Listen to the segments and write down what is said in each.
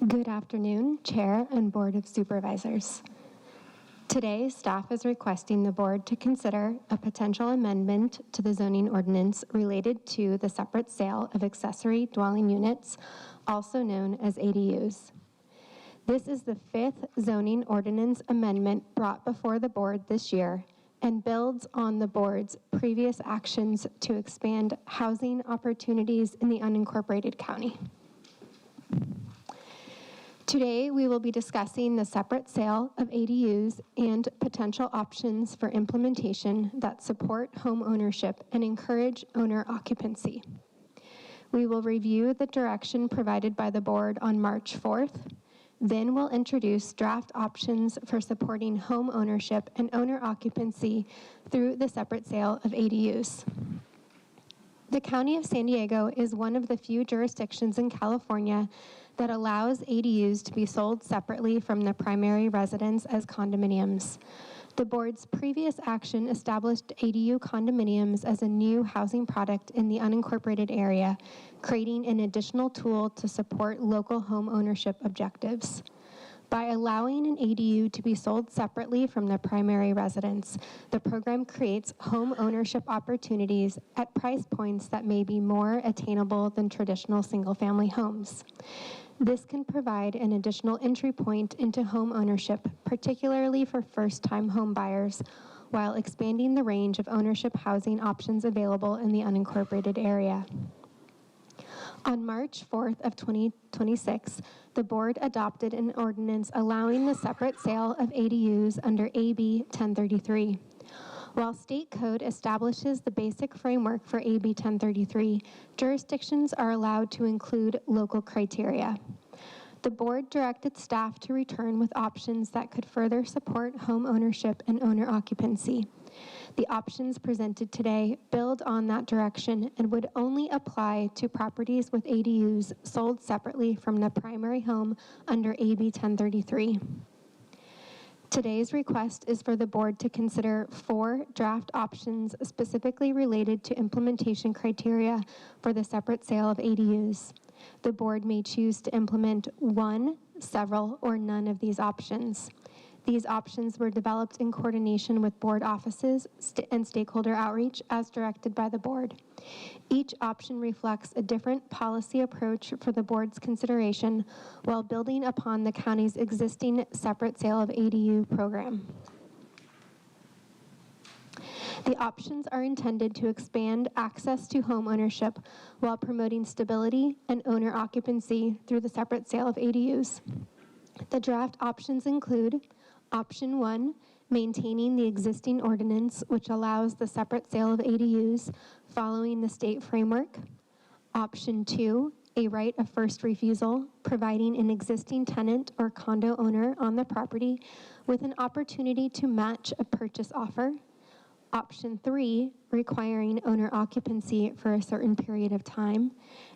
Good afternoon, Chair and Board of Supervisors. Today, staff is requesting the Board to consider a potential amendment to the zoning ordinance related to the separate sale of accessory dwelling units, also known as ADUs. This is the fifth zoning ordinance amendment brought before the Board this year and builds on the Board's previous actions to expand housing opportunities in the unincorporated county. Today, we will be discussing the separate sale of ADUs and potential options for implementation that support home ownership and encourage owner occupancy. We will review the direction provided by the Board on March 4th. Then we'll introduce draft options for supporting home ownership and owner occupancy through the separate sale of ADUs. The County of San Diego is one of the few jurisdictions in California that allows ADUs to be sold separately from the primary residence as condominiums. The Board's previous action established ADU condominiums as a new housing product in the unincorporated area, creating an additional tool to support local home ownership objectives. By allowing an ADU to be sold separately from the primary residence, the program creates home ownership opportunities at price points that may be more attainable than traditional single-family homes. This can provide an additional entry point into home ownership, particularly for first-time home buyers, while expanding the range of ownership housing options available in the unincorporated area. On March 4th of 2026, the Board adopted an ordinance allowing the separate sale of ADUs under AB 1033. While state code establishes the basic framework for AB 1033, jurisdictions are allowed to include local criteria. The Board directed staff to return with options that could further support home ownership and owner occupancy. The options presented today build on that direction and would only apply to properties with ADUs sold separately from the primary home under AB 1033. Today's request is for the Board to consider 4 draft options specifically related to implementation criteria for the separate sale of ADUs. The Board may choose to implement one, several, or none of these options. These options were developed in coordination with Board offices and stakeholder outreach as directed by the Board. Each option reflects a different policy approach for the Board's consideration while building upon the county's existing separate sale of ADU program. The options are intended to expand access to home ownership while promoting stability and owner occupancy through the separate sale of ADUs. The draft options include Option 1, maintaining the existing ordinance, which allows the separate sale of ADUs following the state framework. Option 2, a right of first refusal, providing an existing tenant or condo owner on the property with an opportunity to match a purchase offer. Option 3, requiring owner occupancy for a certain period of time.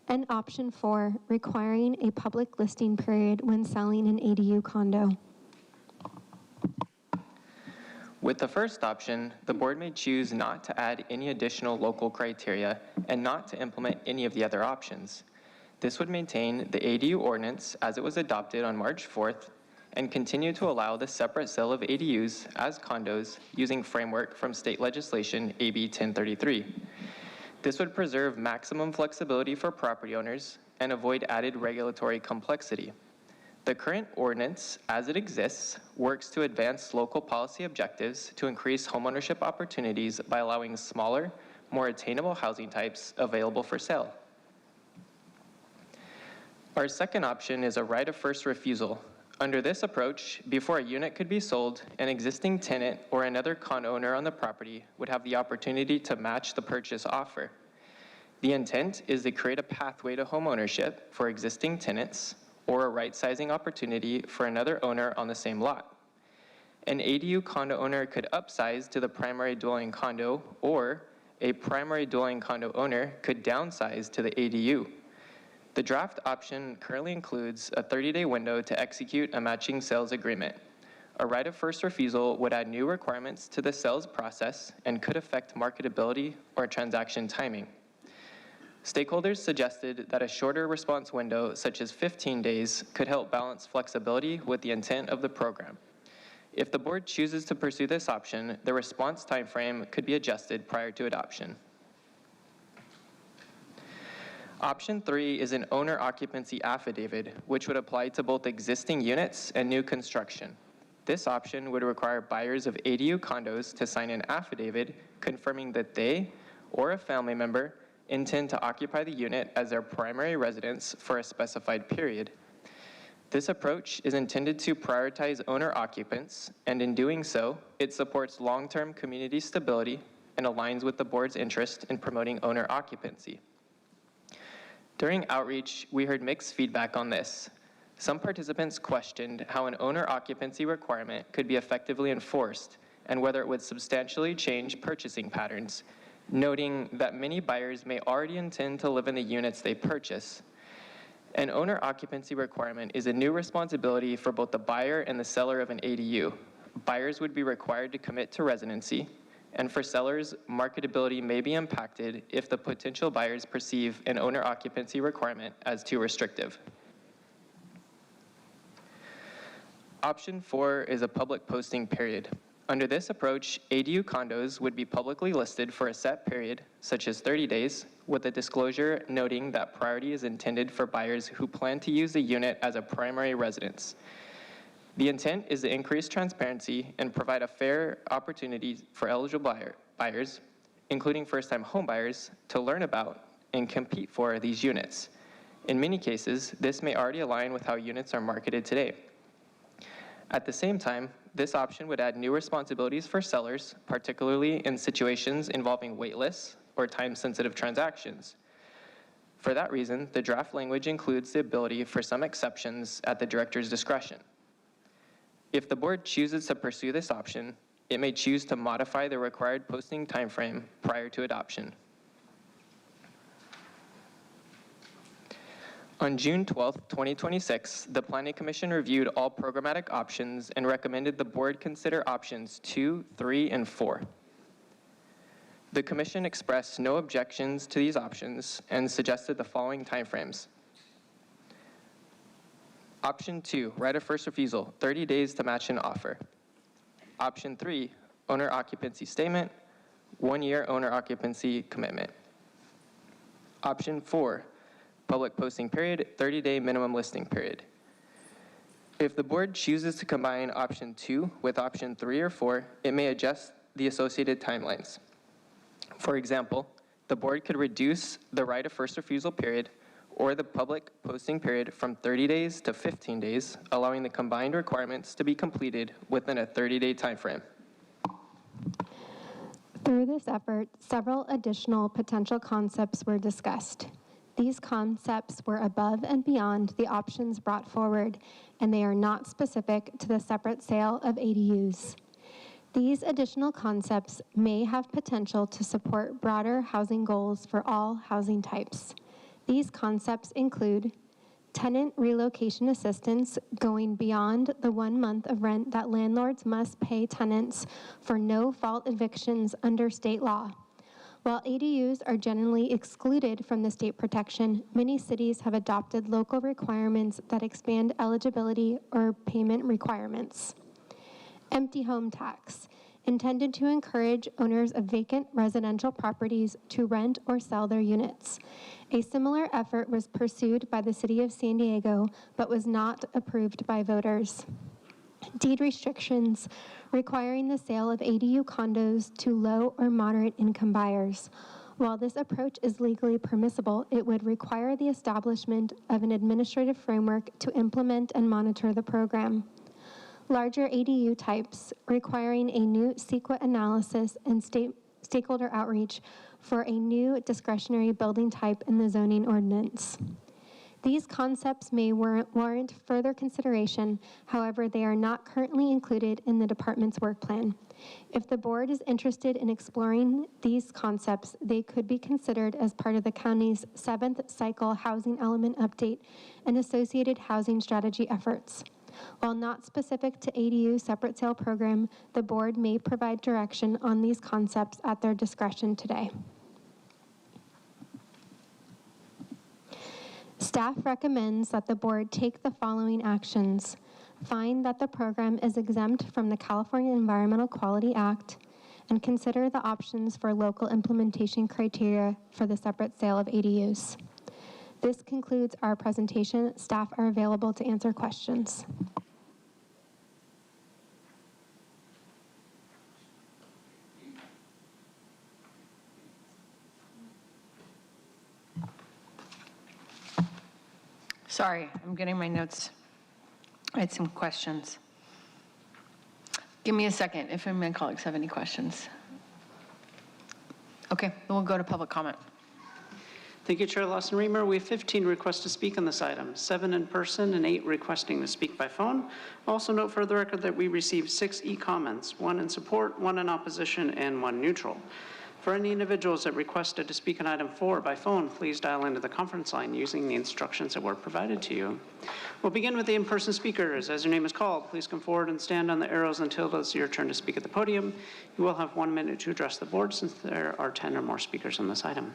And Option 4, requiring a public listing period when selling an ADU condo. With the first option, the Board may choose not to add any additional local criteria and not to implement any of the other options. This would maintain the ADU ordinance as it was adopted on March 4th and continue to allow the separate sale of ADUs as condos using framework from state legislation AB 1033. This would preserve maximum flexibility for property owners and avoid added regulatory complexity. The current ordinance, as it exists, works to advance local policy objectives to increase homeownership opportunities by allowing smaller, more attainable housing types available for sale. Our second option is a right of first refusal. Under this approach, before a unit could be sold, an existing tenant or another condo owner on the property would have the opportunity to match the purchase offer. The intent is to create a pathway to homeownership for existing tenants or a right-sizing opportunity for another owner on the same lot. An ADU condo owner could upsize to the primary dwelling condo, or a primary dwelling condo owner could downsize to the ADU. The draft option currently includes a 30-day window to execute a matching sales agreement. A right of first refusal would add new requirements to the sales process and could affect marketability or transaction timing. Stakeholders suggested that a shorter response window, such as 15 days, could help balance flexibility with the intent of the program. If the board chooses to pursue this option, the response timeframe could be adjusted prior to adoption. Option 3 is an owner occupancy affidavit, which would apply to both existing units and new construction. This option would require buyers of ADU condos to sign an affidavit confirming that they or a family member intend to occupy the unit as their primary residence for a specified period. This approach is intended to prioritize owner occupants, and in doing so, it supports long-term community stability and aligns with the board's interest in promoting owner occupancy. During outreach, we heard mixed feedback on this. Some participants questioned how an owner occupancy requirement could be effectively enforced and whether it would substantially change purchasing patterns, noting that many buyers may already intend to live in the units they purchase. An owner occupancy requirement is a new responsibility for both the buyer and the seller of an ADU. Buyers would be required to commit to residency, and for sellers, marketability may be impacted if the potential buyers perceive an owner occupancy requirement as too restrictive. Option 4 is a public posting period. Under this approach, ADU condos would be publicly listed for a set period, such as 30 days, with a disclosure noting that priority is intended for buyers who plan to use the unit as a primary residence. The intent is to increase transparency and provide a fair opportunity for eligible buyers, including first-time homebuyers, to learn about and compete for these units. In many cases, this may already align with how units are marketed today. At the same time, this option would add new responsibilities for sellers, particularly in situations involving wait lists or time-sensitive transactions. For that reason, the draft language includes the ability for some exceptions at the director's discretion. If the board chooses to pursue this option, it may choose to modify the required posting timeframe prior to adoption. On June 12, 2026, the Planning Commission reviewed all programmatic options and recommended the board consider options 2, 3, and 4. The Commission expressed no objections to these options and suggested the following timeframes. Option 2, right of first refusal, 30 days to match an offer. Option 3, owner occupancy statement, 1-year owner occupancy commitment. Option 4, public posting period, 30-day minimum listing period. If the board chooses to combine option 2 with option 3 or 4, it may adjust the associated timelines. For example, the board could reduce the right of first refusal period or the public posting period from 30 days to 15 days, allowing the combined requirements to be completed within a 30-day timeframe. Through this effort, several additional potential concepts were discussed. These concepts were above and beyond the options brought forward, and they are not specific to the separate sale of ADUs. These additional concepts may have potential to support broader housing goals for all housing types. These concepts include tenant relocation assistance going beyond the 1 month of rent that landlords must pay tenants for no-fault evictions under state law. While ADUs are generally excluded from the state protection, many cities have adopted local requirements that expand eligibility or payment requirements. Empty home tax, intended to encourage owners of vacant residential properties to rent or sell their units. A similar effort was pursued by the City of San Diego, but was not approved by voters. Deed restrictions, requiring the sale of ADU condos to low or moderate income buyers. While this approach is legally permissible, it would require the establishment of an administrative framework to implement and monitor the program. Larger ADU types, requiring a new CEQA analysis and stakeholder outreach for a new discretionary building type in the zoning ordinance. These concepts may warrant further consideration. However, they are not currently included in the department's work plan. If the board is interested in exploring these concepts, they could be considered as part of the county's 7th cycle housing element update and associated housing strategy efforts. While not specific to ADU separate sale program, the board may provide direction on these concepts at their discretion today. Staff recommends that the board take the following actions. Find that the program is exempt from the California Environmental Quality Act, and consider the options for local implementation criteria for the separate sale of ADUs. This concludes our presentation. Staff are available to answer questions. Sorry, I'm getting my notes. I had some questions. Give me a second if any of my colleagues have any questions. Okay, then we'll go to public comment. Thank you, Chair Lawson-Remer. We have 15 requests to speak on this item, 7 in person and 8 requesting to speak by phone. Also note for the record that we received 6 e-comments, 1 in support, 1 in opposition, and 1 neutral. For any individuals that requested to speak on item 4 by phone, please dial into the conference line using the instructions that were provided to you. We'll begin with the in-person speakers. As your name is called, please come forward and stand on the arrows until it's your turn to speak at the podium. You will have 1 minute to address the board since there are 10 or more speakers on this item.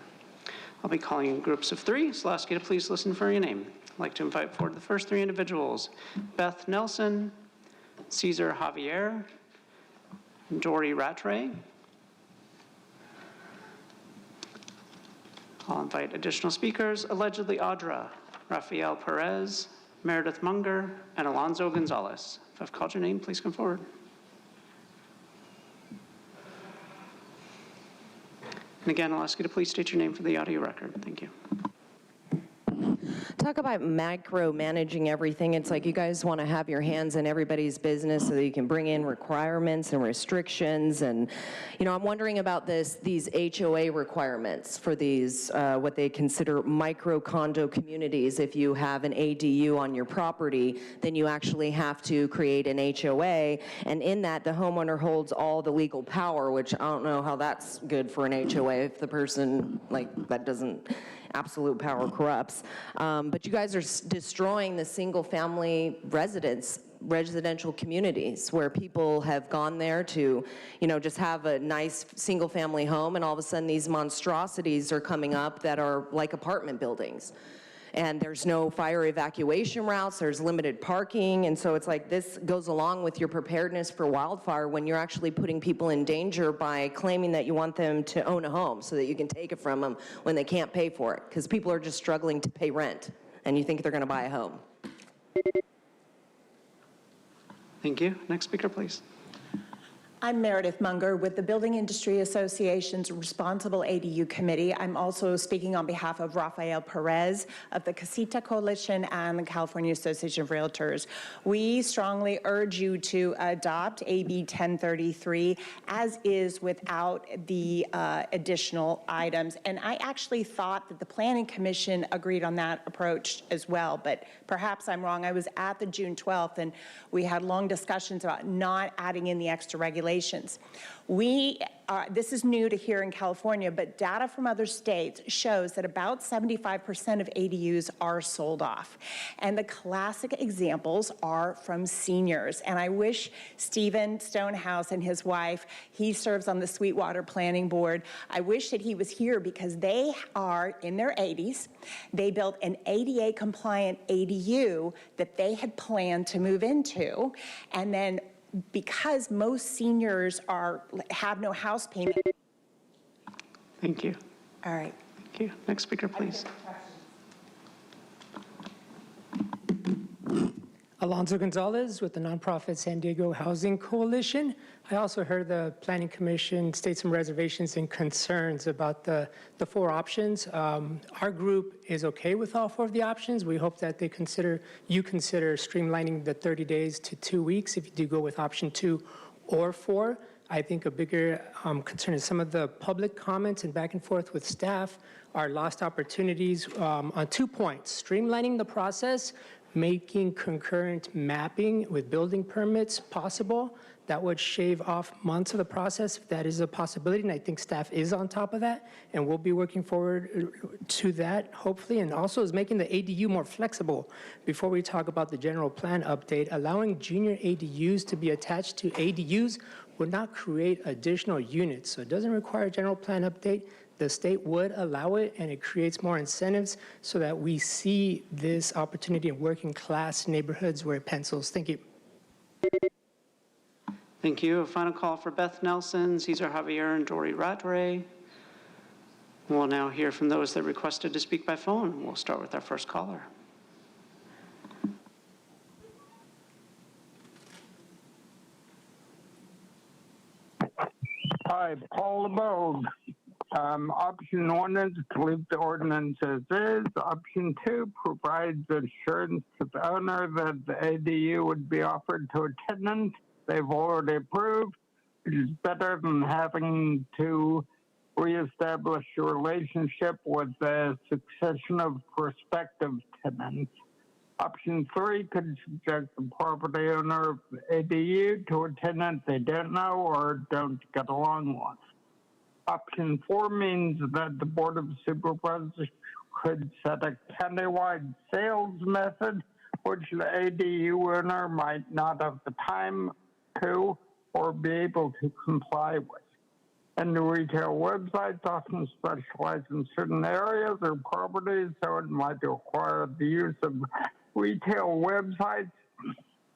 I'll be calling in groups of 3, so I'll ask you to please listen for your name. I'd like to invite forward the first 3 individuals: Beth Nelson, Cesar Javier, Dory Rattray. I'll invite additional speakers: allegedly Audra, Rafael Perez, Meredith Munger, and Alonzo Gonzalez. If I've called your name, please come forward. And again, I'll ask you to please state your name for the audio record. Thank you. Talk about micromanaging everything. It's like you guys want to have your hands in everybody's business so that you can bring in requirements and restrictions. And, you know, I'm wondering about these HOA requirements for these, what they consider micro condo communities. If you have an ADU on your property, then you actually have to create an HOA. And in that, the homeowner holds all the legal power, which I don't know how that's good for an HOA if the person, like, that doesn't, absolute power corrupts. But you guys are destroying the single-family residential communities where people have gone there to, you know, just have a nice single-family home, and all of a sudden these monstrosities are coming up that are like apartment buildings. And there's no fire evacuation routes, there's limited parking, and so it's like this goes along with your preparedness for wildfire when you're actually putting people in danger by claiming that you want them to own a home so that you can take it from them when they can't pay for it, because people are just struggling to pay rent, and you think they're gonna buy a home. Thank you. Next speaker, please. I'm Meredith Munger with the Building Industry Association's Responsible ADU Committee. I'm also speaking on behalf of Rafael Perez of the Casita Coalition and the California Association of Realtors. We strongly urge you to adopt AB 1033 as is without the additional items. And I actually thought that the Planning Commission agreed on that approach as well, but perhaps I'm wrong. I was at the June 12th and we had long discussions about not adding in the extra regulations. This is new to here in California, but data from other states shows that about 75% of ADUs are sold off. And the classic examples are from seniors. And I wish Stephen Stonehouse and his wife, he serves on the Sweetwater Planning Board, I wish that he was here because they are in their 80s. They built an ADA compliant ADU that they had planned to move into, and then because most seniors have no house payment. Thank you. All right. Thank you. Next speaker, please. Alonzo Gonzalez with the nonprofit San Diego Housing Coalition. I also heard the Planning Commission state some reservations and concerns about the 4 options. Our group is okay with all 4 of the options. We hope that you consider streamlining the 30 days to 2 weeks if you do go with option 2 or 4. I think a bigger concern is some of the public comments and back and forth with staff are lost opportunities on 2 points: streamlining the process, making concurrent mapping with building permits possible. That would shave off months of the process if that is a possibility, and I think staff is on top of that, and we'll be working forward to that, hopefully, and also is making the ADU more flexible. Before we talk about the general plan update, allowing junior ADUs to be attached to ADUs would not create additional units, so it doesn't require a general plan update. the state would allow it, and it creates more incentives so that we see this opportunity in working class neighborhoods where it pencils. Thank you. Thank you. A final call for Beth Nelson, Cesar Javier, and Dory Rattray. We'll now hear from those that requested to speak by phone. We'll start with our first caller. Hi, Paul LeBogue. Option 1 is to leave the ordinance as is. Option 2 provides assurance to the owner that the ADU would be offered to a tenant they've already approved, which is better than having to reestablish a relationship with a succession of prospective tenants. Option 3 could subject the property owner of the ADU to a tenant they don't know or don't get along with. Option 4 means that the Board of Supervisors could set a countywide sales method, which the ADU owner might not have the time to or be able to comply with. And the retail websites often specialize in certain areas or properties, so it might require the use of retail websites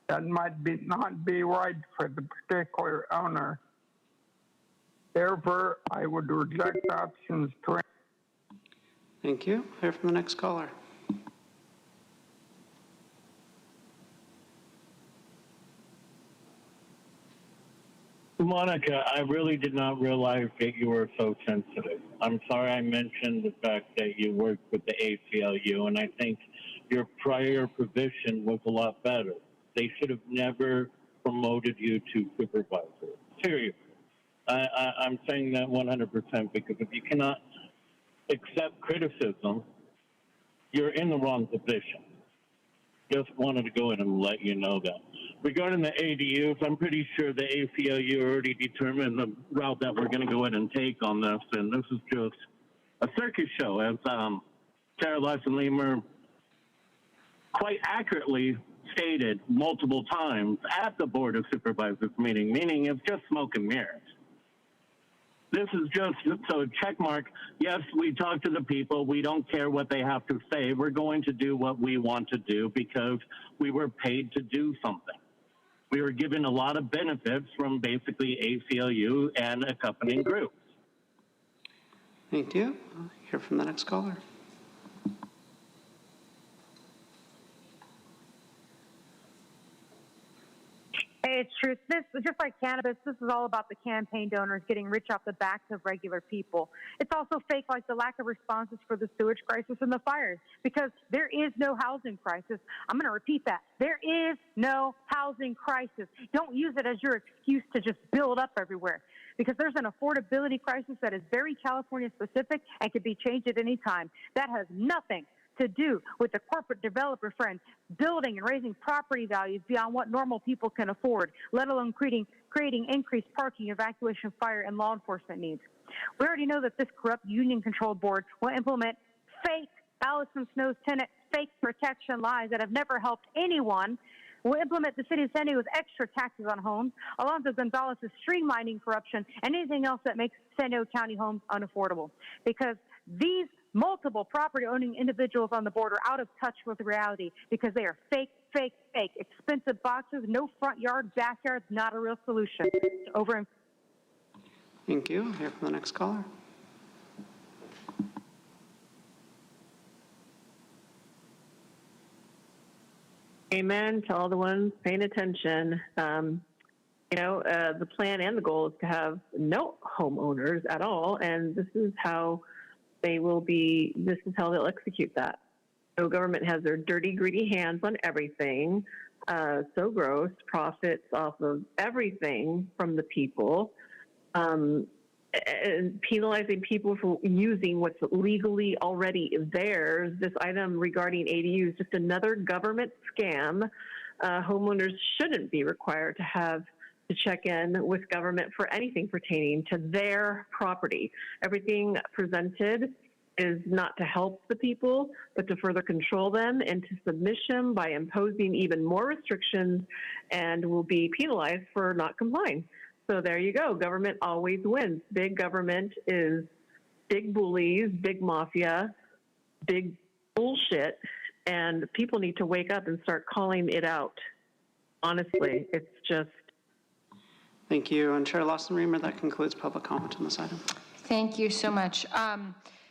that might not be right for the particular owner. Therefore, I would reject options 3. Thank you. Hear from the next caller. Monica, I really did not realize that you were so sensitive. I'm sorry I mentioned the fact that you worked with the ACLU, and I think your prior position was a lot better. They should have never promoted you to supervisor. Seriously. I'm saying that 100% because if you cannot accept criticism, you're in the wrong position. Just wanted to go in and let you know that. Regarding the ADUs, I'm pretty sure the ACLU already determined the route that we're going to go ahead and take on this, and this is just a circus show, as Sarah Larson-Lemer quite accurately stated multiple times at the Board of Supervisors meeting, meaning it's just smoke and mirrors. This is just, so check mark, yes, we talk to the people, we don't care what they have to say, we're going to do what we want to do because we were paid to do something. We were given a lot of benefits from basically ACLU and accompanying groups. Thank you. I'll hear from the next caller. Hey, it's truth. This, just like cannabis, this is all about the campaign donors getting rich off the backs of regular people. It's also fake like the lack of responses for the sewage crisis and the fires, because there is no housing crisis. I'm going to repeat that. There is no housing crisis. Don't use it as your excuse to just build up everywhere, because there's an affordability crisis that is very California specific and can be changed at any time. That has nothing to do with the corporate developer friends building and raising property values beyond what normal people can afford, let alone creating increased parking, evacuation, fire, and law enforcement needs. We already know that this corrupt union-controlled board will implement fake Allison Snow's tenant fake protection lies that have never helped anyone. Will implement the city of San Diego's extra taxes on homes, Alonso Gonzalez's streamlining corruption, and anything else that makes San Diego County homes unaffordable. Because these multiple property-owning individuals on the board are out of touch with reality because they are fake, fake, fake. Expensive boxes, no front yard, backyard, not a real solution. Thank you. Hear from the next caller. Amen to all the ones paying attention. The plan and the goal is to have no homeowners at all, and this is how they'll execute that. So government has their dirty, greedy hands on everything, so gross, profits off of everything from the people, and penalizing people for using what's legally already theirs. This item regarding ADU is just another government scam. Homeowners shouldn't be required to check in with government for anything pertaining to their property. Everything presented is not to help the people, but to further control them into submission by imposing even more restrictions, and will be penalized for not complying. So there you go. Government always wins. Big government is big bullies, big mafia, big bullshit, and people need to wake up and start calling it out. Honestly, it's just... Thank you. And Chair Lawson-Remer, that concludes public comment on this item. Thank you so much.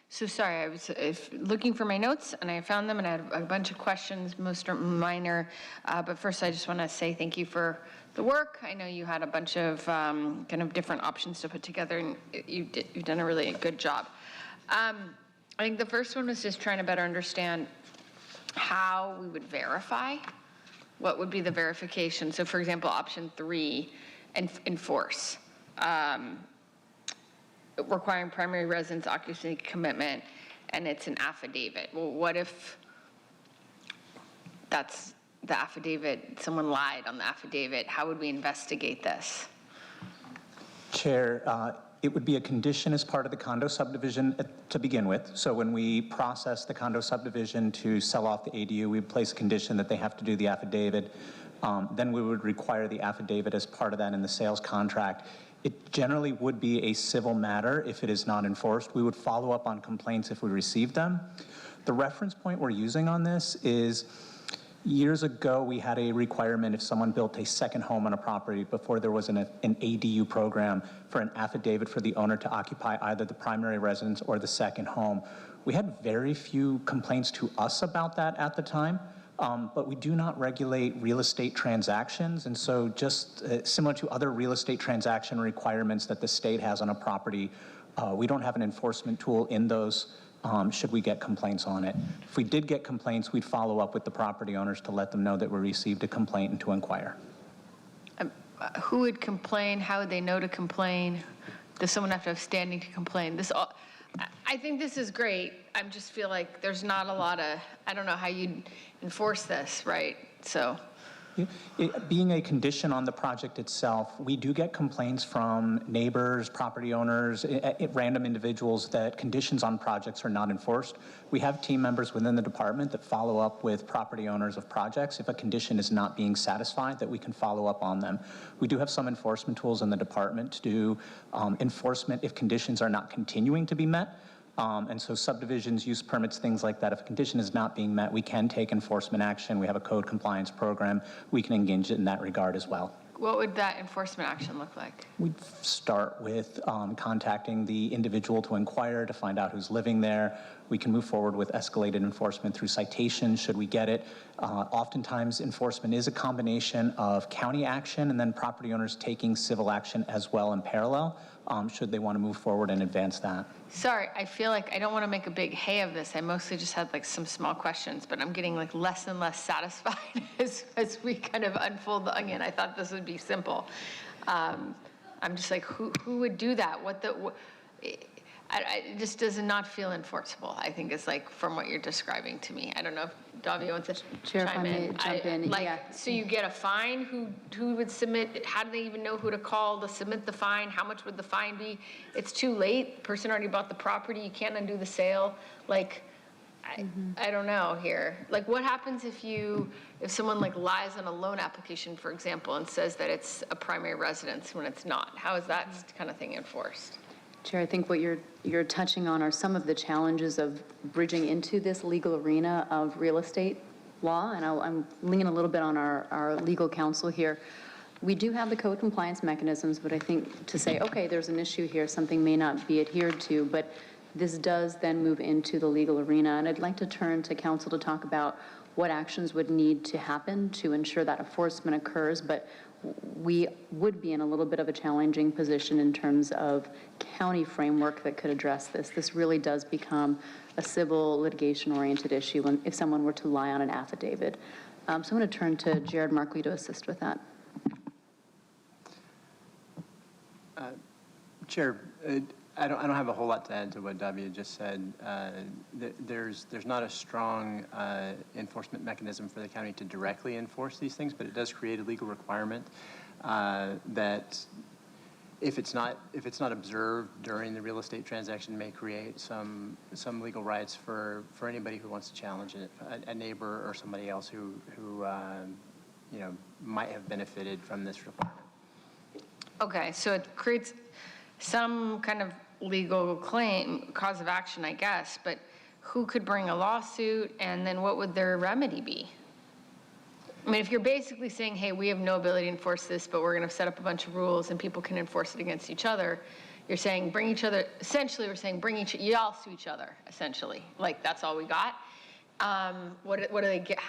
So sorry, I was looking for my notes and I found them and I had a bunch of questions, most are minor. But first I just want to say thank you for the work. I know you had a bunch of kind of different options to put together and you've done a really good job. I think the first one was just trying to better understand how we would verify. What would be the verification? So for example, option 3, enforce. Requiring primary residence occupancy commitment, and it's an affidavit. Well, what if that's the affidavit, someone lied on the affidavit? How would we investigate this? Chair, it would be a condition as part of the condo subdivision to begin with. So when we process the condo subdivision to sell off the ADU, we place a condition that they have to do the affidavit. Then we would require the affidavit as part of that in the sales contract. It generally would be a civil matter if it is not enforced. We would follow up on complaints if we received them. The reference point we're using on this is years ago we had a requirement if someone built a second home on a property before there was an ADU program for an affidavit for the owner to occupy either the primary residence or the second home. We had very few complaints to us about that at the time. But we do not regulate real estate transactions, and so just similar to other real estate transaction requirements that the state has on a property, we don't have an enforcement tool in those should we get complaints on it. If we did get complaints, we'd follow up with the property owners to let them know that we received a complaint and to inquire. Who would complain? How would they know to complain? Does someone have to have standing to complain? I think this is great. I just feel like there's not a lot of, I don't know how you'd enforce this, right? So. Being a condition on the project itself, we do get complaints from neighbors, property owners, random individuals that conditions on projects are not enforced. We have team members within the department that follow up with property owners of projects if a condition is not being satisfied, that we can follow up on them. We do have some enforcement tools in the department to do enforcement if conditions are not continuing to be met. And so subdivisions, use permits, things like that. If a condition is not being met, we can take enforcement action. We have a code compliance program. We can engage in that regard as well. What would that enforcement action look like? We'd start with contacting the individual to inquire, to find out who's living there. We can move forward with escalated enforcement through citation should we get it. Oftentimes enforcement is a combination of county action and then property owners taking civil action as well in parallel, should they want to move forward and advance that. Sorry, I feel like I don't want to make a big hay of this. I mostly just had like some small questions, but I'm getting like less and less satisfied as we kind of unfold the onion. I thought this would be simple. I'm just like, who would do that? It just does not feel enforceable, I think, is like from what you're describing to me. I don't know if Davia wants to chime in. Jump in. Like, yeah. So you get a fine, who would submit, how do they even know who to call to submit the fine? How much would the fine be? It's too late, the person already bought the property, you can't undo the sale. Like, I don't know here. Like, what happens if someone like lies on a loan application, for example, and says that it's a primary residence when it's not? How is that kind of thing enforced? Chair, I think what you're touching on are some of the challenges of bridging into this legal arena of real estate law, and I'm leaning a little bit on our legal counsel here. We do have the code compliance mechanisms, but I think to say, okay, there's an issue here, something may not be adhered to, but this does then move into the legal arena, and I'd like to turn to counsel to talk about what actions would need to happen to ensure that enforcement occurs, but we would be in a little bit of a challenging position in terms of county framework that could address this. This really does become a civil litigation-oriented issue if someone were to lie on an affidavit. So I'm going to turn to Jared Markley to assist with that. Chair, I don't have a whole lot to add to what Davia just said. There's not a strong enforcement mechanism for the county to directly enforce these things, but it does create a legal requirement that if it's not observed during the real estate transaction, may create some legal rights for anybody who wants to challenge it, a neighbor or somebody else who might have benefited from this requirement. Okay, so it creates some kind of legal claim, cause of action, I guess, but who could bring a lawsuit, and then what would their remedy be? I mean, if you're basically saying, hey, we have no ability to enforce this, but we're going to set up a bunch of rules and people can enforce it against each other, you're saying bring each other, essentially we're saying y'all sue each other, essentially. Like, that's all we got. What do they get?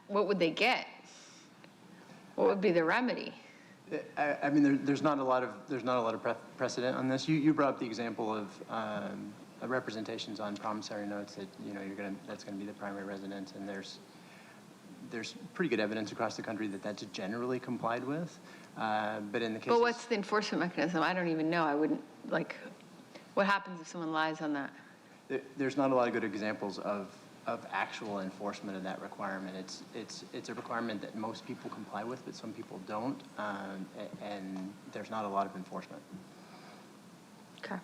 What would they get? What would be the remedy? I mean, there's not a lot of precedent on this. You brought up the example of representations on promissory notes that that's going to be the primary residence, and there's pretty good evidence across the country that that's generally complied with. But in the case, but what's the enforcement mechanism? I don't even know. I wouldn't what happens if someone lies on that? There's not a lot of good examples of actual enforcement of that requirement. It's a requirement that most people comply with, but some people don't, and there's not a lot of enforcement. Okay.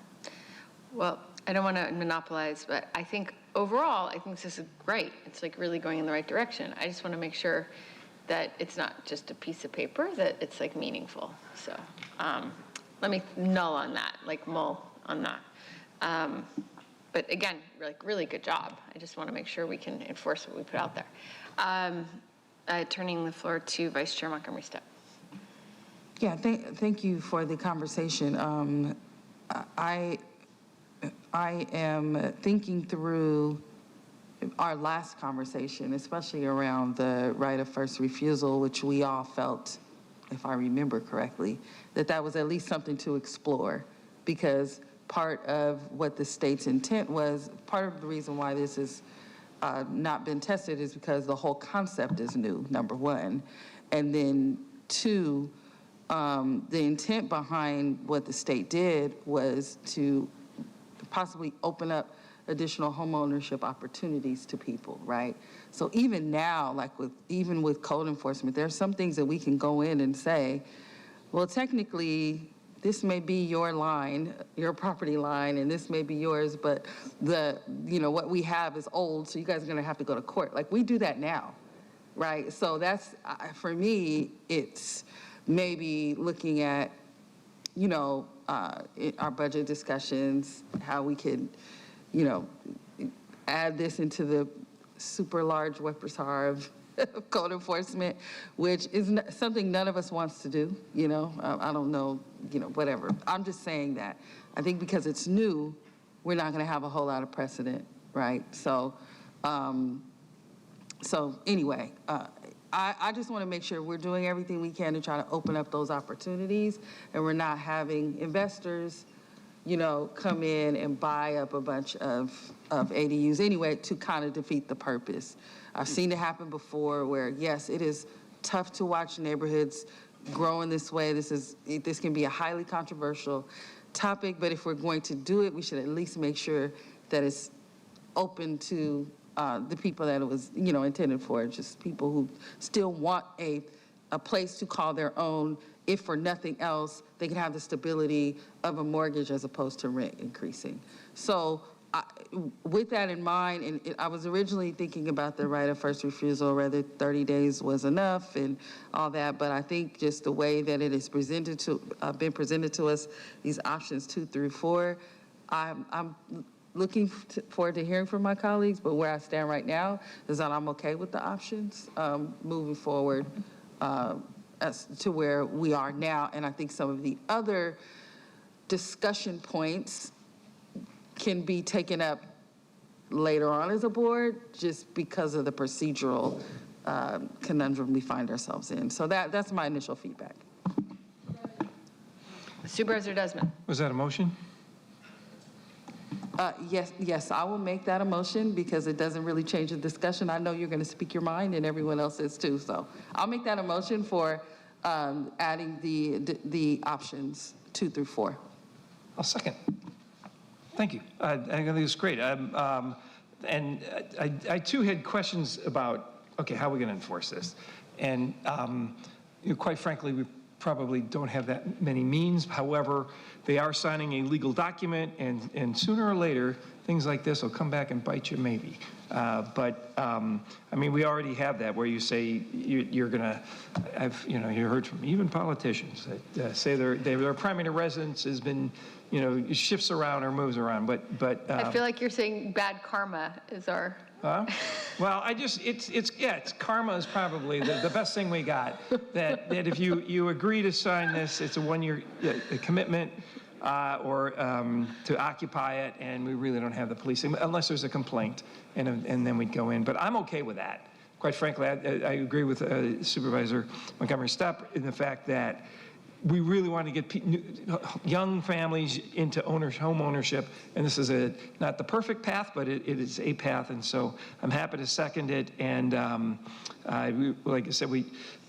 Well, I don't want to monopolize, but I think overall, I think this is great. It's like really going in the right direction. I just want to make sure that it's not just a piece of paper, that it's like meaningful. So let me null on that, like mull on that. But again, really good job. I just want to make sure we can enforce what we put out there. Turning the floor to Vice Chair Montgomery Stepp. Yeah, thank you for the conversation. I am thinking through our last conversation, especially around the right of first refusal, which we all felt, if I remember correctly, that was at least something to explore, because part of what the state's intent was, part of the reason why this has not been tested is because the whole concept is new, number one. And then two, the intent behind what the state did was to possibly open up additional homeownership opportunities to people, right? So even now, even with code enforcement, there's some things that we can go in and say, well, technically, this may be your line, your property line, and this may be yours, but what we have is old, so you guys are gonna have to go to court. Like, we do that now, right? So that's, for me, it's maybe looking at, our budget discussions, how we could, add this into the super large repertoire of code enforcement, which is something none of us wants to do, I don't know, whatever. I'm just saying that. I think because it's new, we're not gonna have a whole lot of precedent, right? So anyway, I just wanna make sure we're doing everything we can to try to open up those opportunities, and we're not having investors, come in and buy up a bunch of ADUs anyway to kind of defeat the purpose. I've seen it happen before where, yes, it is tough to watch neighborhoods grow in this way. This can be a highly controversial topic, but if we're going to do it, we should at least make sure that it's open to the people that it was, intended for, just people who still want a place to call their own. If for nothing else, they can have the stability of a mortgage as opposed to rent increasing. So with that in mind, and I was originally thinking about the right of first refusal, whether 30 days was enough and all that, but I think just the way that it is been presented to us, these options 2 through 4, I'm looking forward to hearing from my colleagues, but where I stand right now is that I'm okay with the options moving forward as to where we are now. And I think some of the other discussion points can be taken up later on as a board just because of the procedural conundrum we find ourselves in. So that's my initial feedback. Supervisor Desmond. Was that a motion? Yes, I will make that a motion because it doesn't really change the discussion. I know you're going to speak your mind and everyone else is too. So I'll make that a motion for adding the options 2 through 4. I'll second. Thank you. I think it's great. And I too had questions about, okay, how are we going to enforce this? And quite frankly, we probably don't have that many means. However, they are signing a legal document, and sooner or later, things like this will come back and bite you, maybe. I mean, we already have that where you say you're going to, you heard from even politicians that say their primary residence has been, shifts around or moves around, but. I feel like you're saying bad karma is our. Huh? Well, it's karma is probably the best thing we got. That if you agree to sign this, it's a 1-year commitment. Or to occupy it, and we really don't have the policing, unless there's a complaint, and then we'd go in. But I'm okay with that. Quite frankly, I agree with Supervisor Montgomery Stepp in the fact that we really want to get young families into home ownership, and this is not the perfect path, but it is a path, and so I'm happy to second it. And like I said,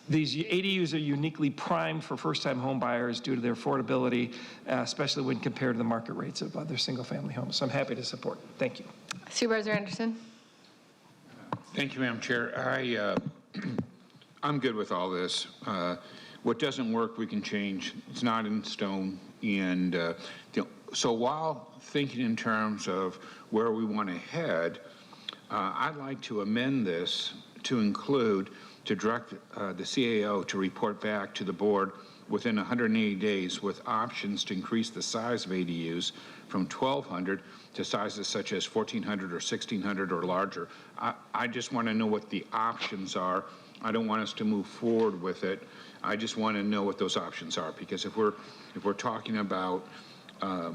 these ADUs are uniquely primed for first-time home buyers due to their affordability, especially when compared to the market rates of other single-family homes. So I'm happy to support. Thank you. Supervisor Anderson. Thank you, Madam Chair. I'm good with all this. What doesn't work, we can change. It's not in stone. And so while thinking in terms of where we want to head, I'd like to amend this to include to direct the CAO to report back to the board within 180 days with options to increase the size of ADUs from 1,200 to sizes such as 1,400 or 1,600 or larger. I just want to know what the options are. I don't want us to move forward with it. I just want to know what those options are, because if we're talking about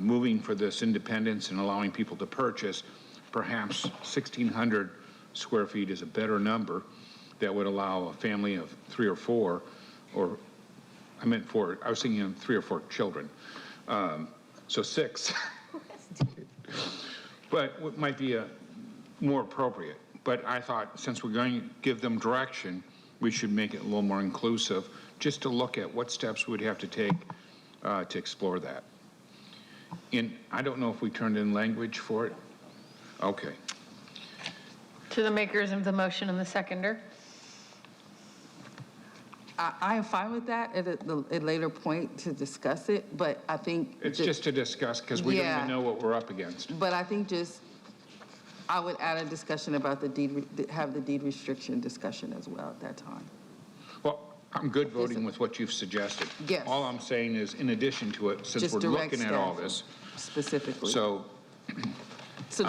moving for this independence and allowing people to purchase, perhaps 1,600 square feet is a better number that would allow a family of 3 or 4, or I meant 4, I was thinking of 3 or 4 children. So 6. But it might be more appropriate. But I thought since we're going to give them direction, we should make it a little more inclusive, just to look at what steps we'd have to take to explore that. And I don't know if we turned in language for it. Okay. To the makers of the motion and the seconder. I am fine with that at a later point to discuss it, but I think it's just to discuss because we don't even know what we're up against. But I think I would add a discussion about have the deed restriction discussion as well at that time. Well, I'm good voting with what you've suggested. Yes. All I'm saying is, in addition to it, since we're looking at all this specifically. So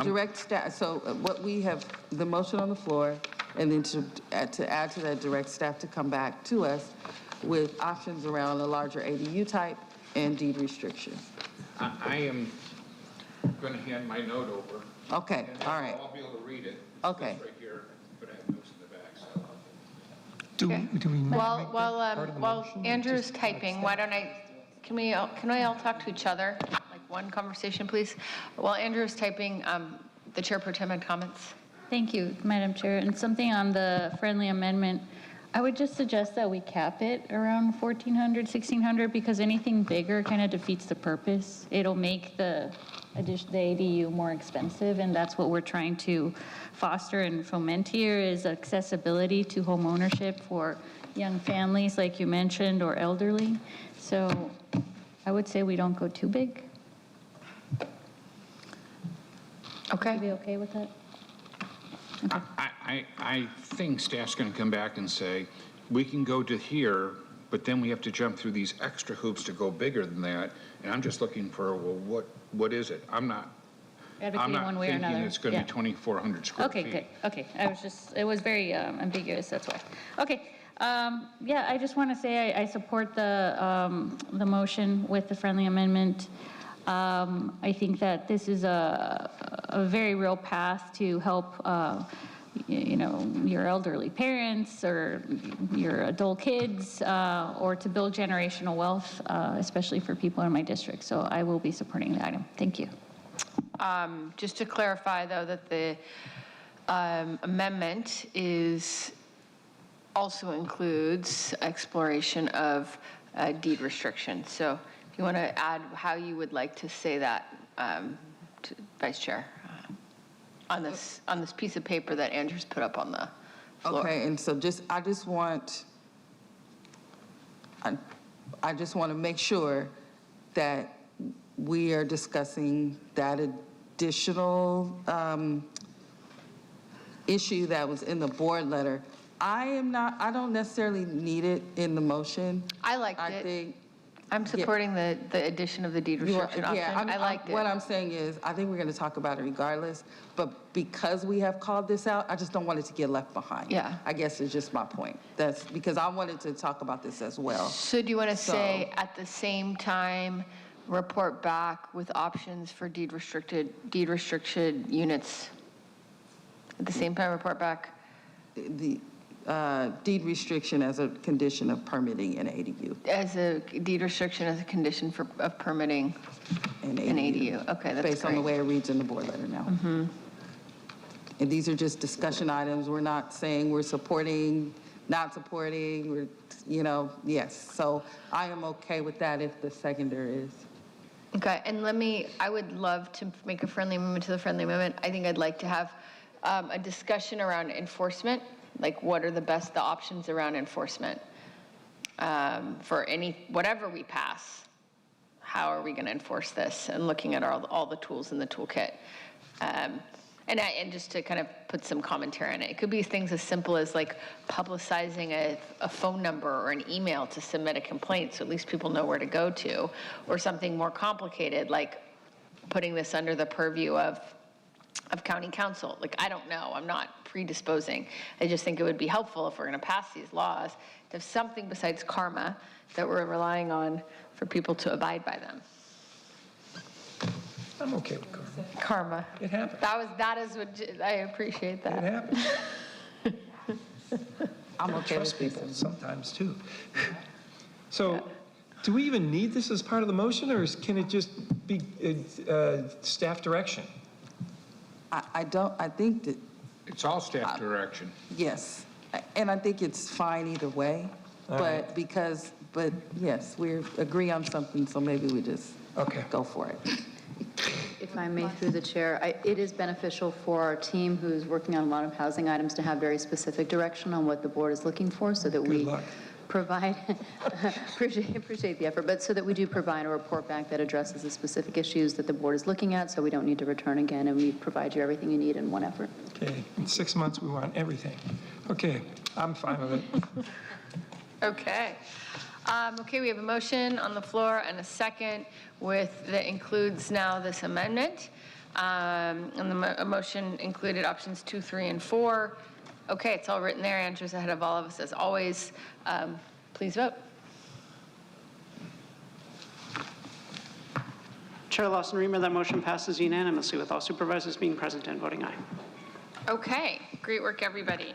direct staff. So what we have, the motion on the floor. And then to add to that, direct staff to come back to us with options around a larger ADU type and deed restriction. I am going to hand my note over. Okay, all right. I'll be able to read it. Okay. It's right here, but I have notes in the back. So. Do we need While Andrew's typing, why don't can we all talk to each other? Like one conversation, please. While Andrew's typing, the Chair Pro Tem had comments. Thank you, Madam Chair. And something on the friendly amendment, I would just suggest that we cap it around 1,400, 1,600, because anything bigger kind of defeats the purpose. It'll make the ADU more expensive, and that's what we're trying to foster and foment here is accessibility to home ownership for young families, like you mentioned, or elderly. So I would say we don't go too big. Okay. Would you be okay with that? Okay. I think staff's going to come back and say, we can go to here, but then we have to jump through these extra hoops to go bigger than that. And I'm just looking for, well, what is it? I'm not one way or thinking another. it's going to be 2,400 square feet. Okay, good. Okay, it was very ambiguous, that's why. Okay, yeah, I just want to say I support the motion with the friendly amendment. I think that this is a very real path to help, your elderly parents or your adult kids, or to build generational wealth, especially for people in my district. So I will be supporting the item. Thank you. Just to clarify, though, that the amendment also includes exploration of deed restriction. So if you want to add how you would like to say that, to Vice Chair, on this piece of paper that Andrew's put up on the floor. Okay, and so I just want to make sure that we are discussing that additional issue that was in the board letter. I don't necessarily need it in the motion. I liked it. I'm supporting the addition of the deed restriction option. I liked it. What I'm saying is, I think we're going to talk about it regardless, but because we have called this out, I just don't want it to get left behind. Yeah. I guess is just my point. That's because I wanted to talk about this as well. So do you want to say at the same time, report back with options for deed restricted units? At the same time, report back? The deed restriction as a condition of permitting an ADU. As a deed restriction as a condition of permitting an ADU. Okay, that's based on the way it reads in the board letter now. Mm-hmm. And these are just discussion items. We're not saying we're supporting, not supporting, we're, yes. So I am okay with that if the seconder is. Okay, and I would love to make a friendly amendment to the friendly amendment. I think I'd like to have a discussion around enforcement, like what are the options around enforcement for whatever we pass. How are we going to enforce this? And looking at all the tools in the toolkit. And just to kind of put some commentary on it. It could be things as simple as like publicizing a phone number or an email to submit a complaint so at least people know where to go to, or something more complicated like putting this under the purview of county council. Like, I don't know, I'm not predisposing. I just think it would be helpful if we're going to pass these laws to have something besides karma that we're relying on for people to abide by them. I'm okay with karma. Karma. It happens. That is what, I appreciate that. It happens. I'm okay Trust with people sometimes too. So, do we even need this as part of the motion, or can it just be staff direction? I think that. It's all staff direction. Yes, and I think it's fine either way, but yes, we agree on something, so maybe we just go for it. If I may, through the chair, it is beneficial for our team who's working on a lot of housing items to have very specific direction on what the board is looking for so that we provide, appreciate the effort, but so that we do provide a report back that addresses the specific issues that the board is looking at so we don't need to return again and we provide you everything you need in one effort. Okay, in 6 months we want everything. Okay, I'm fine with it. Okay. Okay, we have a motion on the floor and a second that includes now this amendment. And the motion included options 2, 3, and 4. Okay, it's all written there. Andrew's ahead of all of us as always. Please vote. Chair Lawson Remer, that motion passes unanimously with all supervisors being present and voting aye. Okay, great work, everybody.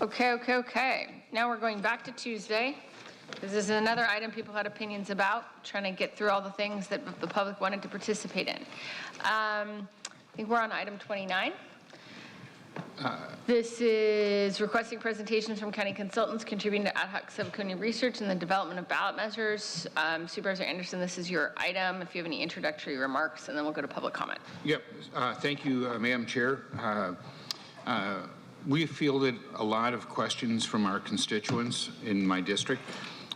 Okay. Now we're going back to Tuesday. This is another item people had opinions about, trying to get through all the things that the public wanted to participate in. I think we're on item 29. This is requesting presentations from county consultants contributing to ad hoc subcommittee research and the development of ballot measures. Supervisor Anderson, this is your item. If you have any introductory remarks, and then we'll go to public comment. Yep. Thank you, Madam Chair. We fielded a lot of questions from our constituents in my district,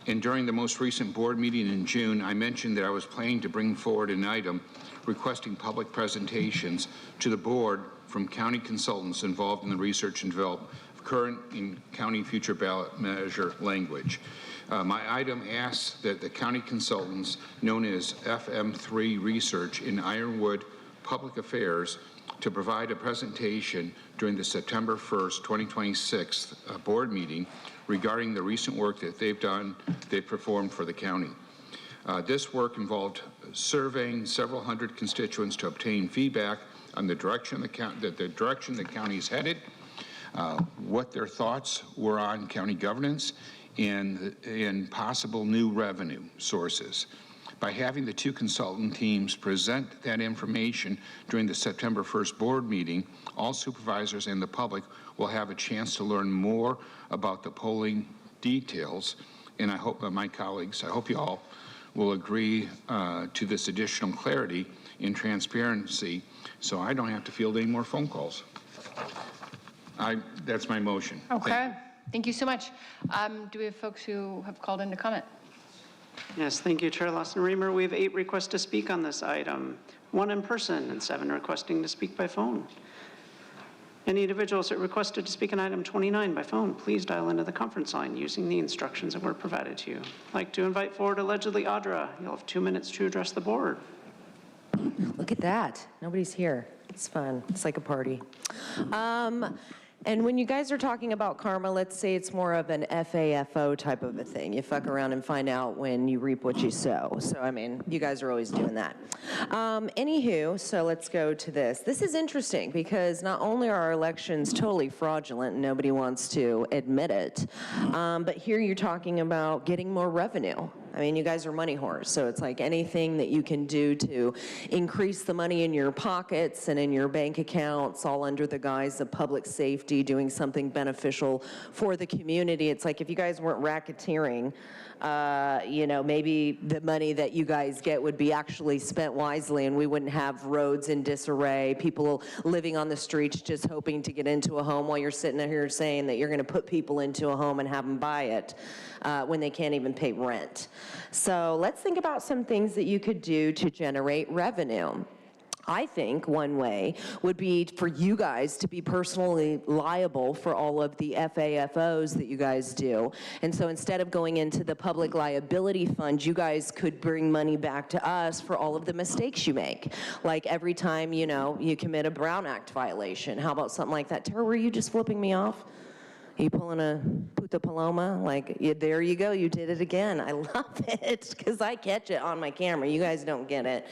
and during the most recent board meeting in June, I mentioned that I was planning to bring forward an item requesting public presentations to the board from county consultants involved in the research and development of current and county future ballot measure language. My item asks that the county consultants known as FM3 Research in Ironwood Public Affairs to provide a presentation during the September 1st, 2026 board meeting regarding the recent work that they've performed for the county. This work involved surveying several hundred constituents to obtain feedback on the direction the county is headed, what their thoughts were on county governance, and possible new revenue sources. By having the two consultant teams present that information during the September 1st board meeting, all supervisors and the public will have a chance to learn more about the polling details. And I hope my colleagues, I hope you all will agree to this additional clarity and transparency so I don't have to field any more phone calls. That's my motion. Okay. thank you so much. Do we have folks who have called in to comment? Yes, thank you, Chair Lawson-Remer. We have 8 requests to speak on this item, 1 in person and 7 requesting to speak by phone. Any individuals that requested to speak on item 29 by phone, please dial into the conference line using the instructions that were provided to you. I'd like to invite forward allegedly Audra. You'll have 2 minutes to address the board. Look at that. Nobody's here. It's fun. It's like a party. And when you guys are talking about karma, let's say it's more of an FAFO type of a thing. You fuck around and find out when you reap what you sow. So, I mean, you guys are always doing that. Anywho, so let's go to this. This is interesting because not only are our elections totally fraudulent and nobody wants to admit it, but here you're talking about getting more revenue. I mean, you guys are money whores, so it's like anything that you can do to increase the money in your pockets and in your bank accounts, all under the guise of public safety, doing something beneficial for the community. It's like if you guys weren't racketeering, you know, maybe the money that you guys get would be actually spent wisely and we wouldn't have roads in disarray, people living on the streets just hoping to get into a home while you're sitting here saying that you're going to put people into a home and have them buy it when they can't even pay rent. So let's think about some things that you could do to generate revenue. I think one way would be for you guys to be personally liable for all of the FAFOs that you guys do. And so instead of going into the public liability fund, you guys could bring money back to us for all of the mistakes you make. Like every time, you know, you commit a Brown Act violation. How about something like that? Tara, were you just flipping me off? Are you pulling a puta paloma? Like, yeah, there you go, you did it again. I love it, because I catch it on my camera. You guys don't get it,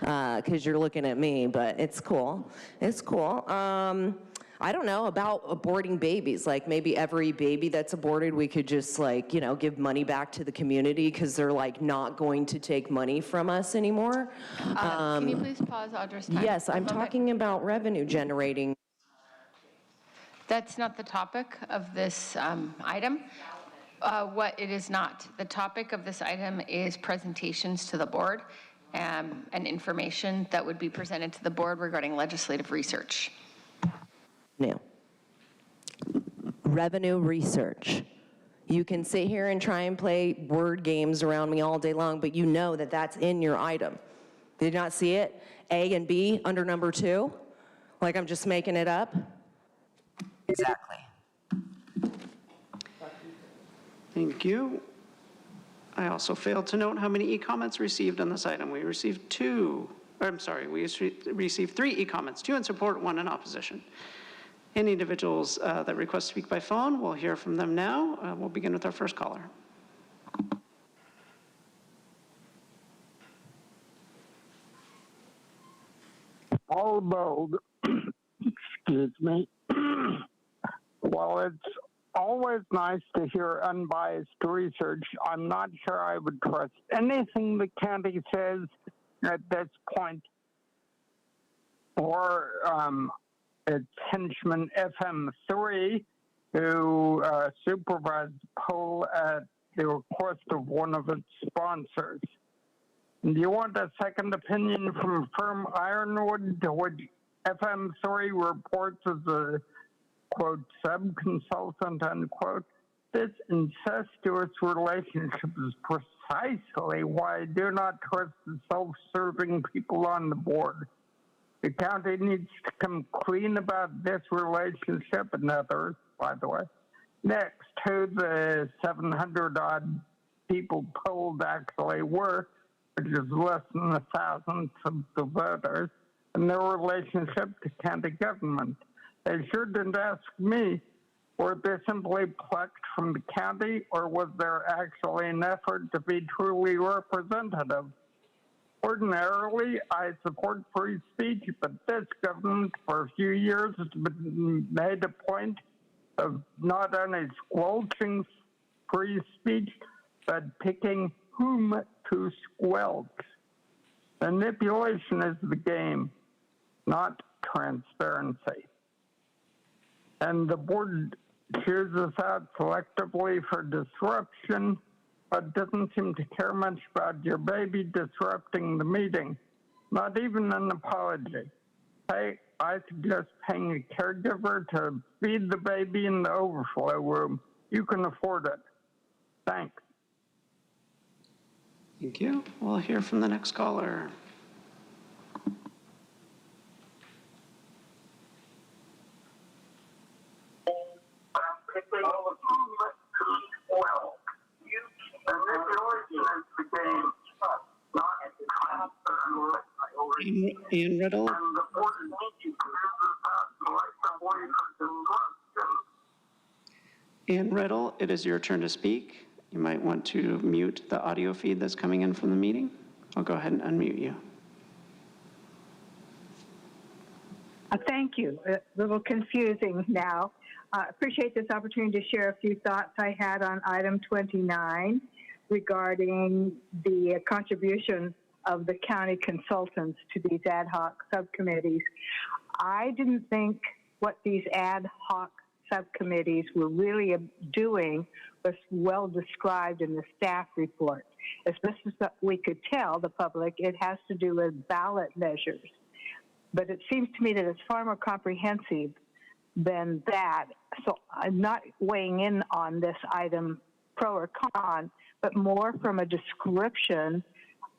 because you're looking at me, but it's cool. It's cool. I don't know, about aborting babies. Like, maybe every baby that's aborted, we could just, like, you know, give money back to the community, because they're, like, not going to take money from us anymore. Can you please pause Audra's time? Yes, I'm talking about revenue generating. That's not the topic of this item. What it is not. The topic of this item is presentations to the board and information that would be presented to the board regarding legislative research. Now, revenue research. You can sit here and try and play word games around me all day long, but you know that that's in your item. Did you not see it? A and B under number 2? Like I'm just making it up? Exactly. Thank you. I also failed to note how many e-comments received on this item. We received 3 e-comments, 2 in support, 1 in opposition. Any individuals that request to speak by phone, we'll hear from them now. We'll begin with our first caller. All bold, excuse me. While it's always nice to hear unbiased research, I'm not sure I would trust anything the county says at this point, or its henchman FM3, who supervised the poll at the request of one of its sponsors. Do you want a second opinion from firm Ironwood, to which FM3 reports as a, quote, sub-consultant, unquote? This incestuous relationship is precisely why I do not trust the self-serving people on the board. The county needs to come clean about this relationship and others, by the way. Next, who the 700-odd people polled actually were, which is less than 1,000th of the voters, and their relationship to county government. They sure didn't ask me, were they simply plucked from the county, or was there actually an effort to be truly representative? Ordinarily, I support free speech, but this government for a few years has been made a point of not only squelching free speech, but picking whom to squelch. Manipulation is the game, not transparency. And the board cheers us out selectively for disruption, but doesn't seem to care much about your baby disrupting the meeting, not even an apology. I suggest paying a caregiver to feed the baby in the overflow room. You can afford it. Thanks. Thank you. We'll hear from the next caller. Ian Riddle. Ian Riddle, it is your turn to speak. You might want to mute the audio feed that's coming in from the meeting. I'll go ahead and unmute you. Thank you. A little confusing now. Appreciate this opportunity to share a few thoughts I had on item 29 regarding the contribution of the county consultants to these ad hoc subcommittees. I didn't think what these ad hoc subcommittees were really doing was well described in the staff report. As best as we could tell the public, it has to do with ballot measures. But it seems to me that it's far more comprehensive than that. So I'm not weighing in on this item pro or con, but more from a description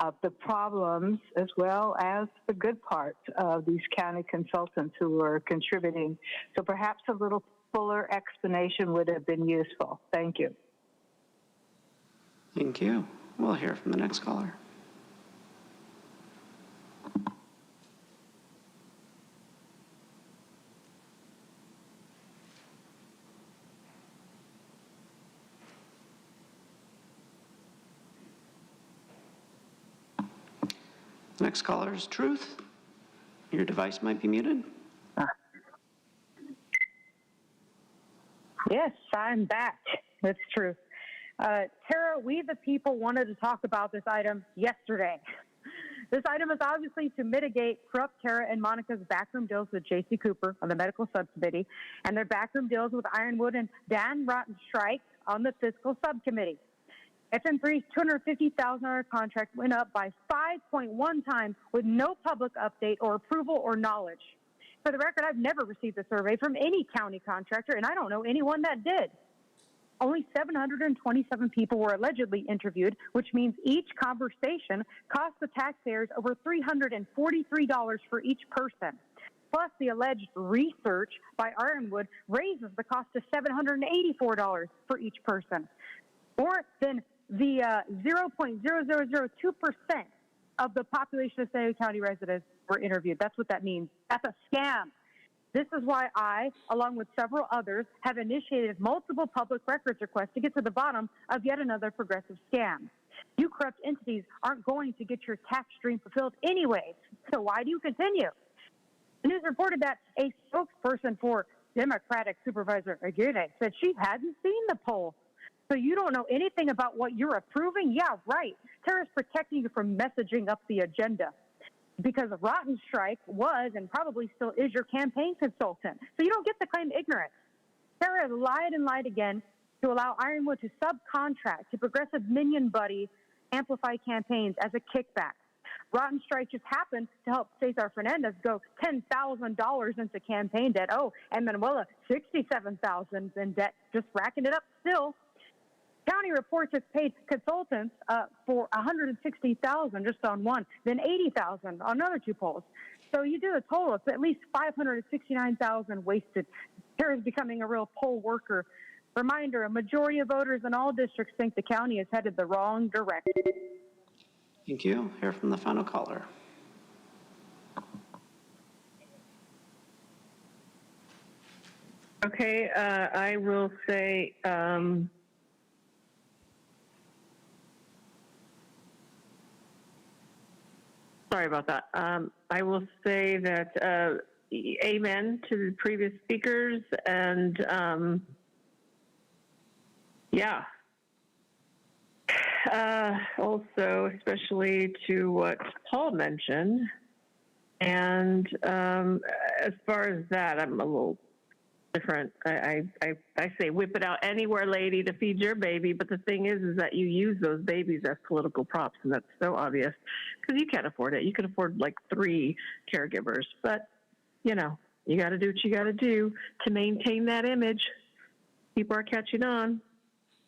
of the problems as well as the good parts of these county consultants who are contributing. So perhaps a little fuller explanation would have been useful. Thank you. Thank you. We'll hear from the next caller. Next caller is Truth. Your device might be muted. Yes, I'm back. That's true. Tara, we the people wanted to talk about this item yesterday. This item is obviously to mitigate corrupt Tara and Monica's backroom deals with J.C. Cooper on the medical subcommittee and their backroom deals with Ironwood and Dan Rottenstreich on the fiscal subcommittee. FM3's $250,000 contract went up by 5.1 times with no public update or approval or knowledge. For the record, I've never received a survey from any county contractor, and I don't know anyone that did. Only 727 people were allegedly interviewed, which means each conversation cost the taxpayers over $343 for each person. Plus, the alleged research by Ironwood raises the cost to $784 for each person. More than the 0.0002% of the population of San Diego County residents were interviewed. That's what that means. That's a scam. This is why I, along with several others, have initiated multiple public records requests to get to the bottom of yet another progressive scam. You corrupt entities aren't going to get your tax stream fulfilled anyways, so why do you continue? The news reported that a spokesperson for Democratic Supervisor Aguirre said she hadn't seen the poll. So you don't know anything about what you're approving? Yeah, right. Tara's protecting you from messaging up the agenda because Rottenstreich was and probably still is your campaign consultant. So you don't get to claim ignorance. Tara has lied and lied again to allow Ironwood to subcontract to progressive minion buddies amplify campaigns as a kickback. Rottenstreich just happened to help Cesar Fernandez go $10,000 into campaign debt. Oh, and Manuela, $67,000 in debt, just racking it up still. County reports it's paid consultants for $160,000 just on one, then $80,000 on another two polls. So you do a total of at least $569,000 wasted. Tara's becoming a real poll worker. Reminder, a majority of voters in all districts think the county is headed the wrong direction. Thank you. Hear from the final caller. Okay, I will say, sorry about that. I will say that amen to the previous speakers, and yeah. Also, especially to what Paul mentioned. And as far as that, I'm a little different. I say whip it out anywhere, lady, to feed your baby. But the thing is that you use those babies as political props, and that's so obvious because you can't afford it. You can afford like 3 caregivers, but you know, you got to do what you got to do to maintain that image. People are catching on,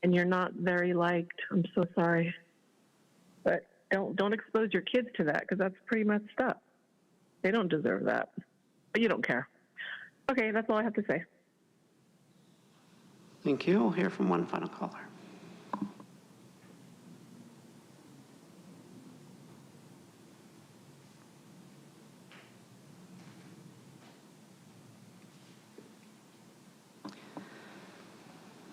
and you're not very liked. I'm so sorry. But don't expose your kids to that, because that's pretty messed up. They don't deserve that. But you don't care. Okay, that's all I have to say. Thank you. We'll hear from one final caller.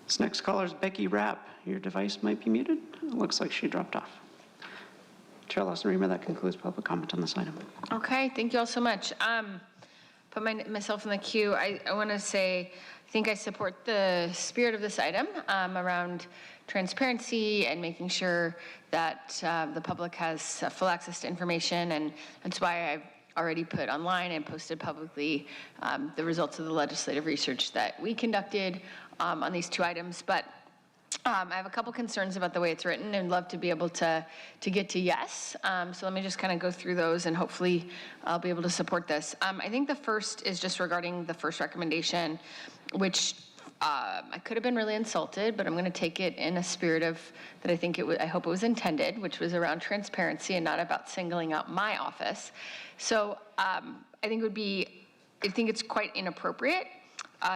This next caller is Becky Rapp. Your device might be muted. It looks like she dropped off. Chair Lawson-Remer, that concludes public comment on this item. Okay, thank you all so much. Put myself in the queue. I want to say, I think I support the spirit of this item around transparency and making sure that the public has full access to information, and that's why I've already put online and posted publicly the results of the legislative research that we conducted on these two items. But I have a couple concerns about the way it's written and love to be able to get to yes. So let me just kind of go through those, and hopefully I'll be able to support this. I think the first is just regarding the first recommendation, which I could have been really insulted, but I'm going to take it in a spirit of that I hope it was intended, which was around transparency and not about singling out my office. So I think it's quite inappropriate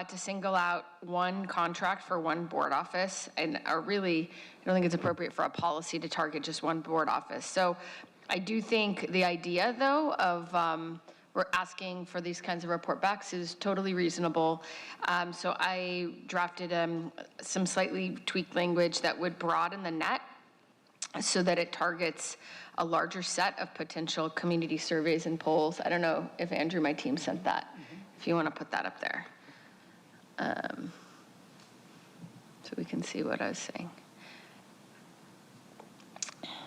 to single out one contract for one board office, and I don't think it's appropriate for a policy to target just one board office. So I do think the idea, though, of we're asking for these kinds of report backs is totally reasonable. So I drafted some slightly tweaked language that would broaden the net so that it targets a larger set of potential community surveys and polls. I don't know if Andrew, my team, sent that, if you want to put that up there. So we can see what I was saying.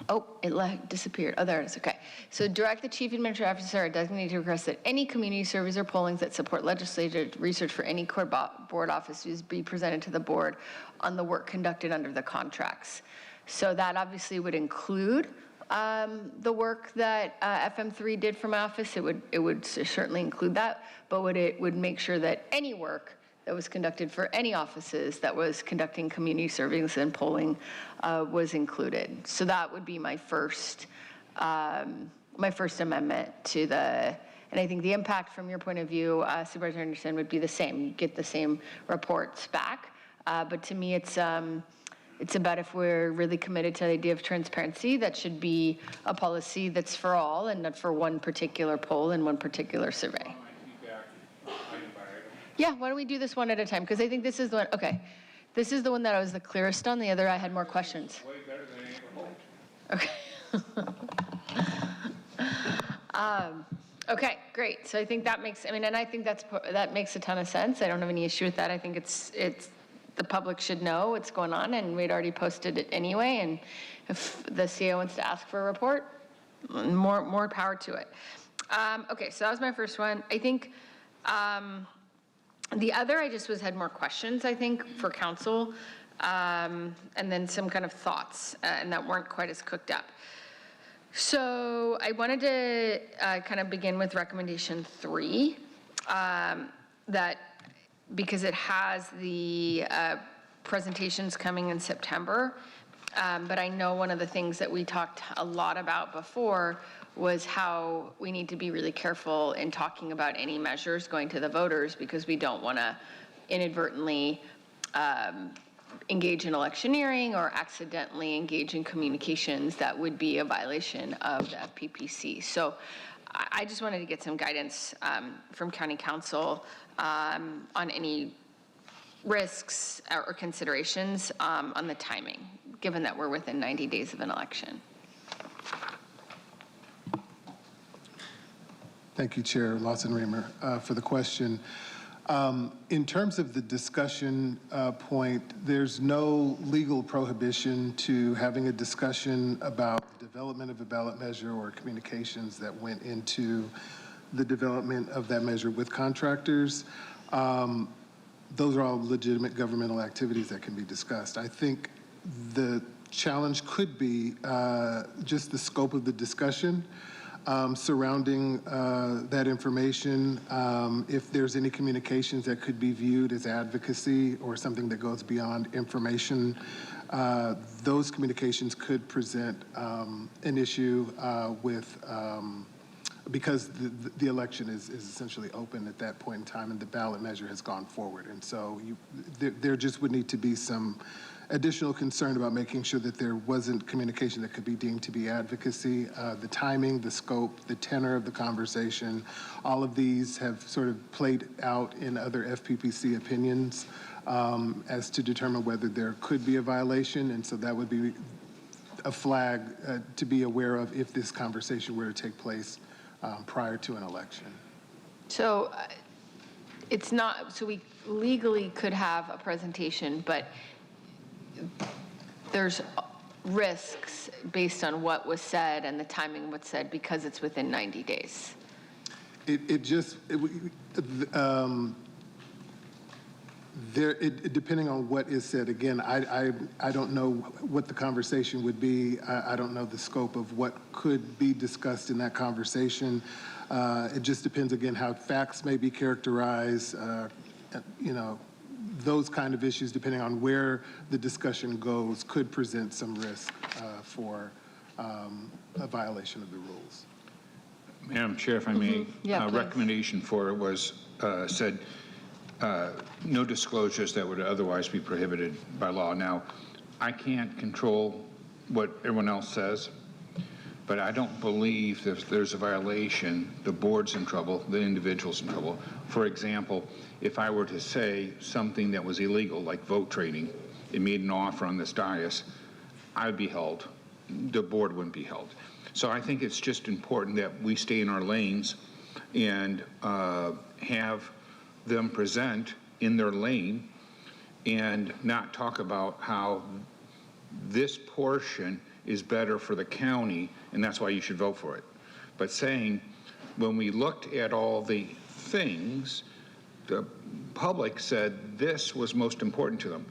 Oh, it disappeared. Oh, there it is. Okay. So direct the chief administrative officer or designated to request that any community surveys or pollings that support legislative research for any board offices be presented to the board on the work conducted under the contracts. So that obviously would include the work that FM3 did from office. It would certainly include that, but it would make sure that any work that was conducted for any offices that was conducting community surveys and polling was included. So that would be my first amendment to and I think the impact from your point of view, Supervisor Anderson, would be the same. You get the same reports back, but to me it's about, if we're really committed to the idea of transparency, that should be a policy that's for all and not for one particular poll and one particular survey. Yeah, why don't we do this one at a time? Because I think this is the one, okay. This is the one that I was the clearest on. The other, I had more questions. Way better than okay. Okay, great. So I think that makes, and I think that makes a ton of sense. I don't have any issue with that. I think it's the public should know what's going on, and we'd already posted it anyway. And if the CEO wants to ask for a report, more power to it. Okay, so that was my first one. I think the other, I just had more questions, I think, for council, and then some kind of thoughts, and that weren't quite as cooked up. So I wanted to kind of begin with recommendation 3, that because it has the presentations coming in September, but I know one of the things that we talked a lot about before was how we need to be really careful in talking about any measures going to the voters, because we don't want to inadvertently engage in electioneering or accidentally engage in communications that would be a violation of the FPPC. So I just wanted to get some guidance from County Council on any risks or considerations on the timing, given that we're within 90 days of an election. Thank you, Chair Lawson-Remer, for the question. In terms of the discussion point, there's no legal prohibition to having a discussion about the development of a ballot measure or communications that went into the development of that measure with contractors. Those are all legitimate governmental activities that can be discussed. I think the challenge could be just the scope of the discussion. surrounding that information. If there's any communications that could be viewed as advocacy or something that goes beyond information, those communications could present an issue with, because the election is essentially open at that point in time and the ballot measure has gone forward. And so there just would need to be some additional concern about making sure that there wasn't communication that could be deemed to be advocacy. The timing, the scope, the tenor of the conversation, all of these have sort of played out in other FPPC opinions as to determine whether there could be a violation. And so that would be a flag to be aware of if this conversation were to take place prior to an election. So it's not, so we legally could have a presentation, but there's risks based on what was said and the timing of what's said because it's within 90 days. Depending on what is said, again, I don't know what the conversation would be. I don't know the scope of what could be discussed in that conversation. It just depends, again, how facts may be characterized, you know, those kind of issues, depending on where the discussion goes, could present some risk for a violation of the rules. Madam Chair, if I may, Yeah, recommendation for it was said no disclosures that would otherwise be prohibited by law. Now, I can't control what everyone else says, but I don't believe that if there's a violation, the board's in trouble, the individual's in trouble. For example, if I were to say something that was illegal, like vote trading, and made an offer on this dais, I would be held. The board wouldn't be held. So I think it's just important that we stay in our lanes and have them present in their lane and not talk about how this portion is better for the county and that's why you should vote for it. But saying, when we looked at all the things, the public said this was most important to them.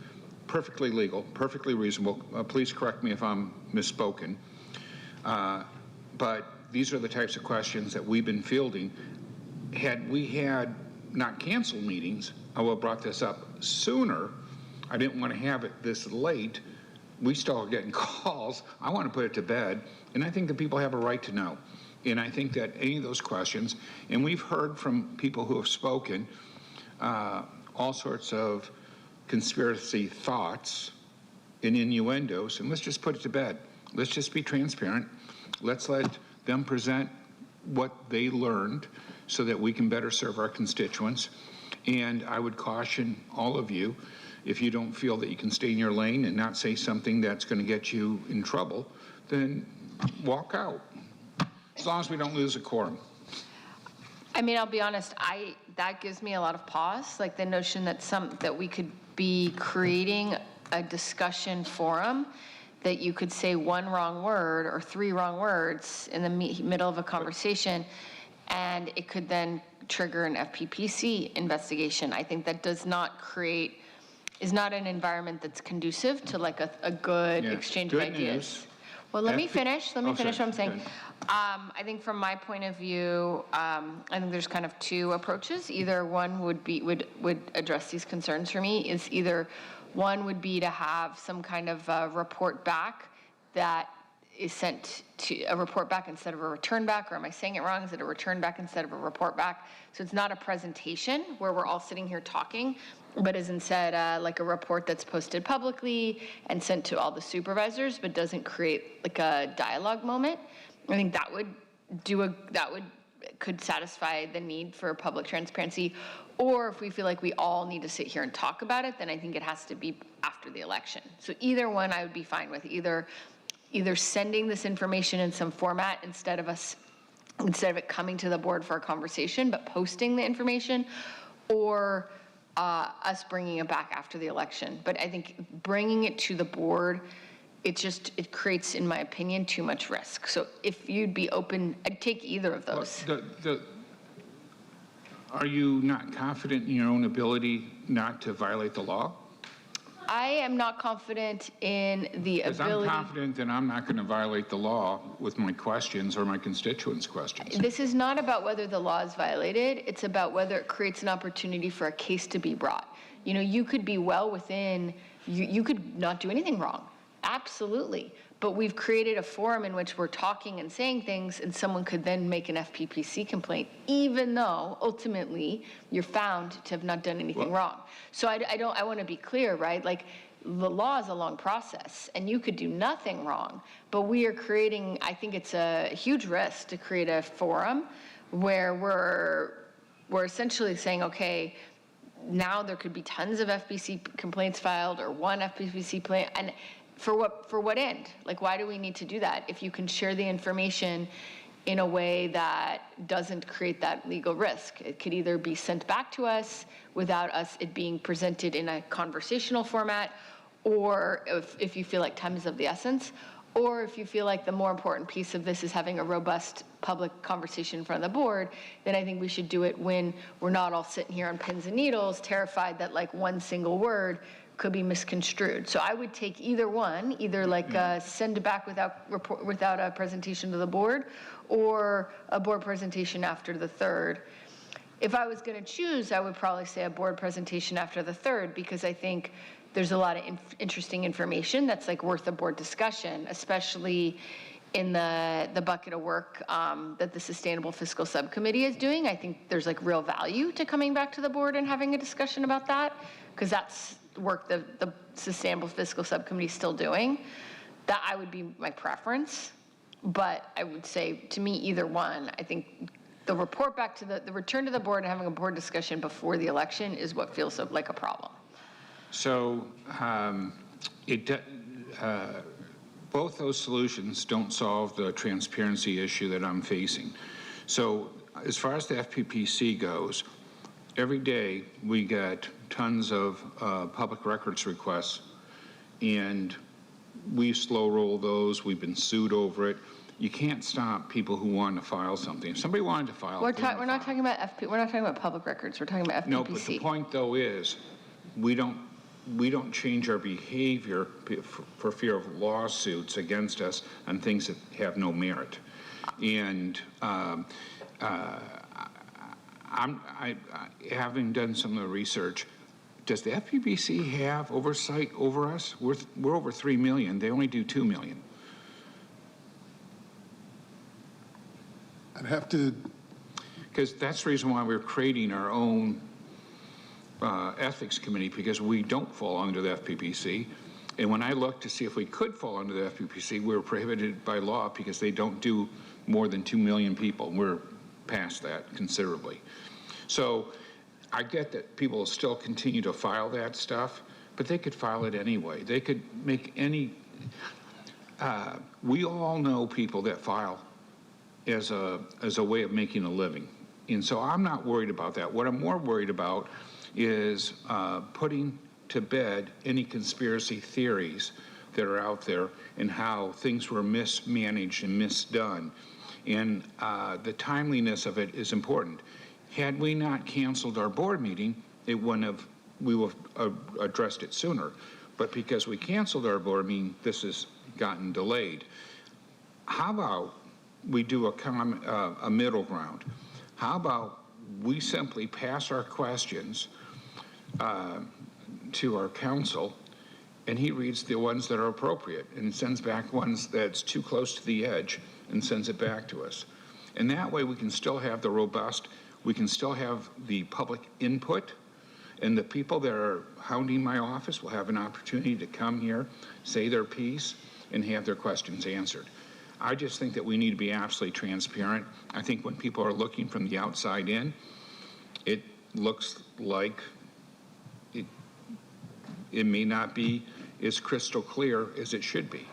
Perfectly legal, perfectly reasonable. Please correct me if I'm misspoken. But these are the types of questions that we've been fielding. Had we had not canceled meetings, I would have brought this up sooner. I didn't want to have it this late. We still are getting calls. I want to put it to bed. And I think that people have a right to know. And I think that any of those questions, and we've heard from people who have spoken, all sorts of conspiracy thoughts and innuendos, and let's just put it to bed. Let's just be transparent. Let's let them present what they learned so that we can better serve our constituents. And I would caution all of you, if you don't feel that you can stay in your lane and not say something that's going to get you in trouble, then walk out, as long as we don't lose a quorum. I mean, I'll be honest, that gives me a lot of pause, like the notion that we could be creating a discussion forum that you could say one wrong word or three wrong words in the middle of a conversation, and it could then trigger an FPPC investigation. I think that is not an environment that's conducive to like a good exchange of ideas. Well, let me finish what I'm saying. I think from my point of view, I think there's kind of two approaches. Either one would address these concerns for me. Is either one would be to have some kind of report back that is sent to a report back instead of a return back, or am I saying it wrong? Is it a return back instead of a report back? So it's not a presentation where we're all sitting here talking, but is instead like a report that's posted publicly and sent to all the supervisors, but doesn't create like a dialogue moment. I think that could satisfy the need for public transparency. Or if we feel like we all need to sit here and talk about it, then I think it has to be after the election. So either one I would be fine with, either sending this information in some format instead of it coming to the board for a conversation, but posting the information, or us bringing it back after the election. But I think bringing it to the board, it creates, in my opinion, too much risk. So if you'd be open, I'd take either of those. Are you not confident in your own ability not to violate the law? I am not confident in the Because ability. I'm confident that I'm not going to violate the law with my questions or my constituents' questions. This is not about whether the law is violated. It's about whether it creates an opportunity for a case to be brought. You know, you could be well within, you could not do anything wrong. Absolutely. But we've created a forum in which we're talking and saying things, and someone could then make an FPPC complaint, even though ultimately you're found to have not done anything wrong. So I want to be clear, right? Like, the law is a long process, and you could do nothing wrong. But we are creating, I think it's a huge risk to create a forum where we're essentially saying, okay, now there could be tons of FPC complaints filed, or one FPPC complaint, and for what end? Like, why do we need to do that if you can share the information in a way that doesn't create that legal risk? It could either be sent back to us without us it being presented in a conversational format, or if you feel like time is of the essence, or if you feel like the more important piece of this is having a robust public conversation in front of the board, then I think we should do it when we're not all sitting here on pins and needles, terrified that like one single word could be misconstrued. So I would take either one, either like send it back without a presentation to the board, or a board presentation after the third. If I was going to choose, I would probably say a board presentation after the third, because I think there's a lot of interesting information that's like worth a board discussion, especially in the bucket of work that the Sustainable Fiscal Subcommittee is doing. I think there's like real value to coming back to the board and having a discussion about that, because that's work the Sustainable Fiscal Subcommittee is still doing. That I would be my preference, but I would say to me either one. I think the report back to the return to the board and having a board discussion before the election is what feels like a problem. So both those solutions don't solve the transparency issue that I'm facing. So as far as the FPPC goes, every day we get tons of public records requests, and we slow roll those. We've been sued over it. You can't stop people who want to file something. If somebody wanted to file, We're not talking about we're not talking about public records. We're talking about FPPC. No, but the point though is, we don't change our behavior for fear of lawsuits against us on things that have no merit. And having done some of the research, does the FPPC have oversight over us? We're over 3 million. They only do 2 million. I'd have to. Because that's the reason why we're creating our own ethics committee, because we don't fall under the FPPC. And when I looked to see if we could fall under the FPPC, we were prohibited by law because they don't do more than 2 million people. We're past that considerably. So I get that people still continue to file that stuff, but they could file it anyway. They could make any, we all know people that file as a way of making a living. And so I'm not worried about that. What I'm more worried about is putting to bed any conspiracy theories that are out there and how things were mismanaged and misdone. And the timeliness of it is important. Had we not canceled our board meeting, we would have addressed it sooner. But because we canceled our board meeting, this has gotten delayed. How about we do a middle ground? How about we simply pass our questions to our counsel, and he reads the ones that are appropriate and sends back ones that's too close to the edge and sends it back to us. And that way we can still have the robust, we can still have the public input, and the people that are hounding my office will have an opportunity to come here, say their piece, and have their questions answered. I just think that we need to be absolutely transparent. I think when people are looking from the outside in, it looks like it may not be as crystal clear as it should be.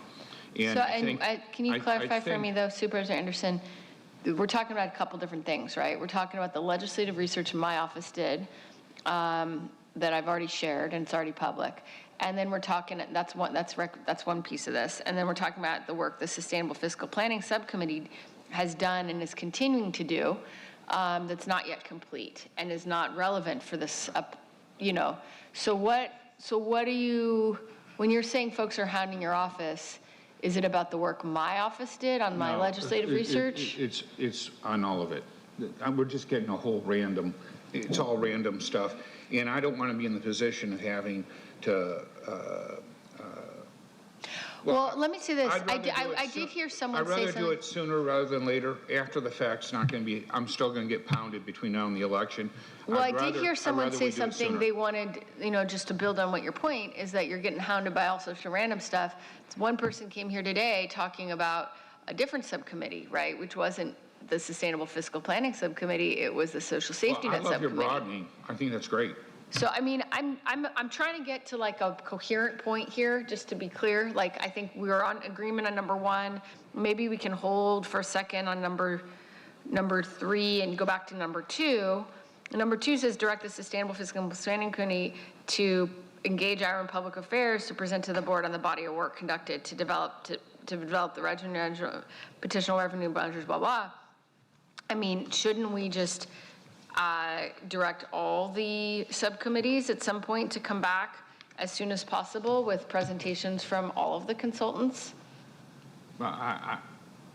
And can you clarify for me though, Supervisor Anderson, we're talking about a couple different things, right? We're talking about the legislative research my office did that I've already shared and it's already public. And then we're talking, that's one piece of this. And then we're talking about the work the Sustainable Fiscal Planning Subcommittee has done and is continuing to do that's not yet complete and is not relevant for this, So So what do you, when you're saying folks are hounding your office, is it about the work my office did on my legislative research? It's on all of it. We're just getting a whole random, it's all random stuff. And I don't want to be in the position of having to, well, let me say this. I did hear someone say something. I'd rather do it sooner rather than later. After the fact's not going to be, I'm still going to get pounded between now and the election. Well, I did hear someone say something they wanted, just to build on what your point is, that you're getting hounded by all sorts of random stuff. One person came here today talking about a different subcommittee, right, which wasn't the Sustainable Fiscal Planning Subcommittee, it was the Social Safety Net Subcommittee. I love your broadening. I think that's great. So, I mean, I'm trying to get to like a coherent point here, just to be clear. Like, I think we were on agreement on number 1. Maybe we can hold for a second on number 3 and go back to number 2. Number 2 says direct the Sustainable Fiscal Planning Committee to engage Iowa Public Affairs to present to the board on the body of work conducted to develop the revenue, petitional revenue budgets, blah, blah. I mean, shouldn't we just direct all the subcommittees at some point to come back as soon as possible with presentations from all of the consultants? Well,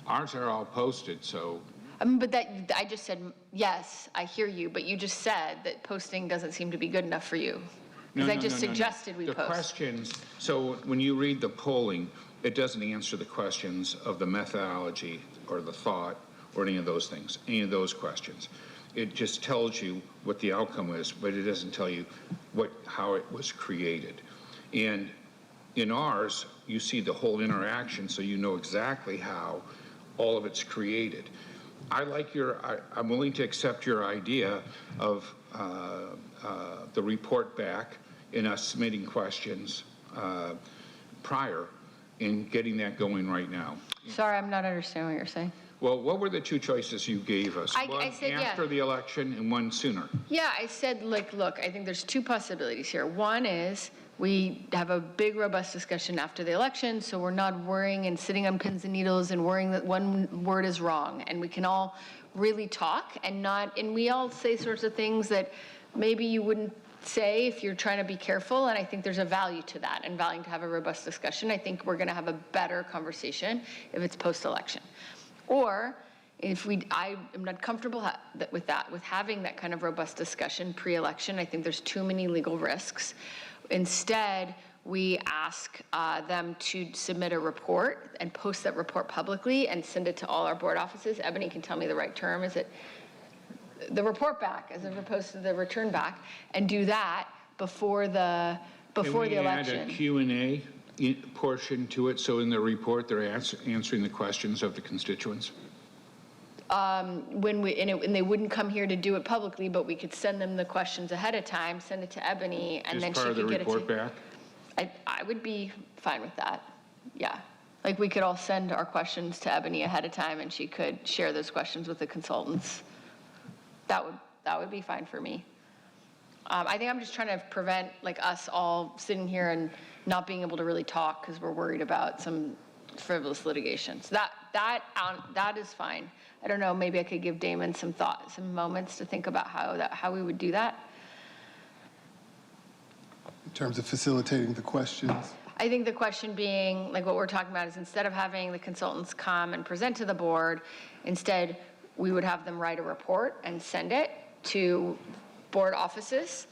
ours are all posted, so. I mean, but I just said, yes, I hear you, but you just said that posting doesn't seem to be good enough for you. Because I just suggested we post. The questions, so when you read the polling, it doesn't answer the questions of the methodology or the thought or any of those things, any of those questions. It just tells you what the outcome is, but it doesn't tell you how it was created. And in ours, you see the whole interaction, so you know exactly how all of it's created. I'm willing to accept your idea of the report back and us submitting questions prior and getting that going right now. Sorry, I'm not understanding what you're saying. Well, what were the 2 choices you gave us? I said, after the election and one sooner. Yeah, I said, like, look, I think there's 2 possibilities here. One is we have a big, robust discussion after the election, so we're not worrying and sitting on pins and needles and worrying that one word is wrong. And we can all really talk and we all say sorts of things that maybe you wouldn't say if you're trying to be careful, and I think there's a value to that and value to have a robust discussion. I think we're going to have a better conversation if it's post-election. Or if I am not comfortable with having that kind of robust discussion pre-election. I think there's too many legal risks. Instead, we ask them to submit a report and post that report publicly and send it to all our board offices. Ebony can tell me the right term. Is it the report back as opposed to the return back? And do that before the election. Add a Q&A portion to it, so in the report they're answering the questions of the constituents? And they wouldn't come here to do it publicly, but we could send them the questions ahead of time, send it to Ebony, and then she could get it to... As part of the report back? I would be fine with that, yeah. Like, we could all send our questions to Ebony ahead of time, and she could share those questions with the consultants. That would be fine for me. I think I'm just trying to prevent, like, us all sitting here and not being able to really talk because we're worried about some frivolous litigation. So that is fine. I don't know, maybe I could give Damon some moments to think about how we would do that. In terms of facilitating the questions? I think the question being, like, what we're talking about is instead of having the consultants come and present to the board, instead we would have them write a report and send it to board offices.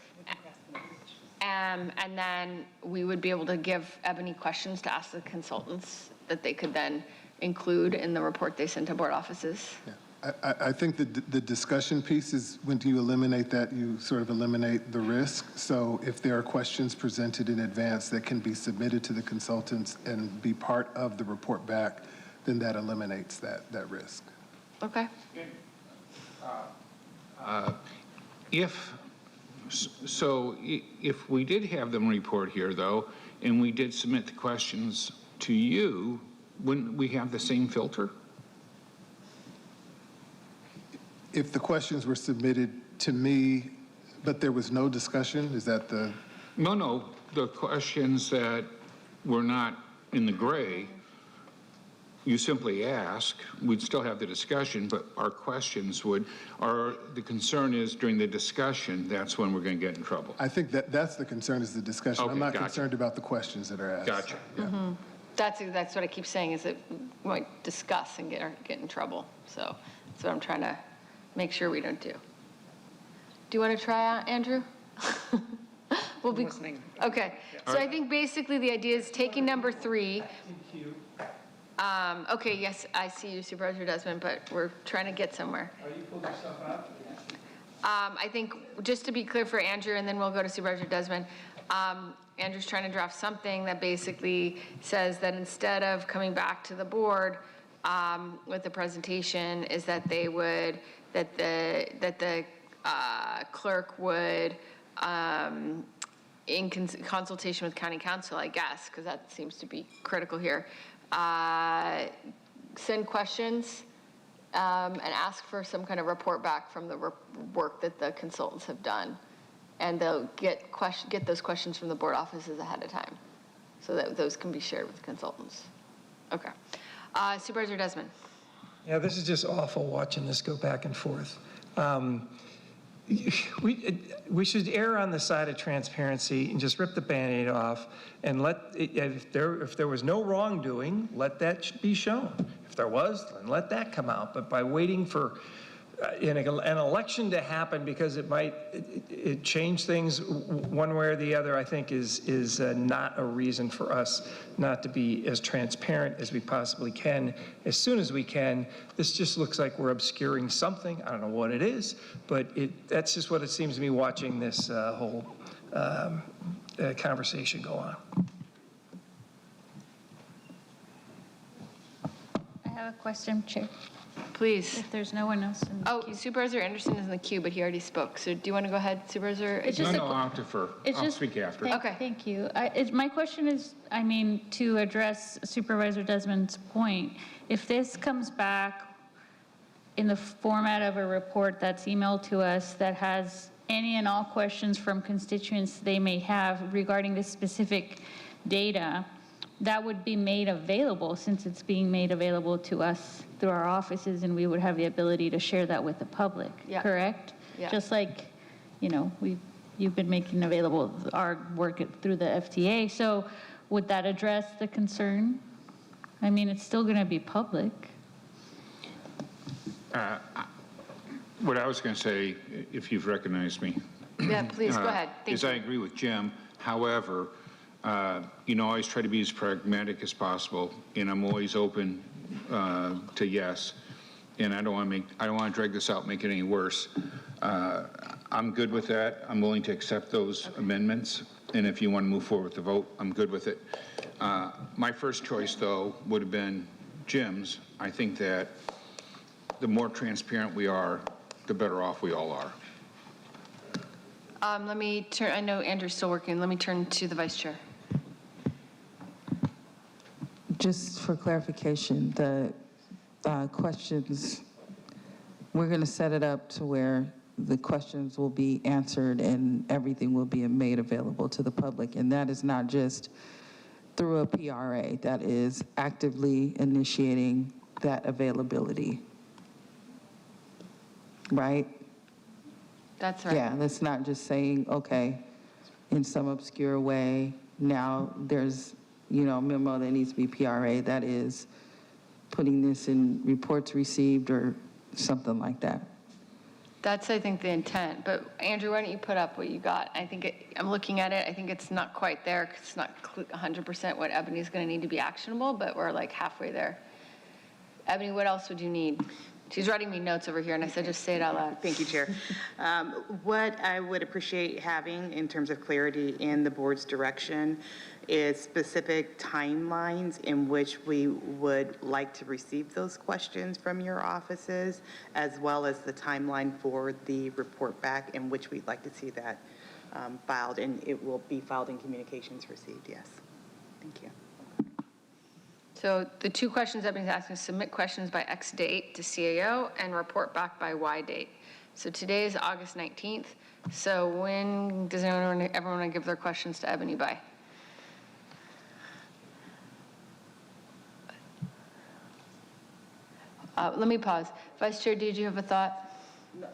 And then we would be able to give Ebony questions to ask the consultants that they could then include in the report they send to board offices. Yeah. I think the discussion piece is when you eliminate that, you sort of eliminate the risk. So if there are questions presented in advance that can be submitted to the consultants and be part of the report back, then that eliminates that risk. Okay. If we did have them report here, though, and we did submit the questions to you, wouldn't we have the same filter? If the questions were submitted to me, but there was no discussion, is that the... No, the questions that were not in the gray, you simply ask, we'd still have the discussion, but our questions the concern is during the discussion, that's when we're going to get in trouble. I think that's the concern, is the discussion. Okay, I'm not gotcha. concerned about the questions that are asked. Gotcha. Mm-hmm. That's what I keep saying, is that we might discuss and get in trouble. So that's what I'm trying to make sure we don't do. Do you want to try out, Andrew? We'll be listening. Okay. So I think basically the idea is taking number 3. Okay, yes, I see you, Supervisor Desmond, but we're trying to get somewhere. Are you pulling yourself out? I think, just to be clear for Andrew, and then we'll go to Supervisor Desmond, Andrew's trying to draft something that basically says that instead of coming back to the board with the presentation, is that they would, that the clerk would, in consultation with county council, I guess, because that seems to be critical here, send questions and ask for some kind of report back from the work that the consultants have done. And they'll get those questions from the board offices ahead of time so that those can be shared with the consultants. Okay. Supervisor Desmond. Yeah, this is just awful watching this go back and forth. We should err on the side of transparency and just rip the Band-Aid off and if there was no wrongdoing, let that be shown. If there was, then let that come out. But by waiting for an election to happen because it might change things one way or the other, I think is not a reason for us not to be as transparent as we possibly can as soon as we can. This just looks like we're obscuring something. I don't know what it is, but that's just what it seems to me watching this whole conversation go on. I have a question, Chair. Please. If there's no one else in the queue. Supervisor Anderson is in the queue, but he already spoke. So do you want to go ahead, Supervisor? I'll defer. I'll speak after. Okay. Thank you. My question is, to address Supervisor Desmond's point, if this comes back in the format of a report that's emailed to us that has any and all questions from constituents they may have regarding this specific data, that would be made available, since it's being made available to us through our offices, and we would have the ability to share that with the public, correct? Yeah. Just like, you've been making available our work through the FTA. So would that address the concern? It's still going to be public. What I was going to say, if you've recognized me. Yeah, please, go ahead. Thank you. I agree with Jim. However, I always try to be as pragmatic as possible, and I'm always open to yes. And I don't want to drag this out, make it any worse. I'm good with that. I'm willing to accept those amendments. And if you want to move forward with the vote, I'm good with it. My first choice, though, would have been Jim's. I think that the more transparent we are, the better off we all are. Let me turn, I know Andrew's still working. Let me turn to the Vice Chair. Just for clarification, the questions, we're going to set it up to where the questions will be answered and everything will be made available to the public. And that is not just through a PRA, that is actively initiating that availability. Right? That's right. Yeah, that's not just saying, okay, in some obscure way, now there's, a memo that needs to be PRA, that is putting this in reports received or something like that. That's, I think, the intent. But Andrew, why don't you put up what you got? I'm looking at it. I think it's not quite there because it's not 100% what Ebony's going to need to be actionable, but we're like halfway there. Ebony, what else would you need? She's writing me notes over here, and I said just say it out loud. Thank you, Chair. What I would appreciate having in terms of clarity in the board's direction is specific timelines in which we would like to receive those questions from your offices, as well as the timeline for the report back in which we'd like to see that filed, and it will be filed in communications received, yes. Thank you. So the two questions Ebony's asking is submit questions by X date to CAO and report back by Y date. So today is August 19th. So when does everyone want to give their questions to Ebony by? Let me pause. Vice Chair, did you have a thought? No,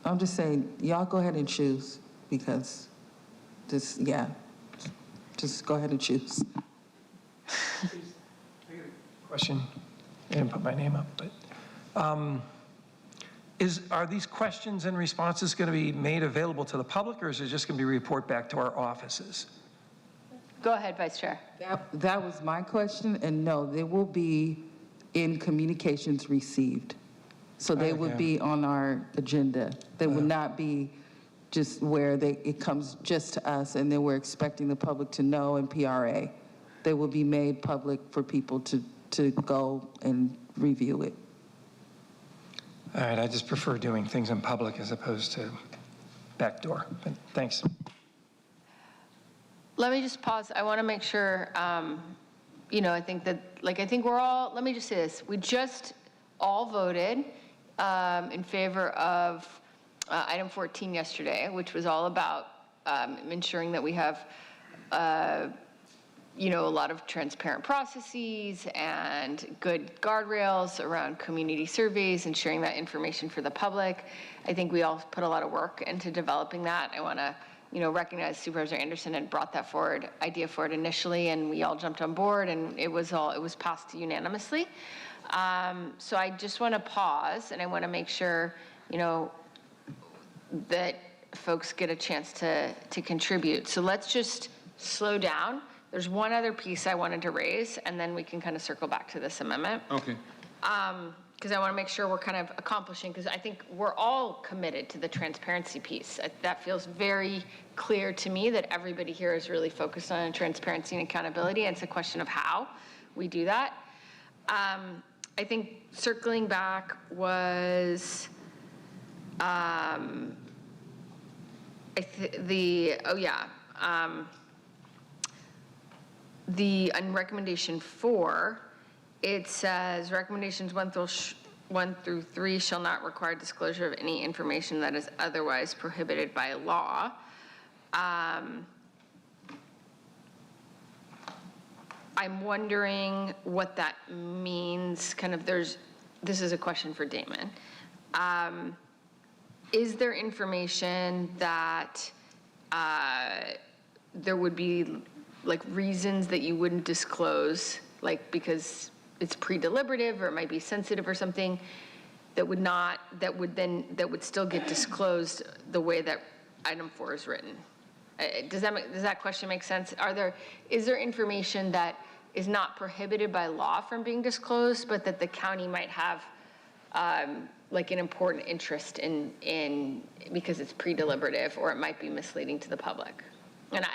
I'm just saying, y'all go ahead and choose, because just go ahead and choose. Question. I didn't put my name up, but are these questions and responses going to be made available to the public, or is it just going to be report back to our offices? Go ahead, Vice Chair. That was my question, and no, they will be in communications received. So they would be on our agenda. They would not be just where it comes just to us, and then we're expecting the public to know in PRA. They will be made public for people to go and review it. All right, I just prefer doing things in public as opposed to backdoor, but thanks. Let me just pause. I want to make sure, I think that, I think we're all, let me just say this. We just all voted in favor of item 14 yesterday, which was all about ensuring that we have, a lot of transparent processes and good guardrails around community surveys and sharing that information for the public. I think we all put a lot of work into developing that. I want to, recognize Supervisor Anderson had brought that idea forward initially, and we all jumped on board, and it was passed unanimously. So I just want to pause, and I want to make sure, that folks get a chance to contribute. So let's just slow down. There's one other piece I wanted to raise, and then we can kind of circle back to this amendment. Okay. Because I want to make sure we're kind of accomplishing, because I think we're all committed to the transparency piece. That feels very clear to me that everybody here is really focused on transparency and accountability, and it's a question of how we do that. I think circling back was on recommendation 4, it says recommendations 1 through 3 shall not require disclosure of any information that is otherwise prohibited by law. I'm wondering what that means. This is a question for Damon. Is there information that there would be reasons that you wouldn't disclose, because it's pre-deliberative or it might be sensitive or something, that would still get disclosed the way that item 4 is written? Does that question make sense? Is there information that is not prohibited by law from being disclosed, but that the county might have an important interest in because it's pre-deliberative, or it might be misleading to the public? And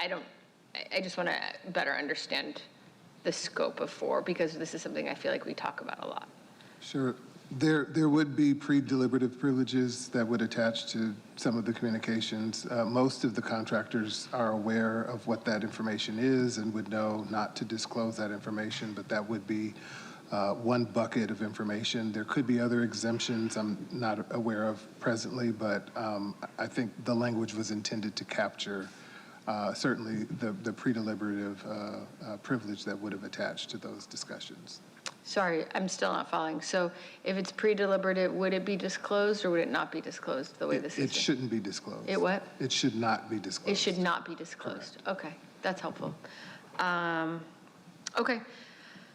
I just want to better understand the scope of 4, because this is something I feel like we talk about a lot. Sure. There would be pre-deliberative privileges that would attach to some of the communications. Most of the contractors are aware of what that information is and would know not to disclose that information, but that would be one bucket of information. There could be other exemptions I'm not aware of presently, but I think the language was intended to capture certainly the pre-deliberative privilege that would have attached to those discussions. Sorry, I'm still not following. So if it's pre-deliberative, would it be disclosed, or would it not be disclosed the way this is? It shouldn't be disclosed. It what? It should not be disclosed. It should not be disclosed. Correct. Okay, that's helpful. Okay,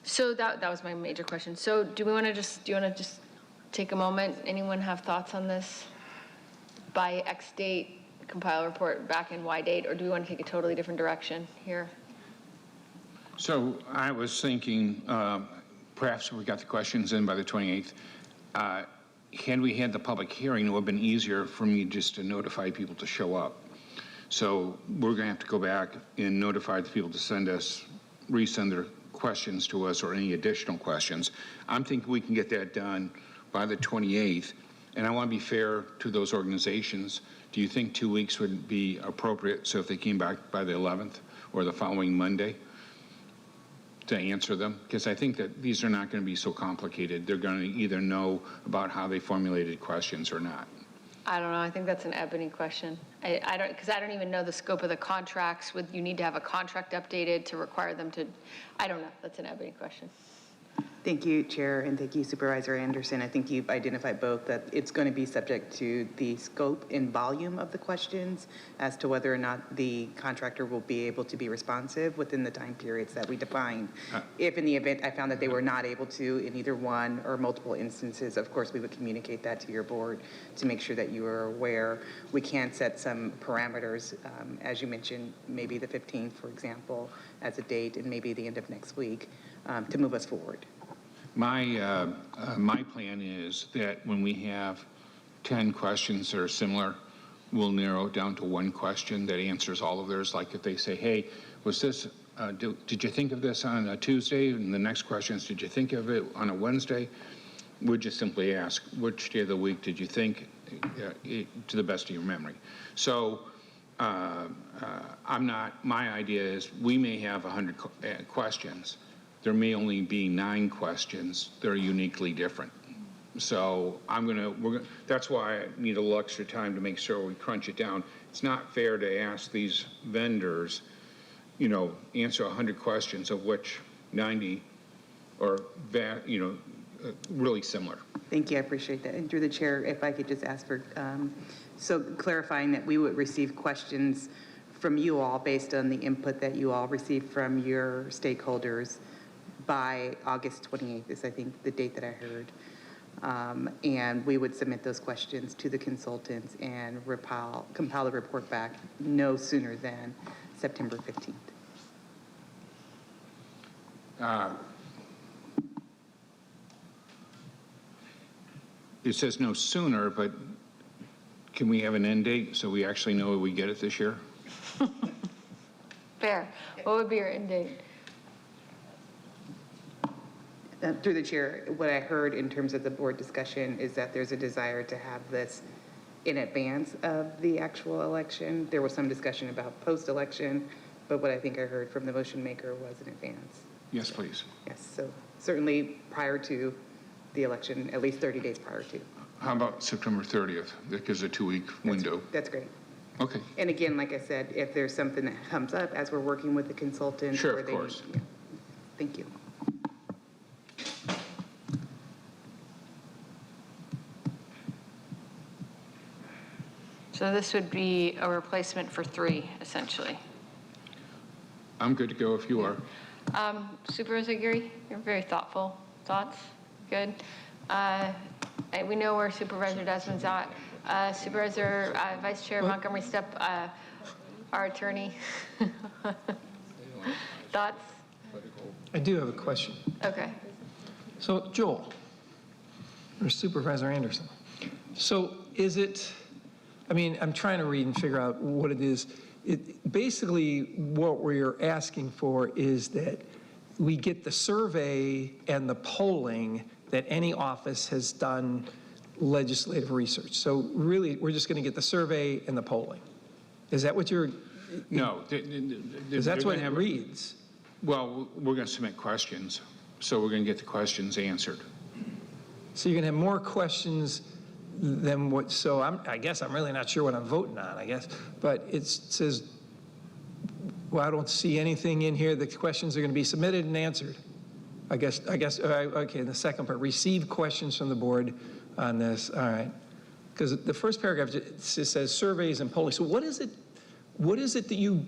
so that was my major question. So do you want to just take a moment? Anyone have thoughts on this? By X date, compile a report back in Y date, or do we want to take a totally different direction here? So I was thinking, perhaps if we got the questions in by the 28th, had we had the public hearing, it would have been easier for me just to notify people to show up. So we're going to have to go back and notify the people to resend their questions to us, or any additional questions. I'm thinking we can get that done by the 28th, and I want to be fair to those organizations. Do you think 2 weeks would be appropriate, so if they came back by the 11th or the following Monday, to answer them? Because I think that these are not going to be so complicated. They're going to either know about how they formulated questions or not. I don't know. I think that's an Ebony question. Because I don't even know the scope of the contracts. You need to have a contract updated to require them to. I don't know. That's an Ebony question. Thank you, Chair, and thank you, Supervisor Anderson. I think you've identified both that it's going to be subject to the scope and volume of the questions as to whether or not the contractor will be able to be responsive within the time periods that we define. If in the event I found that they were not able to in either one or multiple instances, of course, we would communicate that to your board to make sure that you are aware. We can set some parameters, as you mentioned, maybe the 15th, for example, as a date, and maybe the end of next week to move us forward. My plan is that when we have 10 questions that are similar, we'll narrow it down to one question that answers all of theirs. Like if they say, hey, was this, did you think of this on a Tuesday? And the next question is, did you think of it on a Wednesday? We'd just simply ask, which day of the week did you think, to the best of your memory? So my idea is we may have 100 questions. There may only be 9 questions that are uniquely different. So that's why I need a little extra time to make sure we crunch it down. It's not fair to ask these vendors, answer 100 questions of which 90 are, really similar. Thank you, I appreciate that. And through the chair, if I could just ask for, so clarifying that we would receive questions from you all based on the input that you all received from your stakeholders by August 28th is, I think, the date that I heard. And we would submit those questions to the consultants and compile the report back no sooner than September 15th. It says no sooner, but can we have an end date so we actually know we get it this year? Fair. What would be your end date? Through the chair, what I heard in terms of the board discussion is that there's a desire to have this in advance of the actual election. There was some discussion about post-election, but what I think I heard from the motion maker was in advance. Yes, please. Yes, so certainly prior to the election, at least 30 days prior to. How about September 30th? That gives a 2-week window. That's great. Okay. And again, like I said, if there's something that comes up as we're working with the consultant. Sure, of course. Yeah. Thank you. So this would be a replacement for 3, essentially. I'm good to go if you are. Supervisor Geary, you're very thoughtful. Thoughts? Good. We know where Supervisor Desmond's at. Supervisor Vice Chair Montgomery Stepp, our attorney. Thoughts? I do have a question. Okay. So Joel, or Supervisor Anderson, so is it, I'm trying to read and figure out what it is. Basically, what we're asking for is that we get the survey and the polling that any office has done legislative research. So really, we're just going to get the survey and the polling. Is that what you're? No. Because that's what it reads. Well, we're going to submit questions, so we're going to get the questions answered. So you're going to have more questions than what, so I guess I'm really not sure what I'm voting on, I guess. But it says, well, I don't see anything in here. The questions are going to be submitted and answered. I guess, okay, the second part, receive questions from the board on this, all right. Because the first paragraph just says surveys and polling. So what is it that you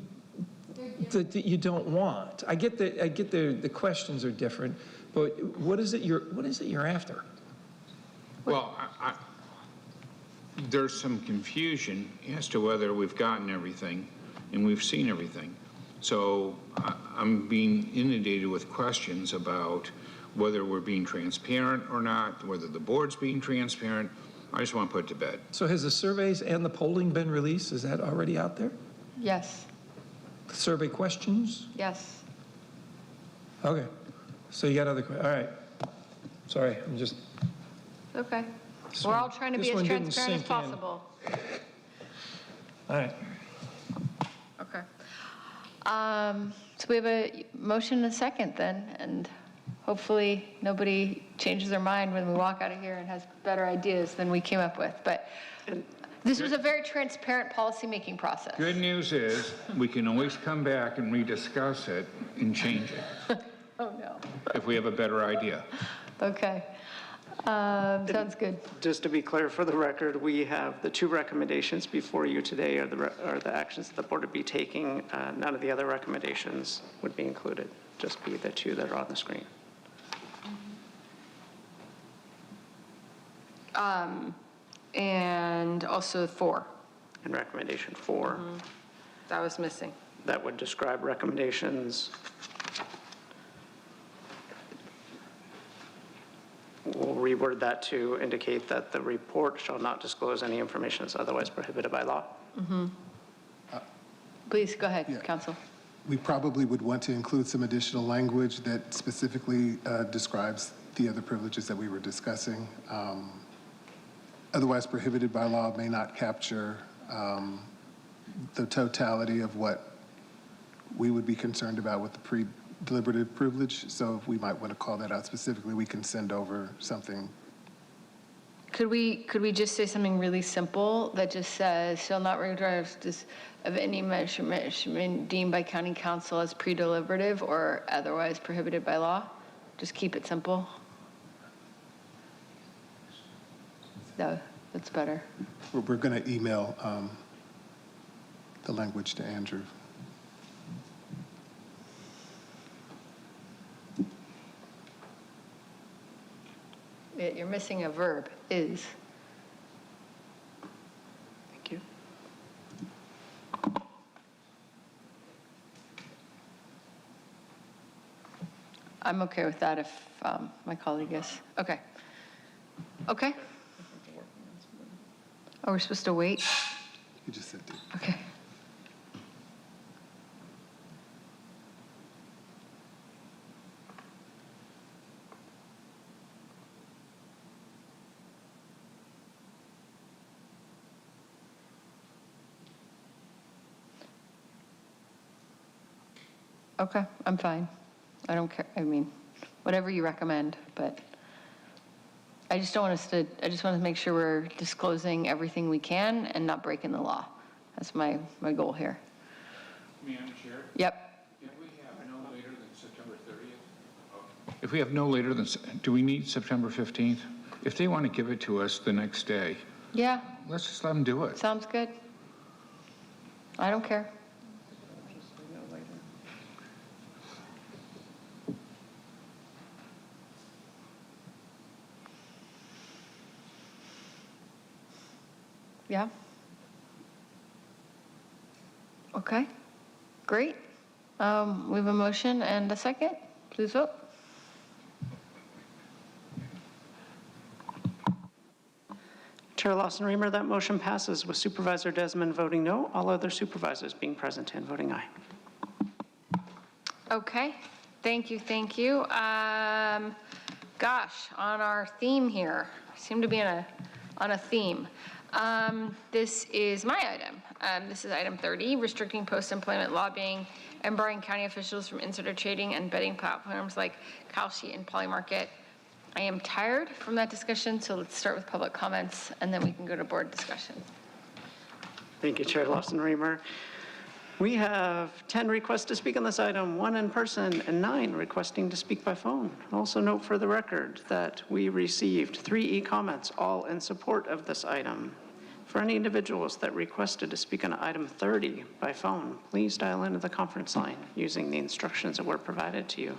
don't want? I get the questions are different, but what is it you're after? Well, there's some confusion as to whether we've gotten everything and we've seen everything. So I'm being inundated with questions about whether we're being transparent or not, whether the board's being transparent. I just want to put it to bed. So has the surveys and the polling been released? Is that already out there? Yes. Survey questions? Yes. Okay. So you got other questions. All right. Sorry, I'm just. Okay. We're all trying to be as transparent as possible. All right. Okay. So we have a motion and a second then, and hopefully nobody changes their mind when we walk out of here and has better ideas than we came up with. But this was a very transparent policy-making process. Good news is we can always come back and rediscuss it and change it. Oh, no. if we have a better idea. Okay. Sounds good. Just to be clear for the record, we have the 2 recommendations before you today are the actions that the board would be taking. None of the other recommendations would be included, just be the 2 that are on the screen. And also 4. And recommendation 4. That was missing. That would describe recommendations. We'll reword that to indicate that the report shall not disclose any information that's otherwise prohibited by law. Please, go ahead, Council. We probably would want to include some additional language that specifically describes the other privileges that we were discussing. Otherwise prohibited by law may not capture the totality of what we would be concerned about with the pre-deliberative privilege. So if we might want to call that out specifically, we can send over something. Could we just say something really simple that just says, shall not require of any measurement deemed by county council as pre-deliberative or otherwise prohibited by law? Just keep it simple. No, that's better. We're going to email the language to Andrew. You're missing a verb, is. Thank you. I'm okay with that if my colleague is. Okay. Okay. Oh, we're supposed to wait? You just said that. Okay. Okay, I'm fine. I don't care. I mean, whatever you recommend, but I just don't want us to, I just want to make sure we're disclosing everything we can and not breaking the law. That's my goal here. Madam Chair? Yep. If we have no later than September 30th? If we have no later than, do we need September 15th? If they want to give it to us the next day, Yeah, let's just let them do it. sounds good. I don't care. Yeah. Okay, great. We have a motion and a second. Please vote. Chair Lawson Remer, that motion passes with Supervisor Desmond voting no, all other supervisors being present and voting aye. Okay, thank you, thank you. Gosh, on our theme here, seem to be on a theme. This is my item. This is item 30, restricting post-employment lobbying and barring county officials from insider trading and betting platforms like Kalshi and Polymarket. I am tired from that discussion, so let's start with public comments and then we can go to board discussion. Thank you, Chair Lawson Remer. We have 10 requests to speak on this item, 1 in person and 9 requesting to speak by phone. Also note for the record that we received 3 e-comments, all in support of this item. For any individuals that requested to speak on item 30 by phone, please dial into the conference line using the instructions that were provided to you.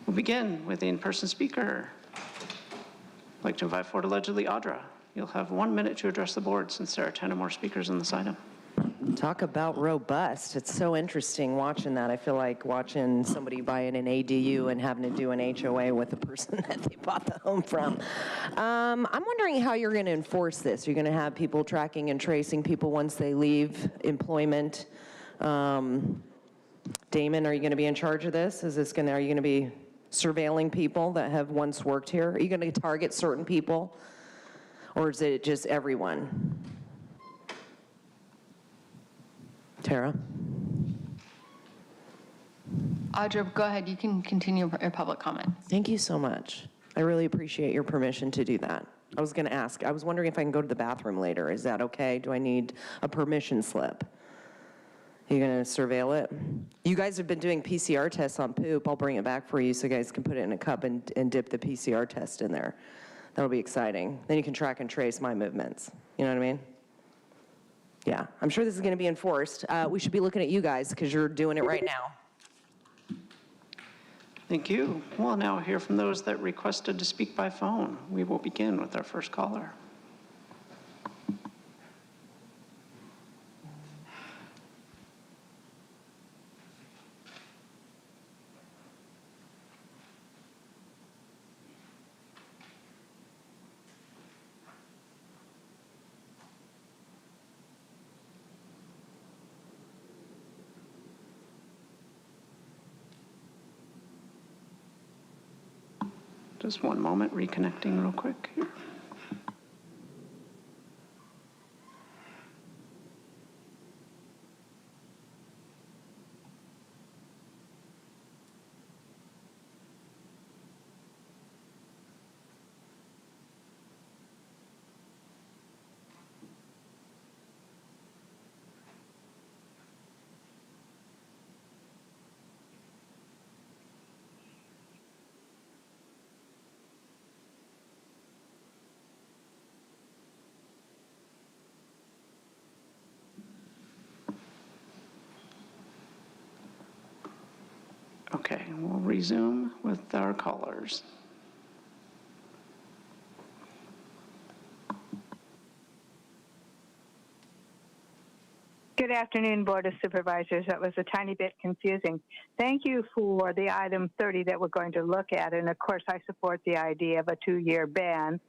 We'll begin with the in-person speaker. I'd like to invite forward allegedly Audra. You'll have 1 minute to address the board since there are 10 or more speakers on this item. Talk about robust. It's so interesting watching that. I feel like watching somebody buying an ADU and having to do an HOA with the person that they bought the home from. I'm wondering how you're going to enforce this. You're going to have people tracking and tracing people once they leave employment. Damon, are you going to be in charge of this? Are you going to be surveilling people that have once worked here? Are you going to target certain people? Or is it just everyone? Tara? Audra, go ahead. You can continue your public comment. Thank you so much. I really appreciate your permission to do that. I was going to ask, I was wondering if I can go to the bathroom later. Is that okay? Do I need a permission slip? You gonna surveil it? You guys have been doing PCR tests on poop. I'll bring it back for you so you guys can put it in a cup and dip the PCR test in there. That'll be exciting. Then you can track and trace my movements. You know what I mean? Yeah, I'm sure this is gonna be enforced. We should be looking at you guys because you're doing it right now. Thank you. We'll now hear from those that requested to speak by phone. We will begin with our first caller. Just one moment, reconnecting real quick here. Okay, we'll resume with our callers. Good afternoon, Board of Supervisors. That was a tiny bit confusing. Thank you for the item 30 that we're going to look at. And of course, I support the idea of a 2-year ban.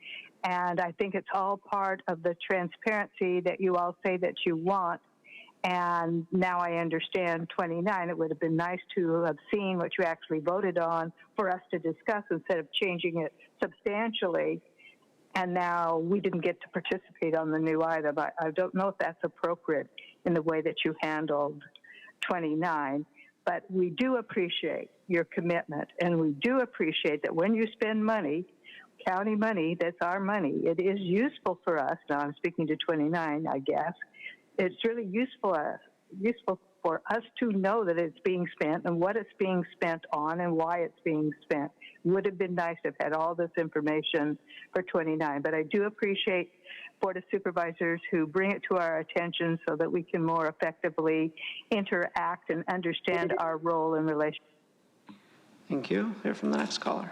And I think it's all part of the transparency that you all say that you want. And now I understand 29. It would have been nice to have seen what you actually voted on for us to discuss instead of changing it substantially. And now we didn't get to participate on the new item. I don't know if that's appropriate in the way that you handled 29, but we do appreciate your commitment. And we do appreciate that when you spend money, county money, that's our money, it is useful for us. Now I'm speaking to 29, I guess. It's really useful for us to know that it's being spent and what it's being spent on and why it's being spent. It would have been nice to have had all this information for 29, but I do appreciate Board of Supervisors who bring it to our attention so that we can more effectively interact and understand our role in relation. Thank you. Hear from the next caller.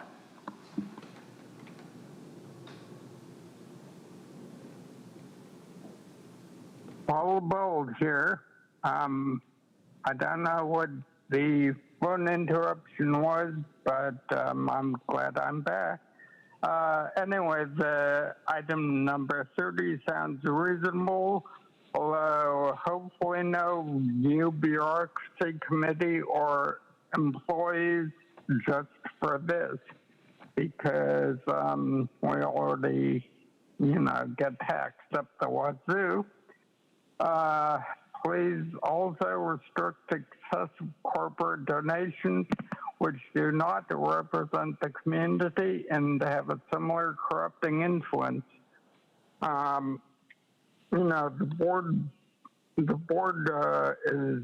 Paul Bold here. I don't know what the phone interruption was, but I'm glad I'm back. Anyway, the item number 30 sounds reasonable, although hopefully no new bureaucracy committee or employees just for this, because we already, get taxed up the wazoo. Please also restrict excessive corporate donations which do not represent the community and have a similar corrupting influence. The board is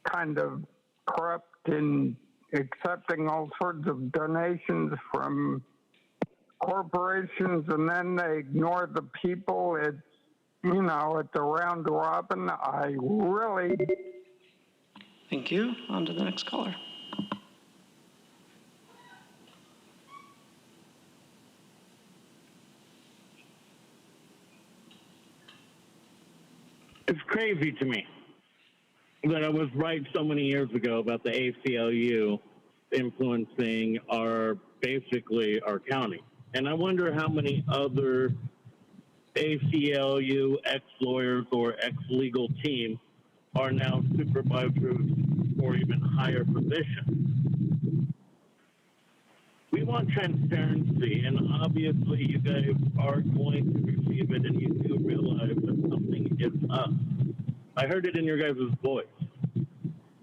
kind of corrupt in accepting all sorts of donations from corporations, and then they ignore the people. It's a round robin. I really... Thank you. On to the next caller. It's crazy to me that I was right so many years ago about the ACLU influencing basically our county. And I wonder how many other ACLU ex-lawyers or ex-legal team are now supervisors or even higher positions. We want transparency, and obviously you guys are going to receive it, and you do realize that something is up. I heard it in your guys' voice.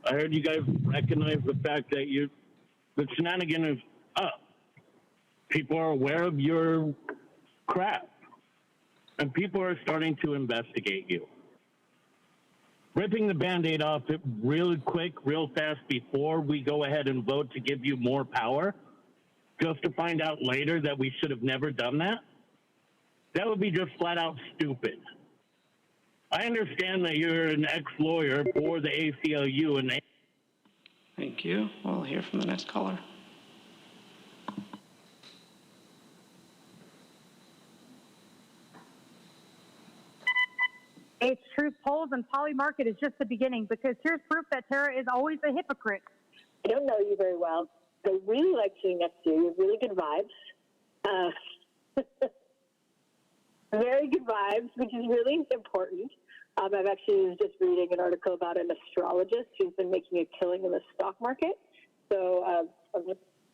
I heard you guys recognize the fact that the shenanigan is up. People are aware of your crap, and people are starting to investigate you. ripping the Band-Aid off it really quick, real fast before we go ahead and vote to give you more power, just to find out later that we should have never done that, that would be just flat out stupid. I understand that you're an ex-lawyer for the ACLU and Thank you. We'll hear from the next caller. It's Truth Polls and Poly Market is just the beginning, because here's proof that Tara is always a hypocrite. I don't know you very well. I really like sitting next to you. You have really good vibes. Very good vibes, which is really important. I've actually was just reading an article about an astrologist who's been making a killing in the stock market. So,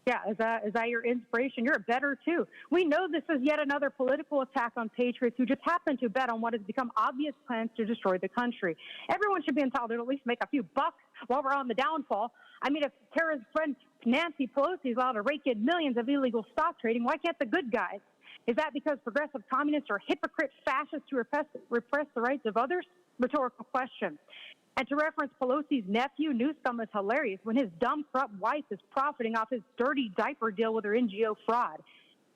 yeah, is that your inspiration? You're better too. We know this is yet another political attack on patriots who just happen to bet on what has become obvious plans to destroy the country. Everyone should be entitled to at least make a few bucks while we're on the downfall. I mean, if Tara's friend Nancy Pelosi is allowed to rake in millions of illegal stock trading, why can't the good guys? Is that because progressive communists are hypocrite fascists who repress the rights of others? Rhetorical question. And to reference Pelosi's nephew, Newsome is hilarious when his dumb, corrupt wife is profiting off his dirty diaper deal with her NGO fraud.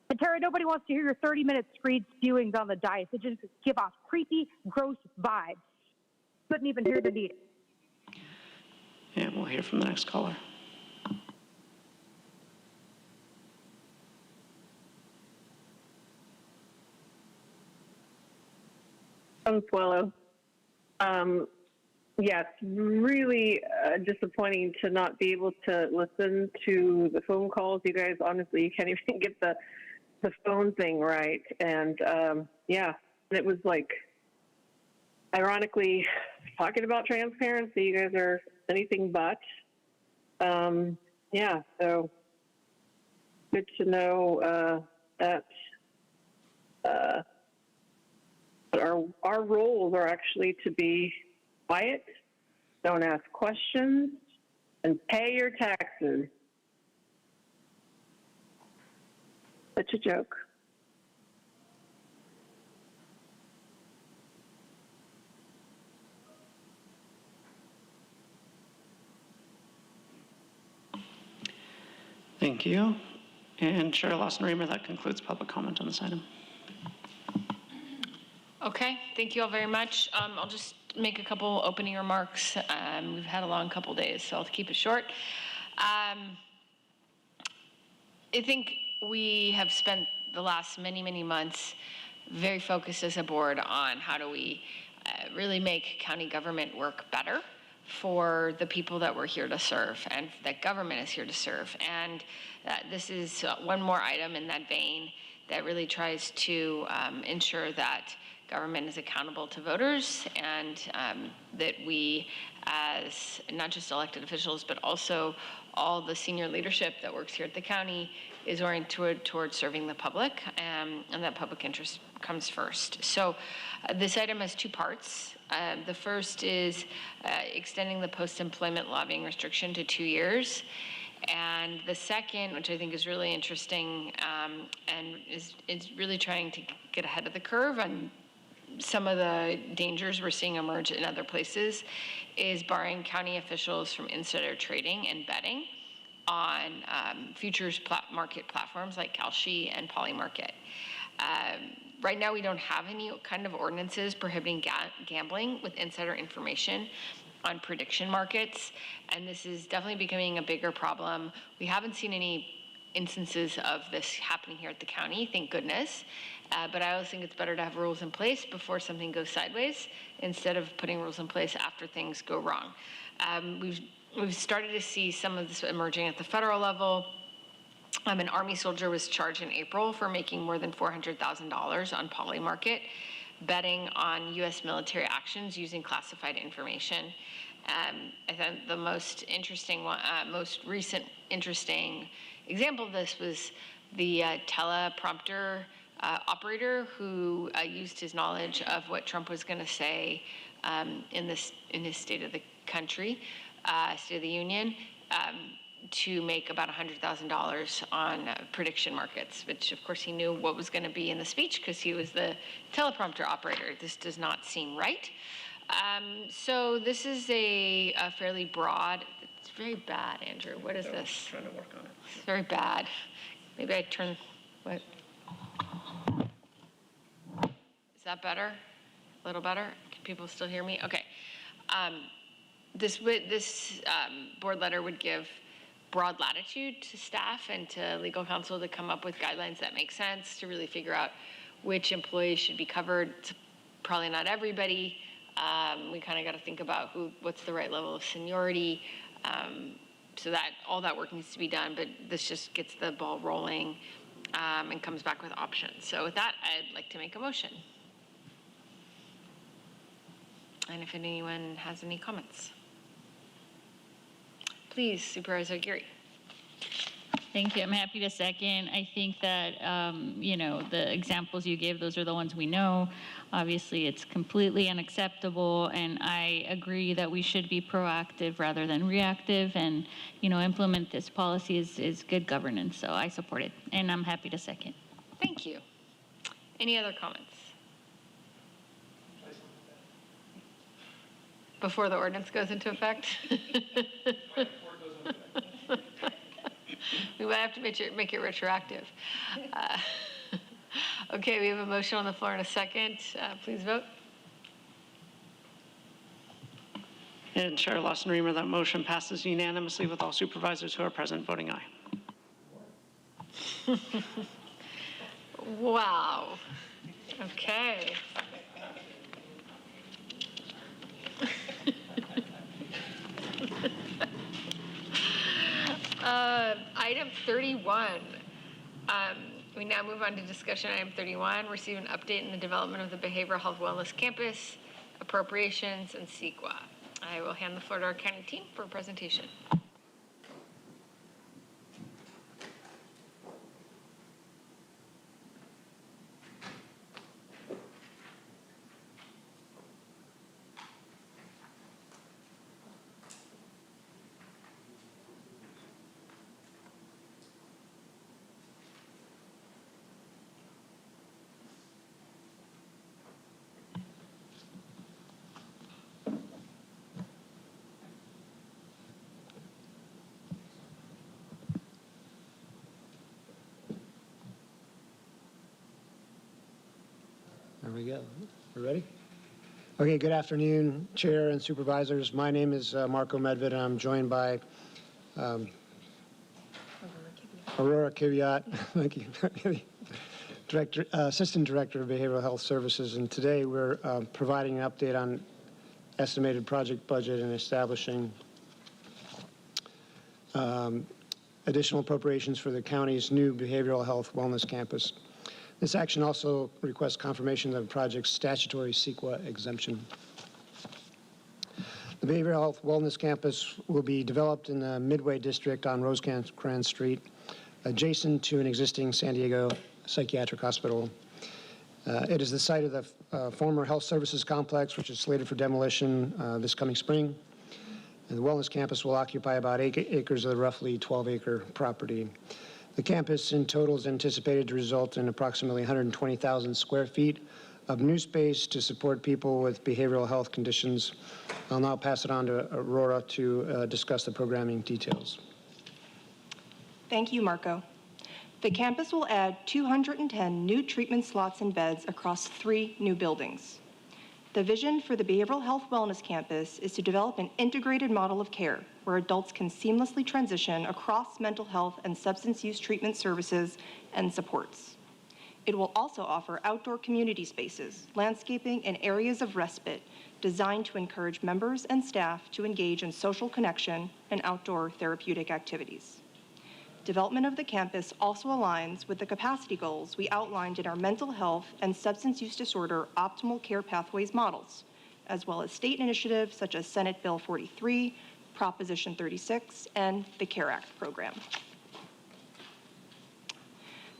And Tara, nobody wants to hear your 30-minute screed spewings on the dice. It just give off creepy, gross vibes. Couldn't even hear the need. And we'll hear from the next caller. Swallow. Yes, really disappointing to not be able to listen to the phone calls. You guys, honestly, you can't even get the phone thing right. And yeah, it was like, ironically, talking about transparency, you guys are anything but. Yeah, so good to know that our roles are actually to be quiet, don't ask questions, and pay your taxes. Such a joke. Thank you. And Chair Lawson-Remer, that concludes public comment on this item. Okay, thank you all very much. I'll just make a couple opening remarks. We've had a long couple days, so I'll keep it short. I think we have spent the last many months very focused as a board on how do we really make county government work better for the people that we're here to serve and that government is here to serve. And this is one more item in that vein that really tries to ensure that government is accountable to voters and that we, as not just elected officials, but also all the senior leadership that works here at the county is oriented towards serving the public, and that public interest comes first. So this item has two parts. The first is extending the post-employment lobbying restriction to 2 years. And the second, which I think is really interesting and is really trying to get ahead of the curve on some of the dangers we're seeing emerge in other places, is barring county officials from insider trading and betting on futures market platforms like Kalshi and Polymarket. Right now, we don't have any kind of ordinances prohibiting gambling with insider information on prediction markets, and this is definitely becoming a bigger problem. We haven't seen any instances of this happening here at the county, thank goodness, but I always think it's better to have rules in place before something goes sideways instead of putting rules in place after things go wrong. We've started to see some of this emerging at the federal level. An Army soldier was charged in April for making more than $400,000 on Polymarket, betting on U.S. military actions using classified information. I think the most interesting one, most recent interesting example of this was the teleprompter operator who used his knowledge of what Trump was going to say in his State of the Country, State of the Union, to make about $100,000 on prediction markets, which of course he knew what was going to be in the speech because he was the teleprompter operator. This does not seem right. So this is a fairly broad, it's very bad, Andrew. What is this? Trying to work on it. It's very bad. Maybe I turn, what? Is that better? A little better? Can people still hear me? Okay. This board letter would give broad latitude to staff and to legal counsel to come up with guidelines that make sense, to really figure out which employees should be covered. It's probably not everybody. We kind of got to think about what's the right level of seniority. So that all that work needs to be done, but this just gets the ball rolling and comes back with options. So with that, I'd like to make a motion. And if anyone has any comments. Please, Supervisor Geary. Thank you. I'm happy to second. I think that, the examples you gave, those are the ones we know. Obviously, it's completely unacceptable, and I agree that we should be proactive rather than reactive, and, implement this policy is good governance, so I support it, and I'm happy to second. Thank you. Any other comments? Before the ordinance goes into effect? We might have to make it retroactive. Okay, we have a motion on the floor in a second. Please vote. And Chair Lawson-Remer, that motion passes unanimously with all supervisors who are present voting aye. Wow. Okay. Item 31. We now move on to discussion item 31, receive an update in the development of the Behavioral Health Wellness Campus, appropriations, and CEQA. I will hand the floor to our county team for a presentation. There we go. We're ready? Okay, good afternoon, Chair and Supervisors. My name is Marco Medved, and I'm joined by Aurora Kiviat, thank you, Assistant Director of Behavioral Health Services. And today we're providing an update on estimated project budget and establishing additional appropriations for the county's new Behavioral Health Wellness Campus. This action also requests confirmation of the project's statutory CEQA exemption. The Behavioral Health Wellness Campus will be developed in the Midway District on Rosecrans Street, adjacent to an existing San Diego Psychiatric Hospital. It is the site of the former Health Services Complex, which is slated for demolition this coming spring. And the Wellness Campus will occupy about 8 acres of the roughly 12-acre property. The campus in total is anticipated to result in approximately 120,000 square feet of new space to support people with behavioral health conditions. I'll now pass it on to Aurora to discuss the programming details. Thank you, Marco. The campus will add 210 new treatment slots and beds across 3 new buildings. The vision for the Behavioral Health Wellness Campus is to develop an integrated model of care where adults can seamlessly transition across mental health and substance use treatment services and supports. It will also offer outdoor community spaces, landscaping, and areas of respite designed to encourage members and staff to engage in social connection and outdoor therapeutic activities. Development of the campus also aligns with the capacity goals we outlined in our mental health and substance use disorder optimal care pathways models, as well as state initiatives such as Senate Bill 43, Proposition 36, and the CARE Act program.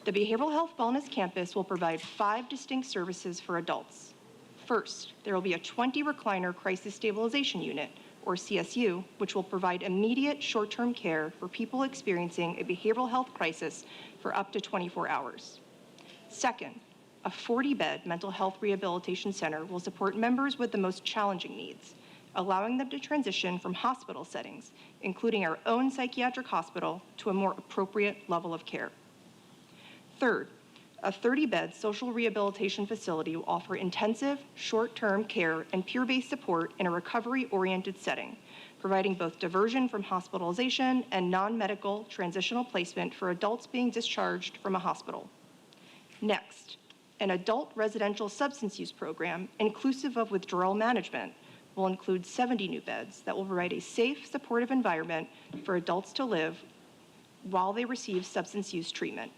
The Behavioral Health Wellness Campus will provide 5 distinct services for adults. First, there will be a 20-recliner crisis stabilization unit, or CSU, which will provide immediate short-term care for people experiencing a behavioral health crisis for up to 24 hours. Second, a 40-bed mental health rehabilitation center will support members with the most challenging needs, allowing them to transition from hospital settings, including our own psychiatric hospital, to a more appropriate level of care. Third, a 30-bed social rehabilitation facility will offer intensive, short-term care and peer-based support in a recovery-oriented setting, providing both diversion from hospitalization and non-medical transitional placement for adults being discharged from a hospital. Next, an adult residential substance use program, inclusive of withdrawal management, will include 70 new beds that will provide a safe, supportive environment for adults to live while they receive substance use treatment.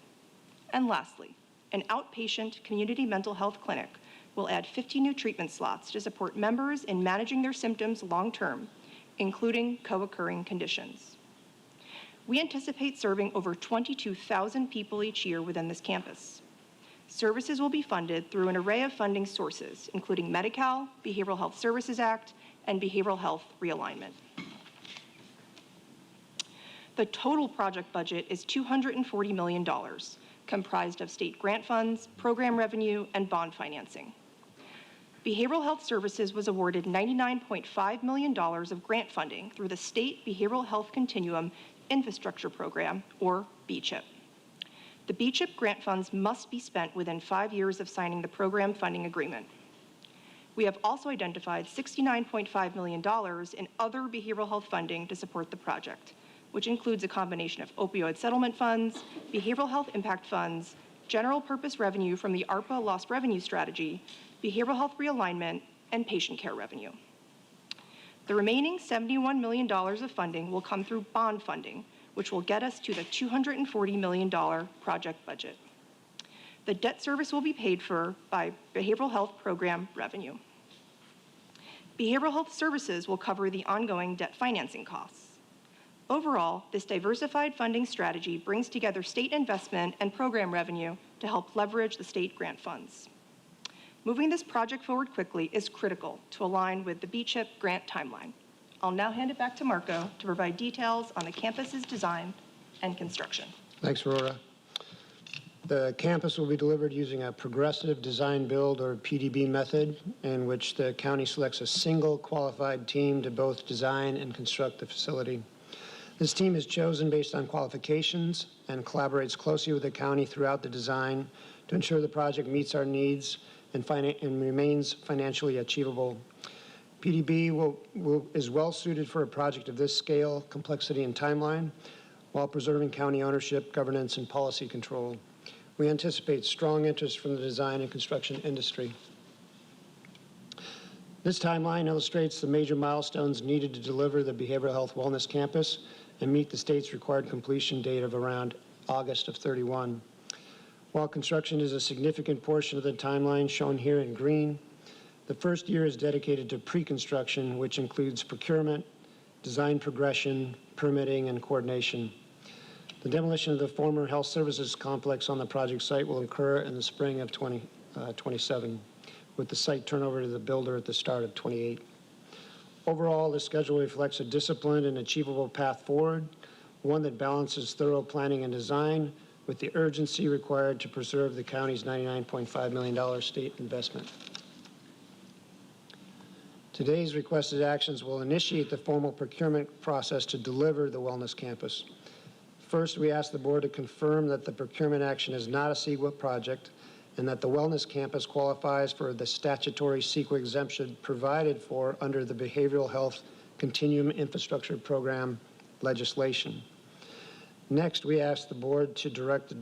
And lastly, an outpatient community mental health clinic will add 50 new treatment slots to support members in managing their symptoms long-term, including co-occurring conditions. We anticipate serving over 22,000 people each year within this campus. Services will be funded through an array of funding sources, including Medi-Cal, Behavioral Health Services Act, and Behavioral Health Realignment. The total project budget is $240 million, comprised of state grant funds, program revenue, and bond financing. Behavioral Health Services was awarded $99.5 million of grant funding through the State Behavioral Health Continuum Infrastructure Program, or BCHIP. The BCHIP grant funds must be spent within 5 years of signing the program funding agreement. We have also identified $69.5 million in other behavioral health funding to support the project, which includes a combination of opioid settlement funds, behavioral health impact funds, general purpose revenue from the ARPA lost revenue strategy, behavioral health realignment, and patient care revenue. The remaining $71 million of funding will come through bond funding, which will get us to the $240 million project budget. The debt service will be paid for by behavioral health program revenue. Behavioral Health Services will cover the ongoing debt financing costs. Overall, this diversified funding strategy brings together state investment and program revenue to help leverage the state grant funds. Moving this project forward quickly is critical to align with the BCHIP grant timeline. I'll now hand it back to Marco to provide details on the campus's design and construction. Thanks, Aurora. The campus will be delivered using a progressive design build, or PDB method, in which the county selects a single qualified team to both design and construct the facility. This team is chosen based on qualifications and collaborates closely with the county throughout the design to ensure the project meets our needs and remains financially achievable. PDB is well suited for a project of this scale, complexity, and timeline, while preserving county ownership, governance, and policy control. We anticipate strong interest from the design and construction industry. This timeline illustrates the major milestones needed to deliver the Behavioral Health Wellness Campus and meet the state's required completion date of around August of 31. While construction is a significant portion of the timeline shown here in green, the first year is dedicated to pre-construction, which includes procurement, design progression, permitting, and coordination. The demolition of the former health services complex on the project site will occur in the spring of 2027, with the site turnover to the builder at the start of 28. Overall, the schedule reflects a disciplined and achievable path forward, one that balances thorough planning and design with the urgency required to preserve the county's $99.5 million state investment. Today's requested actions will initiate the formal procurement process to deliver the Wellness Campus. First, we ask the board to confirm that the procurement action is not a CEQA project and that the Wellness Campus qualifies for the statutory CEQA exemption provided for under the Behavioral Health Continuum Infrastructure Program legislation. Next, we ask the board to direct the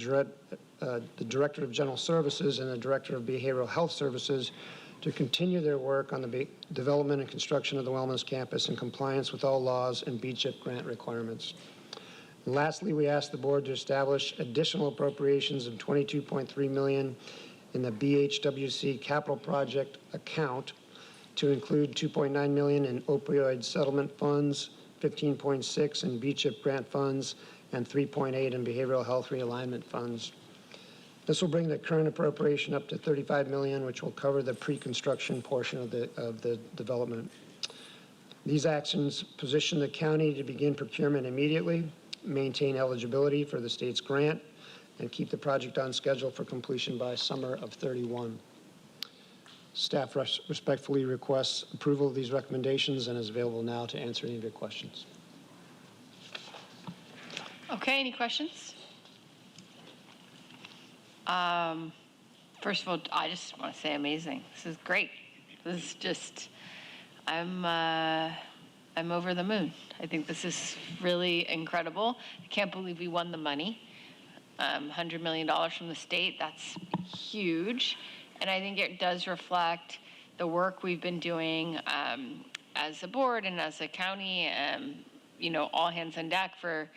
Director of General Services and the Director of Behavioral Health Services to continue their work on the development and construction of the Wellness Campus in compliance with all laws and BCHIP grant requirements. And lastly, we ask the board to establish additional appropriations of $22.3 million in the BHWC capital project account to include $2.9 million in opioid settlement funds, $15.6 in BCHIP grant funds, and $3.8 in behavioral health realignment funds. This will bring the current appropriation up to $35 million, which will cover the pre-construction portion of the development. These actions position the county to begin procurement immediately, maintain eligibility for the state's grant, and keep the project on schedule for completion by summer of '31. Staff respectfully requests approval of these recommendations and is available now to answer any of your questions. Okay, any questions? First of all, I just want to say amazing. This is great. This is just, I'm over the moon. I think this is really incredible. I can't believe we won the money. $100 million from the state, that's huge. And I think it does reflect the work we've been doing as a board and as a county, all hands on deck for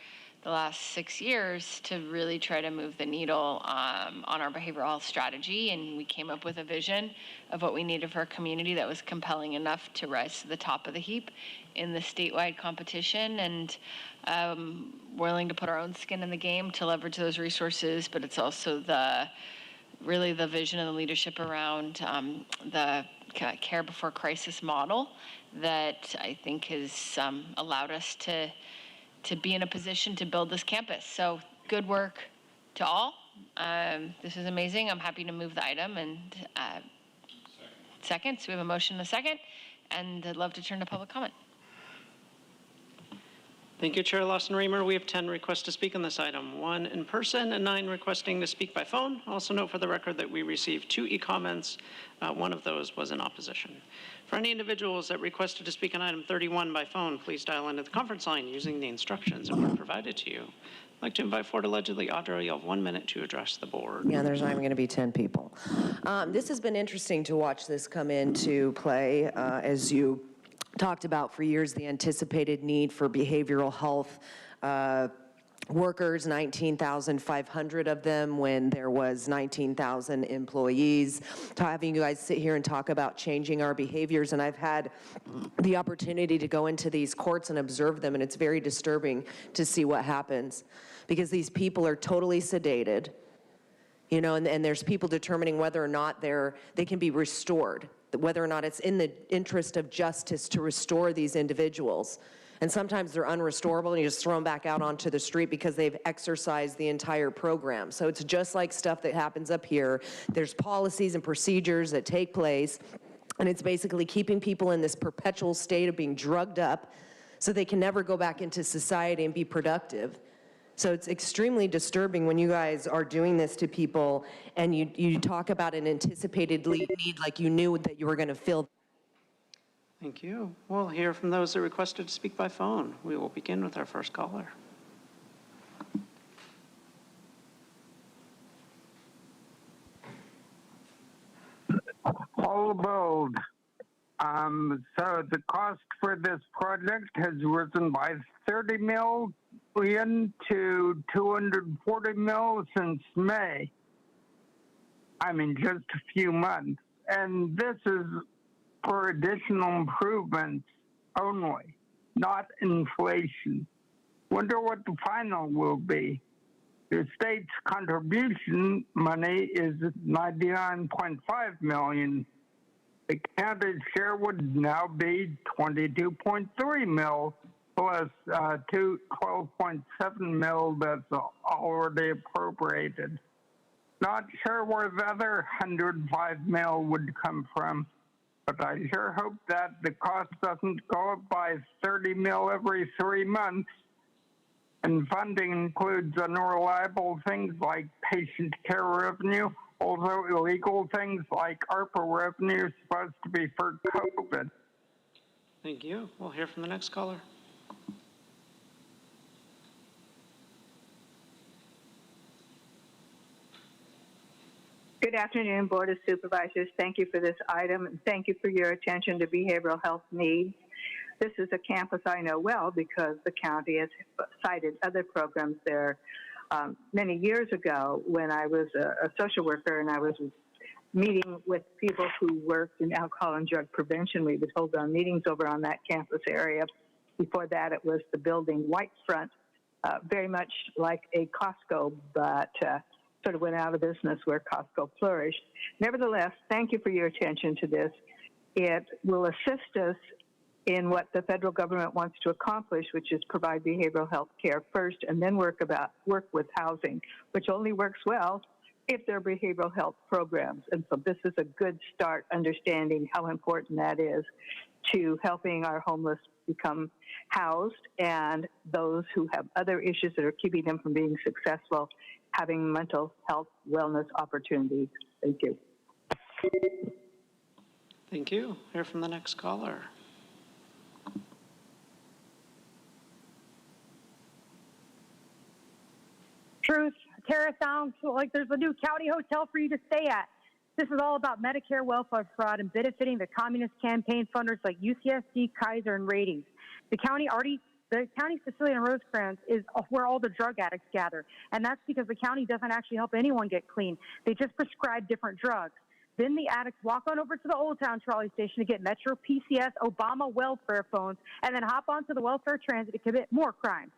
the last 6 years to really try to move the needle on our behavioral health strategy. And we came up with a vision of what we needed for a community that was compelling enough to rise to the top of the heap in the statewide competition, and willing to put our own skin in the game to leverage those resources. But it's also really the vision and the leadership around the care before crisis model that I think has allowed us to be in a position to build this campus. So good work to all. This is amazing. I'm happy to move the item and second. So we have a motion and a second, and I'd love to turn to public comment. Thank you, Chair Lawson-Remer. We have 10 requests to speak on this item, 1 in person and 9 requesting to speak by phone. Also note for the record that we received 2 e-comments. One of those was in opposition. For any individuals that requested to speak on item 31 by phone, please dial into the conference line using the instructions that were provided to you. I'd like to invite forward allegedly Audra. You have 1 minute to address the board. Yeah, there's not even going to be 10 people. This has been interesting to watch this come into play as you talked about for years, the anticipated need for behavioral health workers, 19,500 of them when there was 19,000 employees. To having you guys sit here and talk about changing our behaviors, and I've had the opportunity to go into these courts and observe them, and it's very disturbing to see what happens because these people are totally sedated, and there's people determining whether or not they can be restored, whether or not it's in the interest of justice to restore these individuals. And sometimes they're unrestorable and you just throw them back out onto the street because they've exercised the entire program. So it's just like stuff that happens up here. There's policies and procedures that take place, and it's basically keeping people in this perpetual state of being drugged up so they can never go back into society and be productive. So it's extremely disturbing when you guys are doing this to people and you talk about an anticipated need like you knew that you were going to fill. Thank you. We'll hear from those that requested to speak by phone. We will begin with our first caller. All aboard. So the cost for this project has risen by 30 million to 240 mil since May. I mean, just a few months. And this is for additional improvements only, not inflation. Wonder what the final will be. The state's contribution money is 99.5 million. The county's share would now be 22.3 mil plus 12.7 mil that's already appropriated. Not sure where the other 105 mil would come from, but I sure hope that the cost doesn't go up by 30 mil every 3 months. And funding includes unreliable things like patient care revenue, also illegal things like ARPA revenue supposed to be for COVID. Thank you. We'll hear from the next caller. Good afternoon, Board of Supervisors. Thank you for this item, and thank you for your attention to behavioral health needs. This is a campus I know well because the county has cited other programs there. Many years ago, when I was a social worker and I was meeting with people who worked in alcohol and drug prevention, we would hold our meetings over on that campus area. Before that, it was the building Whitefront, very much like a Costco, but sort of went out of business where Costco flourished. Nevertheless, thank you for your attention to this. It will assist us in what the federal government wants to accomplish, which is provide behavioral health care first and then work with housing, which only works well if there are behavioral health programs. And so this is a good start understanding how important that is to helping our homeless become housed and those who have other issues that are keeping them from being successful having mental health wellness opportunities. Thank you. Thank you. Hear from the next caller. Truth, Tara, sounds like there's a new county hotel for you to stay at. This is all about Medicare welfare fraud and benefiting the communist campaign funders like UCSD, Kaiser, and Ratings. The county's facility in Rosecrans is where all the drug addicts gather, and that's because the county doesn't actually help anyone get clean. They just prescribe different drugs. Then the addicts walk on over to the Old Town trolley station to get Metro PCS Obama welfare phones, and then hop onto the welfare transit to commit more crimes.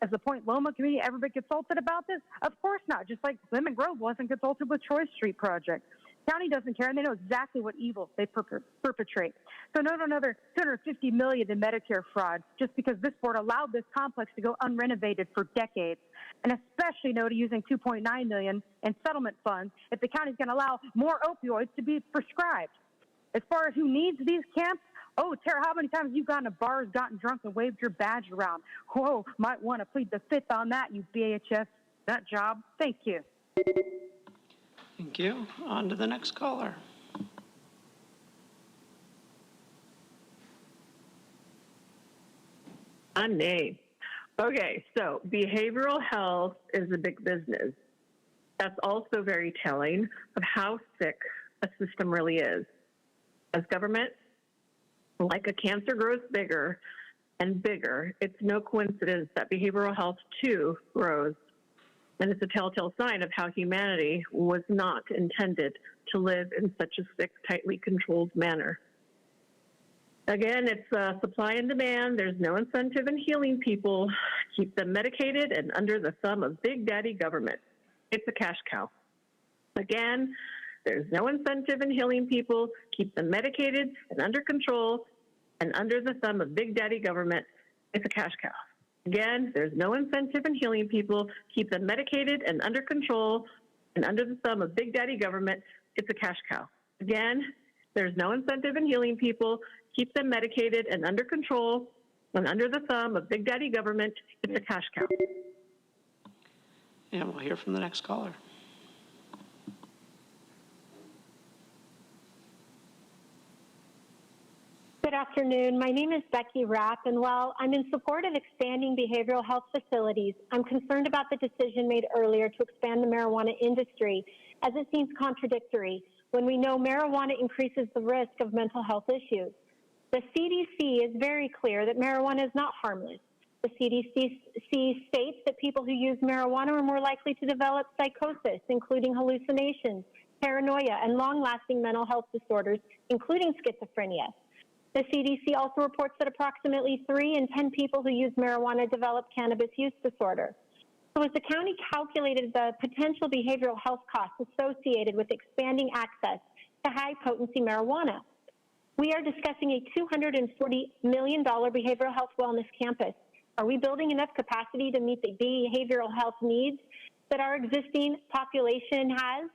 Has the Point Loma community ever been consulted about this? Of course not, just like Lemon Grove wasn't consulted with Troy Street Project. County doesn't care, and they know exactly what evil they perpetrate. So note another $250 million in Medicare fraud just because this board allowed this complex to go unrenovated for decades. And especially note using $2.9 million in settlement funds if the county's going to allow more opioids to be prescribed. As far as who needs these camps, oh, Tara, how many times have you gone to bars, gotten drunk, and waved your badge around? Whoa, might want to plead the fifth on that, you BHS nut job. Thank you. Thank you. On to the next caller. Nay. Okay, so behavioral health is a big business. That's also very telling of how sick a system really is. As government, like a cancer, grows bigger and bigger, it's no coincidence that behavioral health too grows. And it's a telltale sign of how humanity was not intended to live in such a sick, tightly controlled manner. Again, it's supply and demand. There's no incentive in healing people. Keep them medicated and under the thumb of Big Daddy government. It's a cash cow. Again, there's no incentive in healing people. Keep them medicated and under control and under the thumb of Big Daddy government. It's a cash cow. Again, there's no incentive in healing people. Keep them medicated and under control and under the thumb of Big Daddy government. It's a cash cow. Again, there's no incentive in healing people. Keep them medicated and under control and under the thumb of Big Daddy government. It's a cash cow. And we'll hear from the next caller. Good afternoon. My name is Becky Rapp, and while I'm in support of expanding behavioral health facilities, I'm concerned about the decision made earlier to expand the marijuana industry, as it seems contradictory when we know marijuana increases the risk of mental health issues. The CDC is very clear that marijuana is not harmless. The CDC states that people who use marijuana are more likely to develop psychosis, including hallucinations, paranoia, and long-lasting mental health disorders, including schizophrenia. The CDC also reports that approximately 3 in 10 people who use marijuana develop cannabis use disorder. So as the county calculated the potential behavioral health costs associated with expanding access to high-potency marijuana, we are discussing a $240 million behavioral health wellness campus. Are we building enough capacity to meet the behavioral health needs that our existing population has?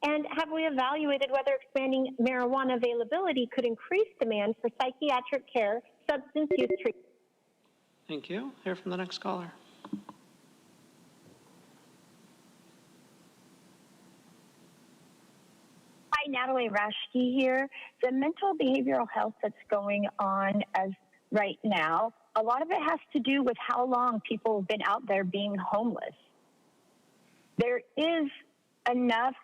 And have we evaluated whether expanding marijuana availability could increase demand for psychiatric care, substance use treatment? Thank you. Hear from the next caller. Hi, Natalie Rashke here. The mental behavioral health that's going on as right now, a lot of it has to do with how long people have been out there being homeless. There is enough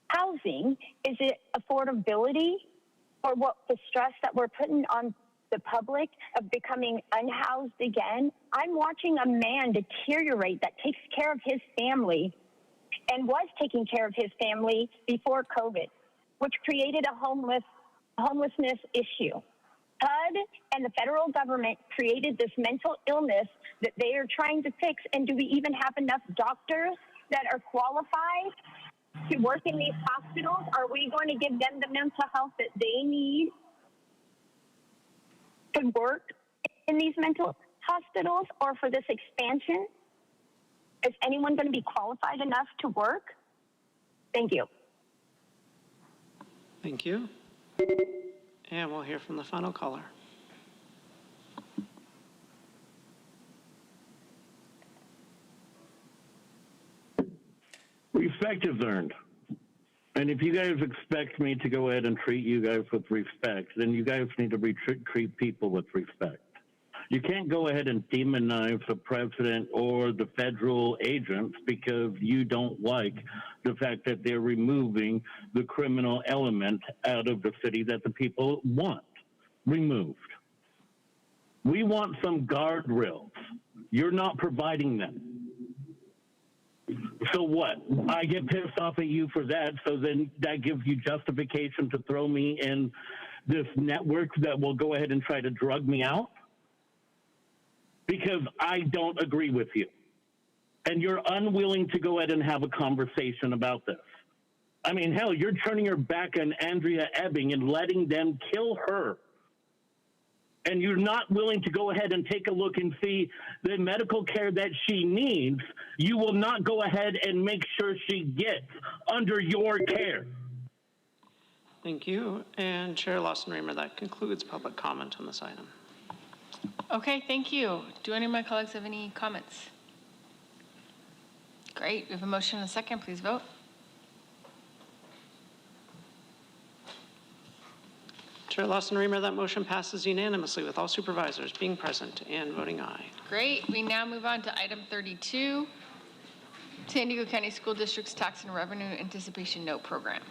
housing. Is it affordability or what the stress that we're putting on the public of becoming unhoused again? I'm watching a man deteriorate that takes care of his family and was taking care of his family before COVID, which created a homelessness issue. HUD and the federal government created this mental illness that they are trying to fix. And do we even have enough doctors that are qualified to work in these hospitals? Are we going to give them the mental health that they need could work in these mental hospitals or for this expansion? Is anyone going to be qualified enough to work? Thank you. Thank you. And we'll hear from the final caller. Respect is earned. And if you guys expect me to go ahead and treat you guys with respect, then you guys need to treat people with respect. You can't go ahead and demonize the president or the federal agents because you don't like the fact that they're removing the criminal element out of the city that the people want removed. We want some guardrails. You're not providing them. So what? I get pissed off at you for that, so then that gives you justification to throw me in this network that will go ahead and try to drug me out? Because I don't agree with you. And you're unwilling to go ahead and have a conversation about this. I mean, hell, you're turning your back on Andrea Ebbing and letting them kill her. And you're not willing to go ahead and take a look and see the medical care that she needs. You will not go ahead and make sure she gets under your care. Thank you. And Chair Lawson-Remer, that concludes public comment on this item. Okay, thank you. Do any of my colleagues have any comments? Great, we have a motion and a second. Please vote. Chair Lawson-Remer, that motion passes unanimously with all supervisors being present and voting aye. Great, we now move on to item 32, San Diego County School District's Tax and Revenue Anticipation Note Program.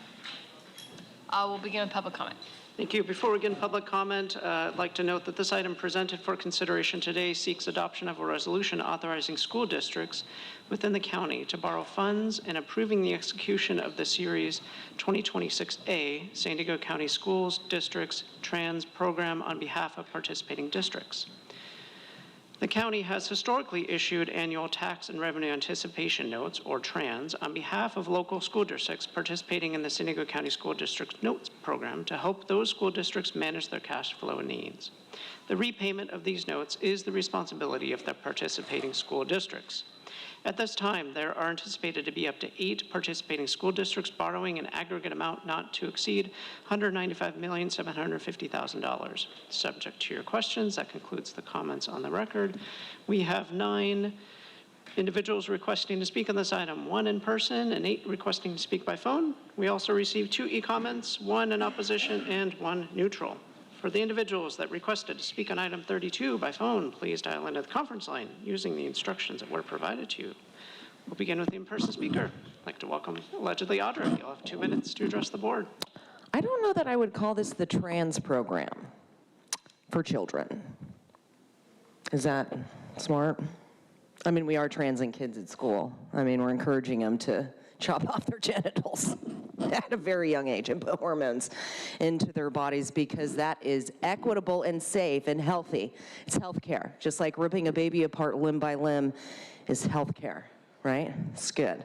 We'll begin with public comment. Thank you. Before we begin public comment, I'd like to note that this item presented for consideration today seeks adoption of a resolution authorizing school districts within the county to borrow funds and approving the execution of the Series 2026A San Diego County Schools Districts Trans Program on behalf of participating districts. The county has historically issued annual tax and revenue anticipation notes, or TRANS, on behalf of local school districts participating in the San Diego County School District Notes Program to help those school districts manage their cash flow needs. The repayment of these notes is the responsibility of the participating school districts. At this time, there are anticipated to be up to 8 participating school districts borrowing an aggregate amount not to exceed $195,750,000. Subject to your questions, that concludes the comments on the record. We have 9 individuals requesting to speak on this item, 1 in person and 8 requesting to speak by phone. We also received 2 e-comments, 1 in opposition and 1 neutral. For the individuals that requested to speak on item 32 by phone, please dial into the conference line using the instructions that were provided to you. We'll begin with the in-person speaker. I'd like to welcome allegedly Audrey. You'll have 2 minutes to address the board. I don't know that I would call this the trans program for children. Is that smart? I mean, we are transing kids at school. I mean, we're encouraging them to chop off their genitals at a very young age and put hormones into their bodies because that is equitable and safe and healthy. It's health care. Just like ripping a baby apart limb by limb is health care, right? It's good.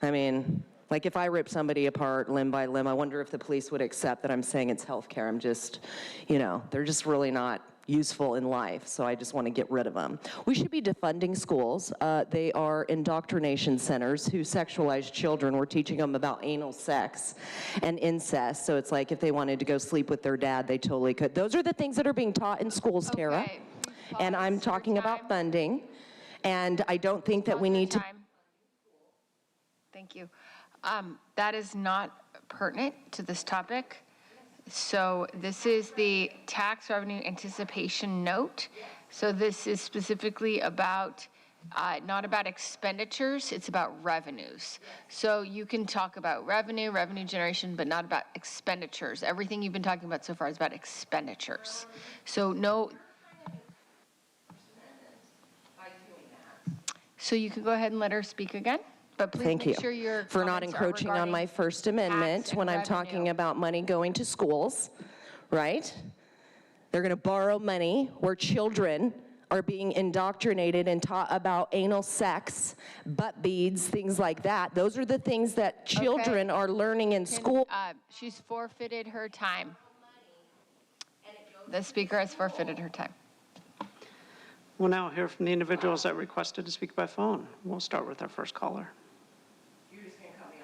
I mean, like if I rip somebody apart limb by limb, I wonder if the police would accept that I'm saying it's health care. I'm just, you know, they're just really not useful in life, so I just want to get rid of them. We should be defunding schools. They are indoctrination centers who sexualize children. We're teaching them about anal sex and incest, so it's like if they wanted to go sleep with their dad, they totally could. Those are the things that are being taught in schools, Tara, and I'm talking about funding, and I don't think that we need to... Thank you. That is not pertinent to this topic. So this is the tax revenue anticipation note. So this is specifically about, not about expenditures, it's about revenues. So you can talk about revenue generation, but not about expenditures. Everything you've been talking about so far is about expenditures. So no. So you can go ahead and let her speak again. But please Thank make you sure your for not comments are encroaching on my First Amendment when I'm talking about money going to schools, right? They're going to borrow money where children are being indoctrinated and taught about anal sex, butt beads, things like that. Those are the things that children are learning in school. She's forfeited her time. And it goes The speaker has forfeited her time. We'll now hear from the individuals that requested to speak by phone. We'll start with our first caller. You just can't cut me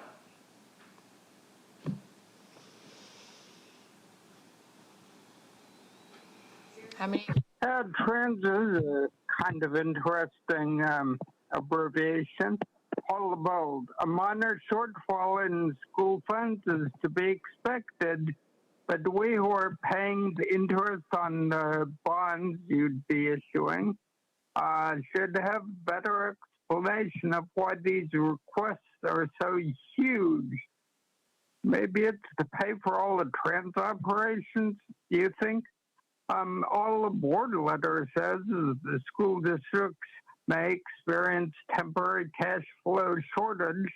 off. How many? Trans is a kind of interesting abbreviation. All about a minor shortfall in school funds is to be expected, but we who are paying the interest on the bonds you'd be issuing should have better explanation of why these requests are so huge. Maybe it's to pay for all the trans operations, do you think? All the board letter says is the school districts may experience temporary cash flow shortage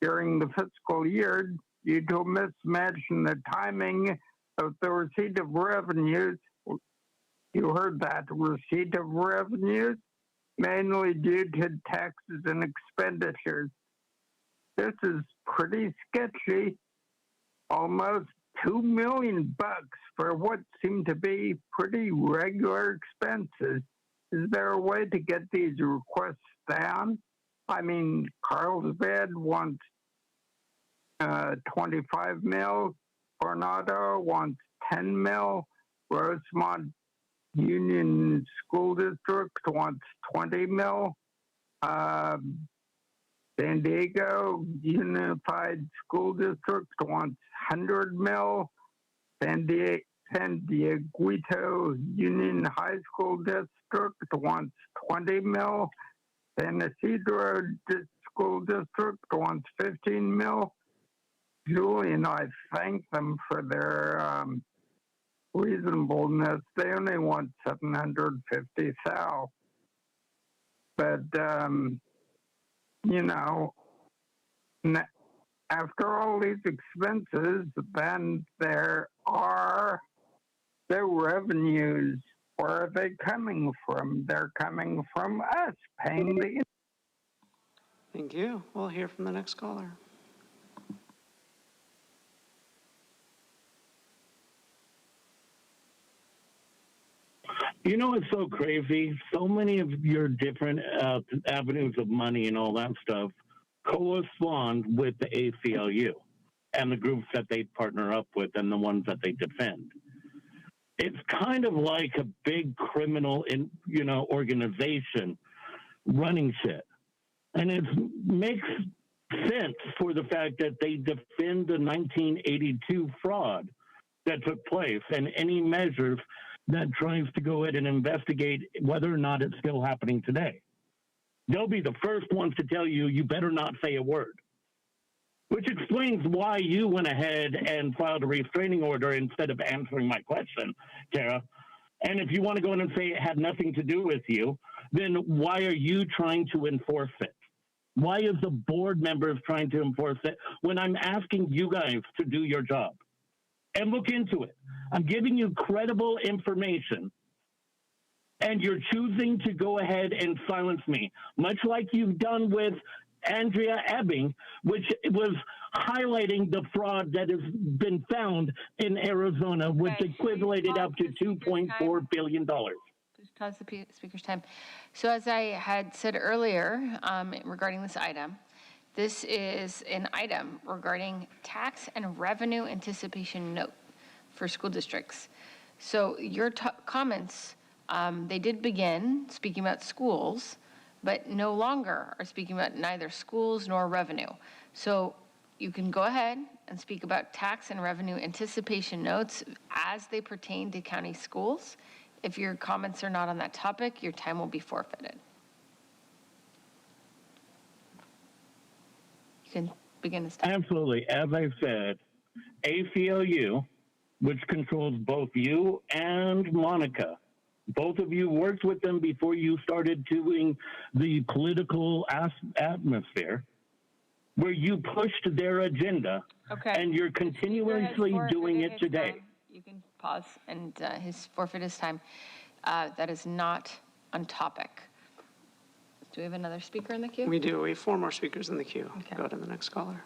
during the fiscal year due to a mismatch in the timing of the receipt of revenues. You heard that, receipt of revenues, mainly due to taxes and expenditures. This is pretty sketchy. Almost $2 million for what seem to be pretty regular expenses. Is there a way to get these requests down? I mean, Carlsbad wants 25 mil, Coronado wants 10 mil, Rosemont Union School District wants 20 mil, San Diego Unified School District wants 100 mil, San Dieguito Union High School District wants 20 mil, San Isidro School District wants 15 mil. Julie and I thank them for their reasonableness. They only want 750,000. But, you know, after all these expenses, then there are the revenues. Where are they coming from? They're coming from us paying the. Thank you. We'll hear from the next caller. You know, it's so crazy. So many of your different avenues of money and all that stuff correspond with the ACLU and the groups that they partner up with and the ones that they defend. It's kind of like a big criminal, organization running shit. And it makes sense for the fact that they defend the 1982 fraud that took place and any measures that tries to go ahead and investigate whether or not it's still happening today. They'll be the first ones to tell you, you better not say a word. Which explains why you went ahead and filed a restraining order instead of answering my question, Tara. And if you want to go in and say it had nothing to do with you, then why are you trying to enforce it? Why is the board members trying to enforce it when I'm asking you guys to do your job? And look into it. I'm giving you credible information, and you're choosing to go ahead and silence me, much like you've done with Andrea Ebbing, which was highlighting the fraud that has been found in Arizona, which equated up to $2.4 billion. Please pause the speaker's time. So as I had said earlier regarding this item, this is an item regarding tax and revenue anticipation note for school districts. So your comments, they did begin speaking about schools, but no longer are speaking about neither schools nor revenue. So you can go ahead and speak about tax and revenue anticipation notes as they pertain to county schools. If your comments are not on that topic, your time will be forfeited. You can begin this time. Absolutely. As I said, ACLU, which controls both you and Monica, both of you worked with them before you started doing the political atmosphere, where you pushed their agenda, and you're continuously doing it today. You can pause and his forfeit his time. That is not on topic. Do we have another speaker in the queue? We do. We have 4 more speakers in the queue. Okay. Go to the next caller.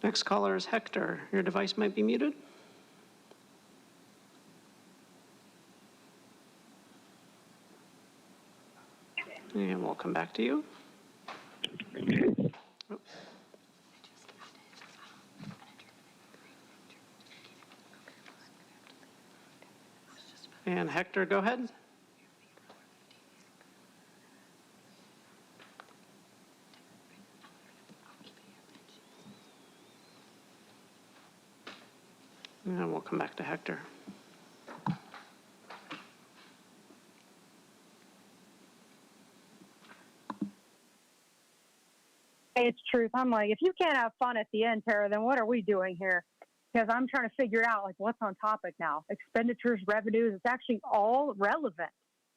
Next caller is Hector. Your device might be muted. And we'll come back to you. Oh. And Hector, go ahead. And we'll come back to Hector. It's truth. I'm like, if you can't have fun at the end, Tara, then what are we doing here? Because I'm trying to figure out, like, what's on topic now. Expenditures, revenues, it's actually all relevant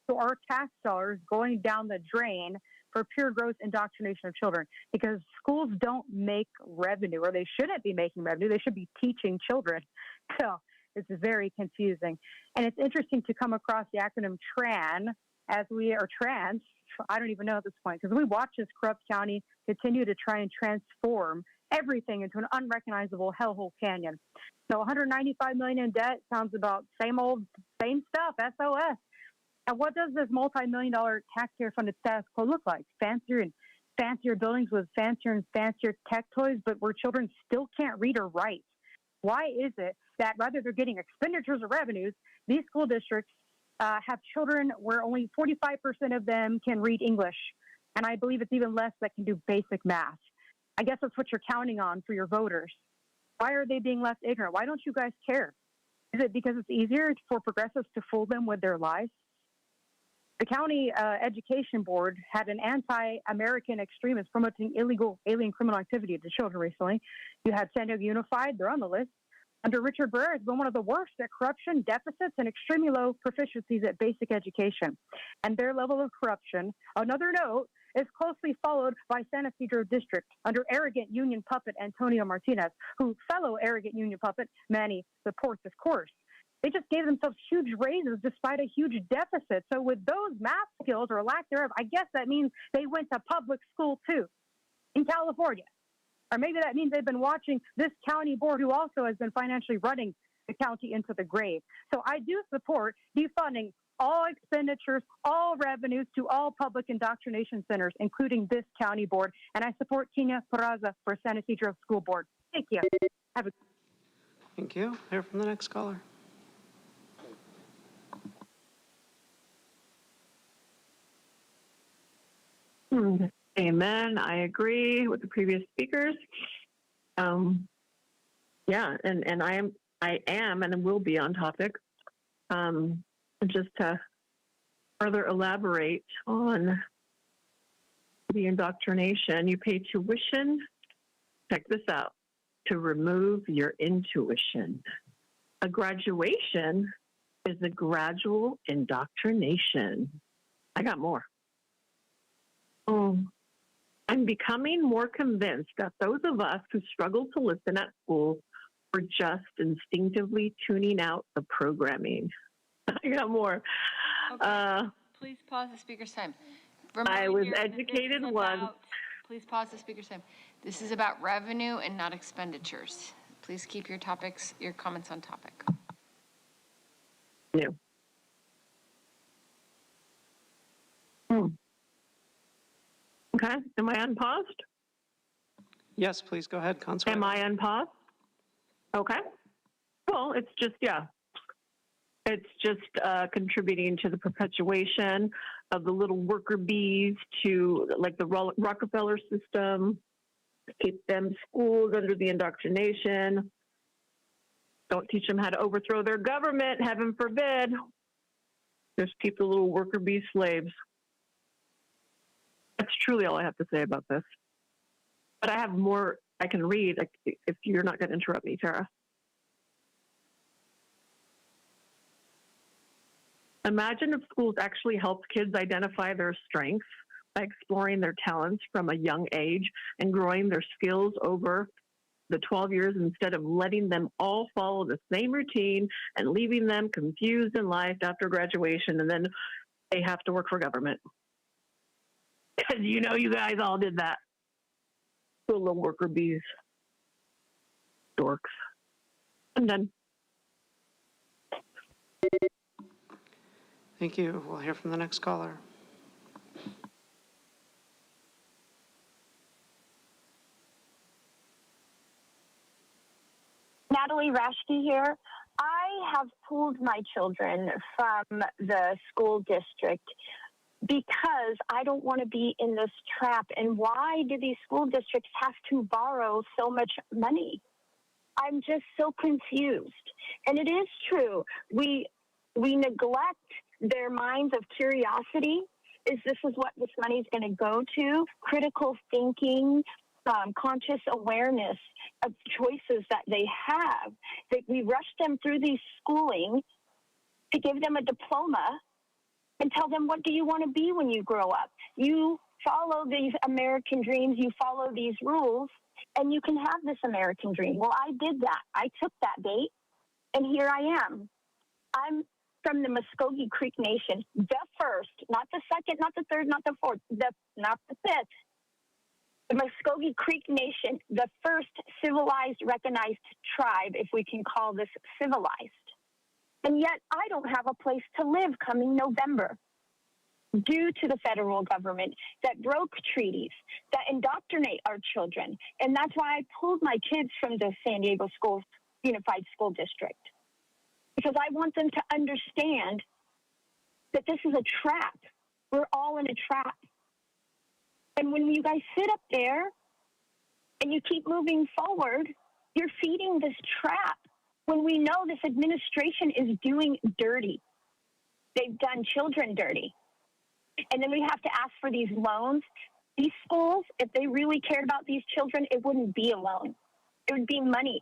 to our tax dollars going down the drain for pure gross indoctrination of children. Because schools don't make revenue, or they shouldn't be making revenue. They should be teaching children. So it's very confusing. And it's interesting to come across the acronym TRAN as we are trans. I don't even know at this point, because we watch this corrupt county continue to try and transform everything into an unrecognizable hellhole canyon. So 195 million in debt sounds about same stuff, SOS. And what does this multi-million-dollar taxpayer-funded status quo look like? Fancier and fancier buildings with fancier and fancier tech toys, but where children still can't read or write. Why is it that rather they're getting expenditures or revenues, these school districts have children where only 45% of them can read English, and I believe it's even less that can do basic math. I guess that's what you're counting on for your voters. Why are they being left ignorant? Why don't you guys care? Is it because it's easier for progressives to fool them with their lies? The county education board had an anti-American extremist promoting illegal alien criminal activity to children recently. You had San Diego Unified, they're on the list. Under Richard Burr, it's been one of the worst at corruption, deficits, and extremely low proficiencies at basic education. And their level of corruption, another note, is closely followed by San Ysidro District under arrogant union puppet Antonio Martinez, who fellow arrogant union puppet Manny supports, of course. They just gave themselves huge raises despite a huge deficit. So with those math skills or lack thereof, I guess that means they went to public school too in California. Or maybe that means they've been watching this county board who also has been financially running the county into the grave. So I do support defunding all expenditures, all revenues to all public indoctrination centers, including this county board. And I support Tina Peraza for San Ysidro School Board. Thank you. Thank you. Hear from the next caller. Amen. I agree with the previous speakers. Yeah, and I am and will be on topic. Just to further elaborate on the indoctrination, you pay tuition, check this out, to remove your intuition. A graduation is a gradual indoctrination. I got more. I'm becoming more convinced that those of us who struggle to listen at school are just instinctively tuning out the programming. I got more. Okay. Please pause the speaker's time. I was educated once. Please pause the speaker's time. This is about revenue and not expenditures. Please keep your comments on topic. Yeah. Okay. Am I unpaused? Yes, please go ahead, Consuelo. Am I unpaused? Okay. Well, it's just, yeah. It's just contributing to the perpetuation of the little worker bees to like the Rockefeller system, keep them schooled under the indoctrination. Don't teach them how to overthrow their government, heaven forbid. Just keep the little worker bee slaves. That's truly all I have to say about this. But I have more I can read if you're not going to interrupt me, Tara. Imagine if schools actually helped kids identify their strengths by exploring their talents from a young age and growing their skills over the 12 years instead of letting them all follow the same routine and leaving them confused in life after graduation, and then they have to work for government. Because you know you guys all did that. The little worker bees. Dorks. I'm done. Thank you. We'll hear from the next caller. Natalie Rashke here. I have pulled my children from the school district because I don't want to be in this trap. And why do these school districts have to borrow so much money? I'm just so confused. And it is true. We neglect their minds of curiosity. This is what this money is going to go to? Critical thinking, conscious awareness of choices that they have. That we rush them through these schooling to give them a diploma and tell them, what do you want to be when you grow up? You follow these American dreams, you follow these rules, and you can have this American dream. Well, I did that. I took that bait, and here I am. I'm from the Muskogee Creek Nation, the first, not the second, not the third, not the fourth, not the fifth. The Muskogee Creek Nation, the first civilized, recognized tribe, if we can call this civilized. And yet I don't have a place to live coming November due to the federal government that broke treaties, that indoctrinate our children. And that's why I pulled my kids from the San Diego Unified School District. Because I want them to understand that this is a trap. We're all in a trap. And when you guys sit up there and you keep moving forward, you're feeding this trap when we know this administration is doing dirty. They've done children dirty. And then we have to ask for these loans. These schools, if they really cared about these children, it wouldn't be a loan. It would be money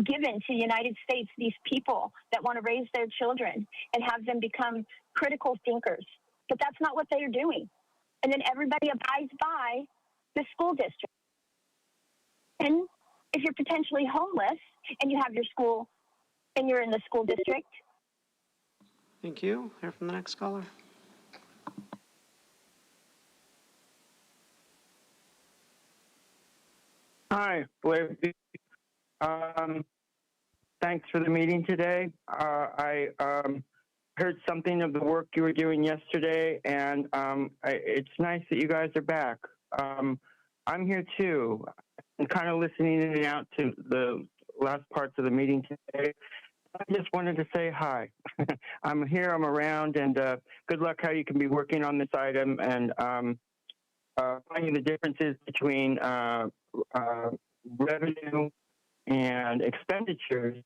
given to the United States, these people that want to raise their children and have them become critical thinkers. But that's not what they are doing. And then everybody abides by the school district. And if you're potentially homeless and you have your school and you're in the school district. Thank you. Hear from the next caller. Hi, Blair. Thanks for the meeting today. I heard something of the work you were doing yesterday, and it's nice that you guys are back. I'm here too. I'm kind of listening in and out to the last parts of the meeting today. I just wanted to say hi. I'm here, I'm around, and good luck how you can be working on this item and finding the differences between revenue and expenditures.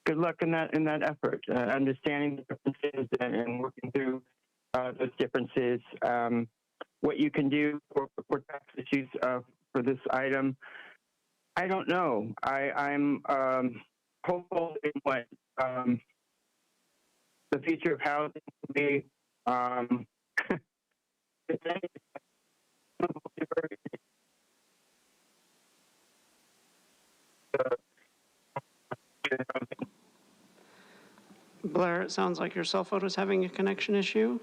Good luck in that effort, understanding the differences and working through those differences. What you can do for tax issues for this item, I don't know. I'm hopeful in what the future of housing will be. Blair, it sounds like your cell phone is having a connection issue.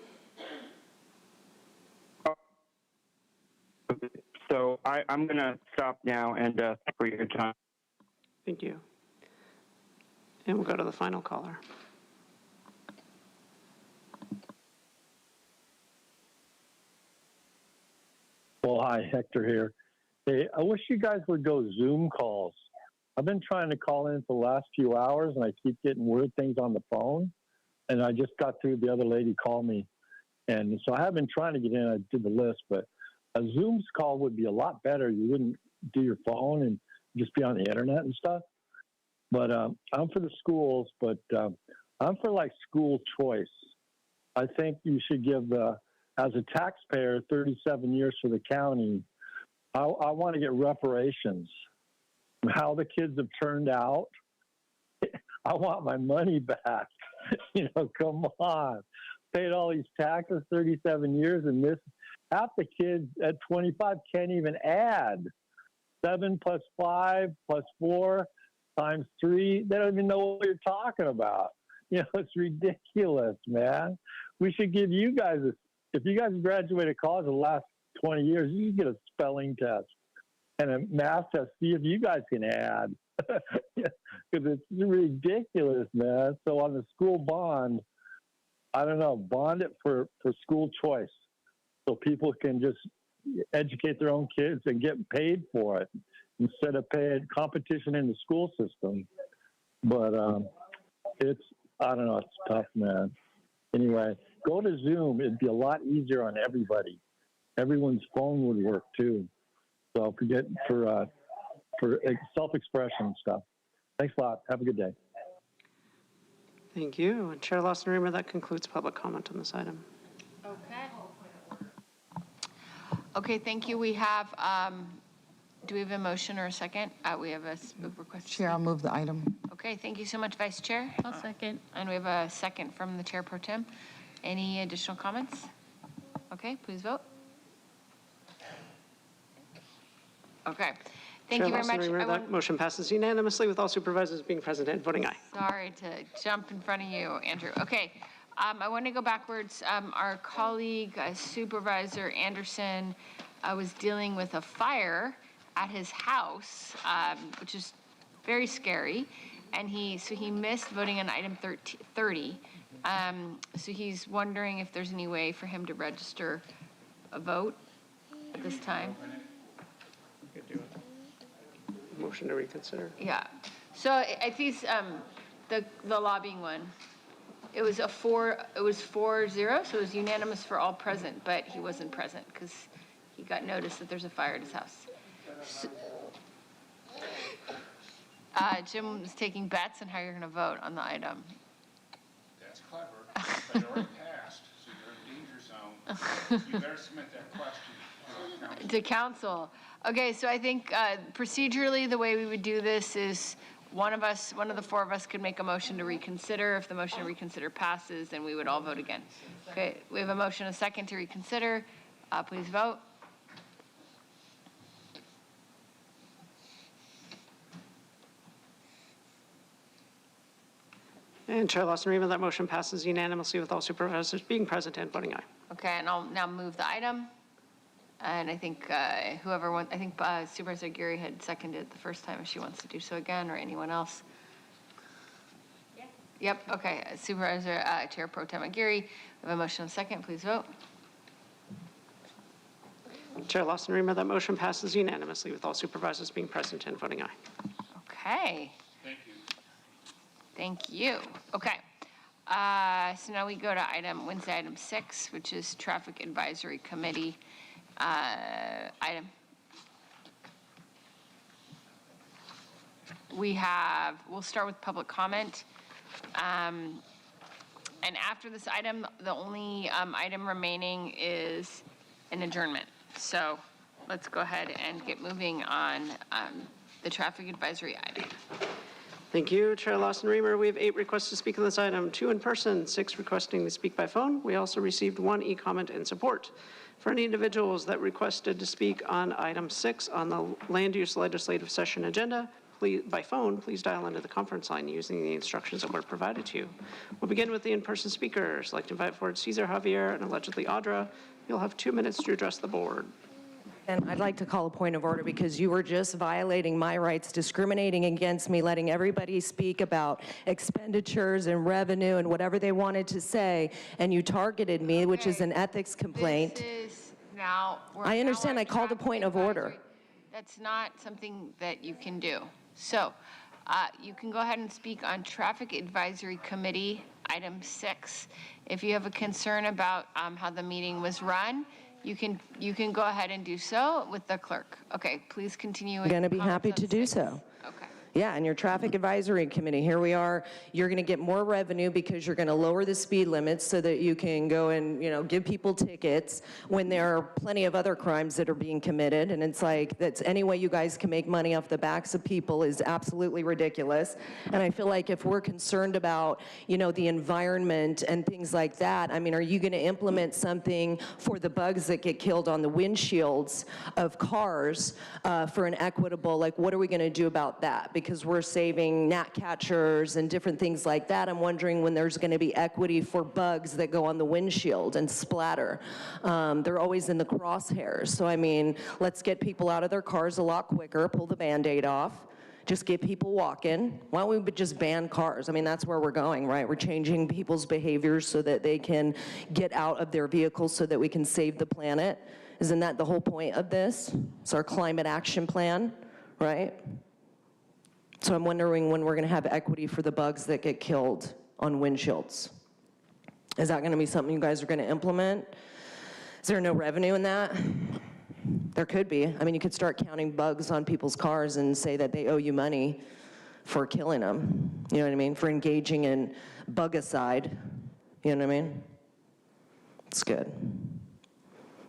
So I'm going to stop now and thank you for your time. Thank you. And we'll go to the final caller. Well, hi, Hector here. Hey, I wish you guys would go Zoom calls. I've been trying to call in for the last few hours, and I keep getting weird things on the phone. And I just got through, the other lady called me. And so I have been trying to get in. I did the list, but a Zoom call would be a lot better. You wouldn't do your phone and just be on the internet and stuff. But I'm for the schools, but I'm for like school choice. I think you should give, as a taxpayer, 37 years for the county, I want to get reparations. How the kids have turned out. I want my money back. You know, come on. Paid all these taxes 37 years, and this half the kids at 25 can't even add. 7 plus 5 plus 4 times 3. They don't even know what you're talking about. You know, it's ridiculous, man. We should give you guys if you guys graduated college the last 20 years, you should get a spelling test. and a math test. See if you guys can add, because it's ridiculous, man. So on the school bond, I don't know, bond it for school choice, so people can just educate their own kids and get paid for it instead of paying competition in the school system. But I don't know, it's tough, man. Anyway, go to Zoom. It'd be a lot easier on everybody. Everyone's phone would work too. So forget for self-expression and stuff. Thanks a lot. Have a good day. Thank you. And Chair Lawson-Remer, that concludes public comment on this item. Okay, thank you. We have, do we have a motion or a second? We have a request. Chair, I'll move the item. Okay, thank you so much, Vice Chair. I'll second. And we have a second from the Chair Pro Tem. Any additional comments? Okay, please vote. Okay, thank you very much. That motion passes unanimously with all supervisors being present and voting aye. Sorry to jump in front of you, Andrew. Okay, I want to go backwards. Our colleague, Supervisor Anderson, was dealing with a fire at his house, which is very scary, and so he missed voting on item 30. So he's wondering if there's any way for him to register a vote at this time. Motion to reconsider. Yeah. So I think the lobbying one, it was 4-0, so it was unanimous for all present, but he wasn't present because he got notice that there's a fire at his house. So, Jim was taking bets on how you're going to vote on the item. That's clever. But it already passed, so you're in danger zone. You better submit that question to council. Okay, so I think procedurally the way we would do this is one of the four of us could make a motion to reconsider. If the motion to reconsider passes, then we would all vote again. Okay, we have a motion, a second to reconsider. Please vote. And Chair Lawson-Remer, that motion passes unanimously with all supervisors being present and voting aye. Okay, and I'll now move the item. And I think Supervisor Geary had seconded the first time if she wants to do so again, or anyone else. Yeah. Yep, okay. Supervisor Chair Pro Tem Geary, we have a motion and a second. Please vote. Chair Lawson-Remer, that motion passes unanimously with all supervisors being present and voting aye. Okay. Thank you. Thank you. Okay. So now we go to Wednesday item 6, which is Traffic Advisory Committee item. We'll start with public comment. And after this item, the only item remaining is an adjournment. So let's go ahead and get moving on the traffic advisory item. Thank you, Chair Lawson-Remer. We have 8 requests to speak on this item, 2 in person, 6 requesting to speak by phone. We also received 1 e-comment in support. For any individuals that requested to speak on item 6 on the land use legislative session agenda, please, by phone, please dial into the conference line using the instructions that were provided to you. We'll begin with the in-person speakers. I'd like to invite forward Cesar Javier and allegedly Audra. You'll have 2 minutes to address the board. And I'd like to call a point of order because you were just violating my rights, discriminating against me, letting everybody speak about expenditures and revenue and whatever they wanted to say, and you targeted me, which is an ethics complaint. I understand. I called a point of order. That's not something that you can do. So you can go ahead and speak on Traffic Advisory Committee, item 6. If you have a concern about how the meeting was run, you can go ahead and do so with the clerk. Okay, please continue. I'm going to be happy to do so. Okay. Yeah, and your traffic advisory committee, here we are. You're going to get more revenue because you're going to lower the speed limits so that you can go and, give people tickets when there are plenty of other crimes that are being committed. And it's like, that's any way you guys can make money off the backs of people is absolutely ridiculous. And I feel like if we're concerned about, the environment and things like that, are you going to implement something for the bugs that get killed on the windshields of cars for an equitable, what are we going to do about that? because we're saving gnat catchers and different things like that. I'm wondering when there's going to be equity for bugs that go on the windshield and splatter. They're always in the crosshairs. So, I mean, let's get people out of their cars a lot quicker, pull the Band-Aid off, just get people walking. Why don't we just ban cars? I mean, that's where we're going, right? We're changing people's behaviors so that they can get out of their vehicles so that we can save the planet. Isn't that the whole point of this? It's our climate action plan, right? So I'm wondering when we're going to have equity for the bugs that get killed on windshields. Is that going to be something you guys are going to implement? Is there no revenue in that? There could be. I mean, you could start counting bugs on people's cars and say that they owe you money for killing them. You know what I mean? For engaging in bugicide. You know what I mean? It's good.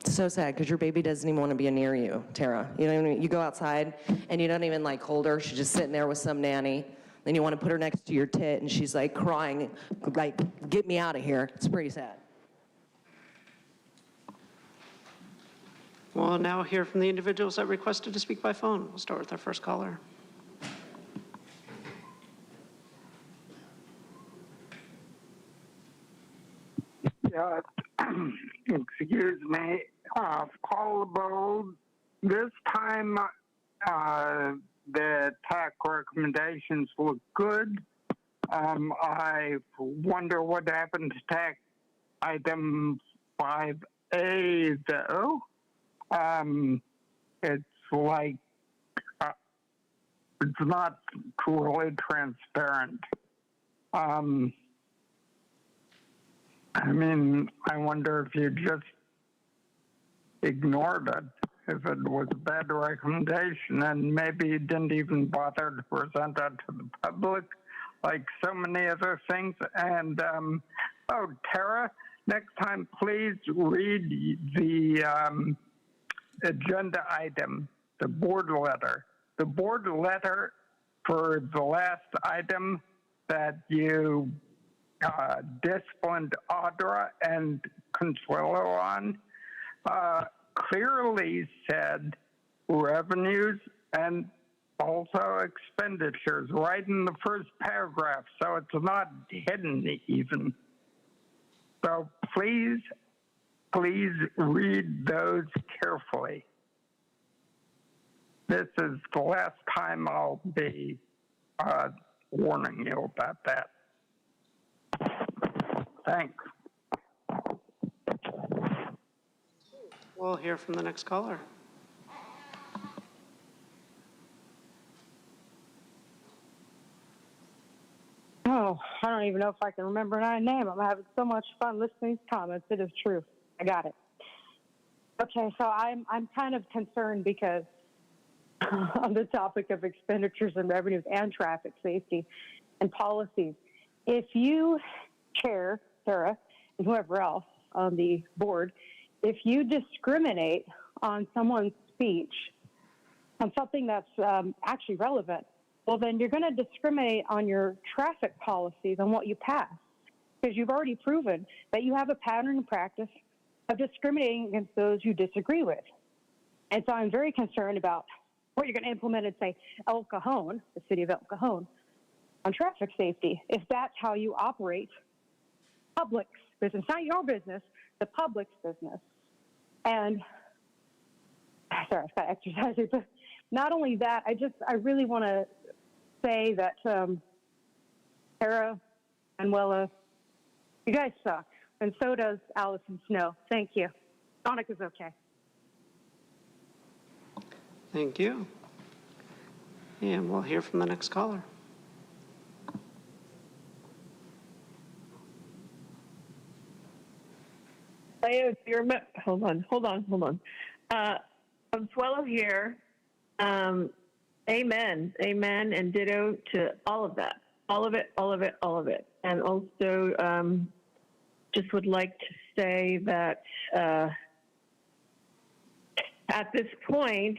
It's so sad because your baby doesn't even want to be near you, Tara. You know what I mean? You go outside and you don't even like hold her. She's just sitting there with some nanny. Then you want to put her next to your tit and she's like crying, like, get me out of here. It's pretty sad. We'll now hear from the individuals that requested to speak by phone. We'll start with our first caller. Yeah, excuse me. Paul LeBeau, this time the TAC recommendations look good. I wonder what happened to TAC item 5A, though. It's like, it's not truly transparent. I mean, I wonder if you just ignored it, if it was a bad recommendation, and maybe you didn't even bother to present it to the public, like so many other things. And, oh, Tara, next time, please read the agenda item, the board letter. The board letter for the last item that you disciplined Audra and Consuelo on clearly said revenues and also expenditures right in the first paragraph, so it's not hidden even. So please read those carefully. This is the last time I'll be warning you about that. Thanks. We'll hear from the next caller. Oh, I don't even know if I can remember my name. I'm having so much fun listening to comments. It is true. I got it. Okay, so I'm kind of concerned because on the topic of expenditures and revenues and traffic safety and policies, if you, Chair, Sarah, and whoever else on the board, if you discriminate on someone's speech on something that's actually relevant, well, then you're going to discriminate on your traffic policies on what you pass, because you've already proven that you have a pattern and practice of discriminating against those you disagree with. And so I'm very concerned about what you're going to implement in, say, El Cajon, the city of El Cajon, on traffic safety, if that's how you operate public's business, not your business, the public's business. And, sorry, I've got exercises, but not only that, I really want to say that Sarah and Willa, you guys suck, and so does Allison Snow. Thank you. Monica's okay. Thank you. And we'll hear from the next caller. Hold on. Consuelo here. Amen, and ditto to all of that. All of it. And also, just would like to say that at this point,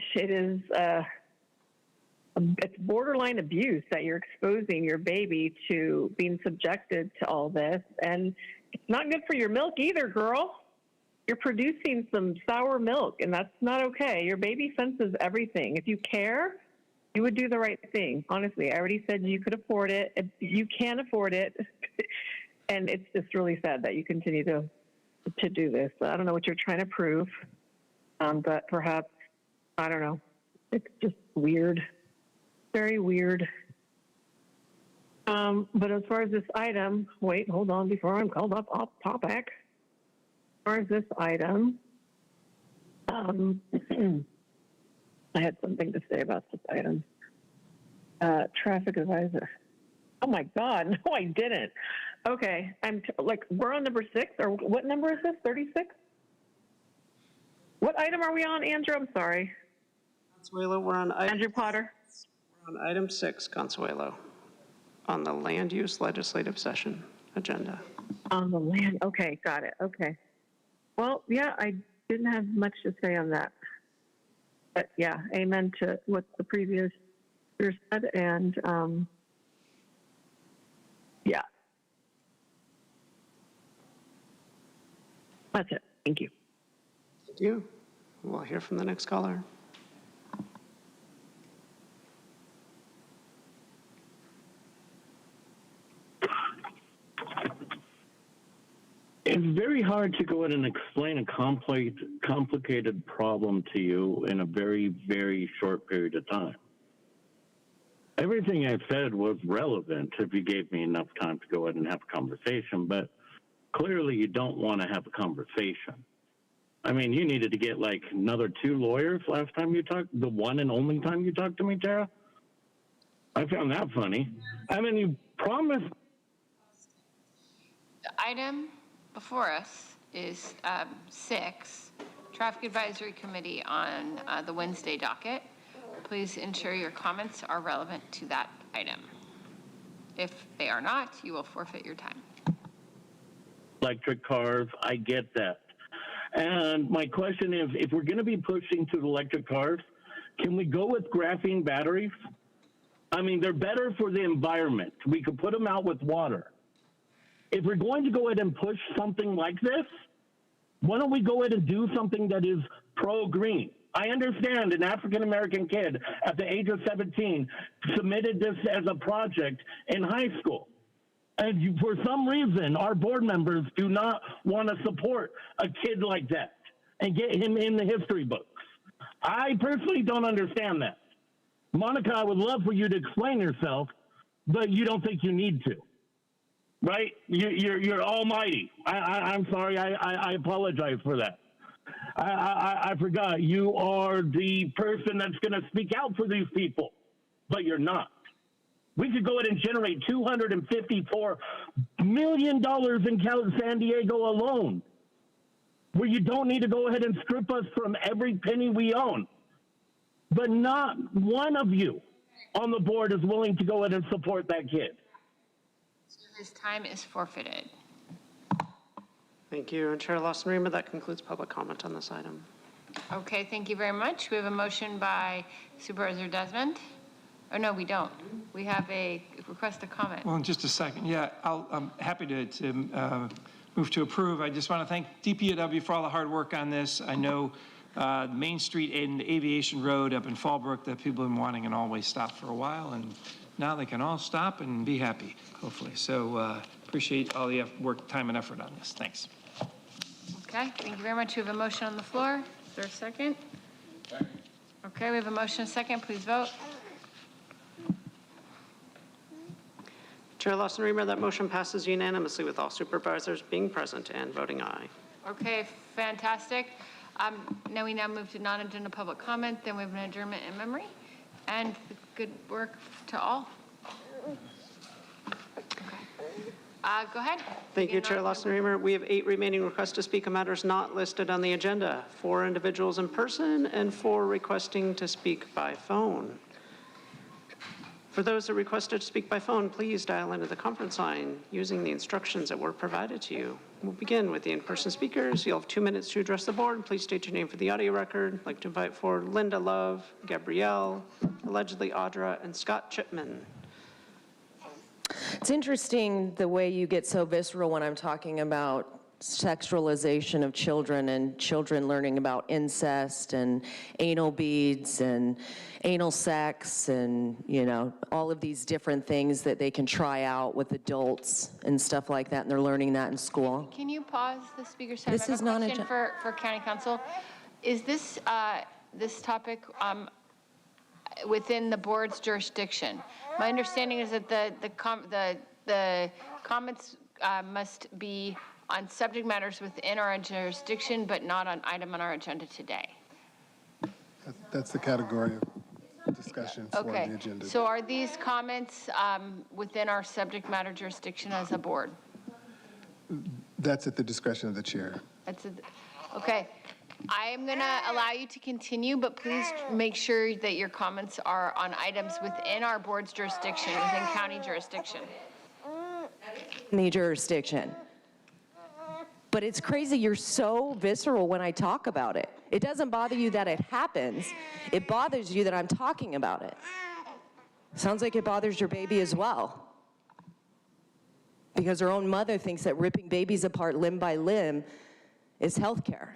it's borderline abuse that you're exposing your baby to being subjected to all this. And it's not good for your milk either, girl. You're producing some sour milk, and that's not okay. Your baby senses everything. If you care, you would do the right thing. Honestly, I already said you could afford it. You can afford it. And it's just really sad that you continue to do this. I don't know what you're trying to prove, but perhaps, I don't know. It's just weird, very weird. But as far as this item, wait, hold on, before I'm called up off topic. As far as this item, I had something to say about this item. Traffic advisor. Oh my God, no, I didn't. Okay, we're on number 6, or what number is this? 36? What item are we on, Andrew? I'm sorry. Consuelo, we're on item. Andrew Potter. We're on item 6, Consuelo, on the land use legislative session agenda. On the land, okay, got it, okay. Well, yeah, I didn't have much to say on that. But yeah, amen to what the previous speaker said, and yeah. That's it, thank you. Thank you. We'll hear from the next caller. It's very hard to go in and explain a complicated problem to you in a very, very short period of time. Everything I said was relevant if you gave me enough time to go ahead and have a conversation, but clearly you don't want to have a conversation. I mean, you needed to get like another 2 lawyers last time you talked, the one and only time you talked to me, Tara. I found that funny. I mean, you promised. The item before us is 6, Traffic Advisory Committee on the Wednesday docket. Please ensure your comments are relevant to that item. If they are not, you will forfeit your time. Electric cars, I get that. And my question is, if we're going to be pushing to electric cars, can we go with graphene batteries? I mean, they're better for the environment. We could put them out with water. If we're going to go ahead and push something like this, why don't we go ahead and do something that is pro-green? I understand an African-American kid at the age of 17 submitted this as a project in high school. And for some reason, our board members do not want to support a kid like that and get him in the history books. I personally don't understand that. Monica, I would love for you to explain yourself, but you don't think you need to. Right? You're almighty. I'm sorry. I apologize for that. I forgot. You are the person that's going to speak out for these people, but you're not. We could go ahead and generate $254 million in San Diego alone, where you don't need to go ahead and strip us from every penny we own. But not one of you on the board is willing to go ahead and support that kid. His time is forfeited. Thank you. And Chair Lawson-Remer, that concludes public comment on this item. Okay, thank you very much. We have a motion by Supervisor Desmond. Oh, no, we don't. We have a request to comment. Well, in just a second. Yeah, I'm happy to move to approve. I just want to thank DPW for all the hard work on this. I know Main Street and Aviation Road up in Fallbrook that people have been wanting an all-way stop for a while, and now they can all stop and be happy, hopefully. So appreciate all the work, time, and effort on this. Thanks. Okay, thank you very much. We have a motion on the floor. Is there a second? Second. Okay, we have a motion and a second. Please vote. Chair Lawson-Remer, that motion passes unanimously with all supervisors being present and voting aye. Okay, fantastic. Now we move to non-agenda public comment. Then we have an adjournment in memory. And good work to all. Okay. Go ahead. Thank you, Chair Lawson-Remer. We have 8 remaining requests to speak on matters not listed on the agenda. 4 individuals in person and 4 requesting to speak by phone. For those that requested to speak by phone, please dial into the conference line using the instructions that were provided to you. We'll begin with the in-person speakers. You'll have 2 minutes to address the board. Please state your name for the audio record. I'd like to invite forward Linda Love, Gabrielle, allegedly Audra, and Scott Chipman. It's interesting the way you get so visceral when I'm talking about sexualization of children and children learning about incest and anal beads and anal sex and, you know, all of these different things that they can try out with adults and stuff like that, and they're learning that in school. Can you pause the speaker's time? This I is have a not question for County Council. Is this this topic within the board's jurisdiction? My understanding is that the comments must be on subject matters within our jurisdiction, but not on item on our agenda today. That's the category of discussion for Okay. the agenda. So are these comments within our subject matter jurisdiction as a board? That's at the discretion of the chair. Okay. I am going to allow you to continue, but please make sure that your comments are on items within our board's jurisdiction, within county jurisdiction. The jurisdiction. But it's crazy, you're so visceral when I talk about it. It doesn't bother you that it happens. It bothers you that I'm talking about it. Sounds like it bothers your baby as well. Because her own mother thinks that ripping babies apart limb by limb is health care.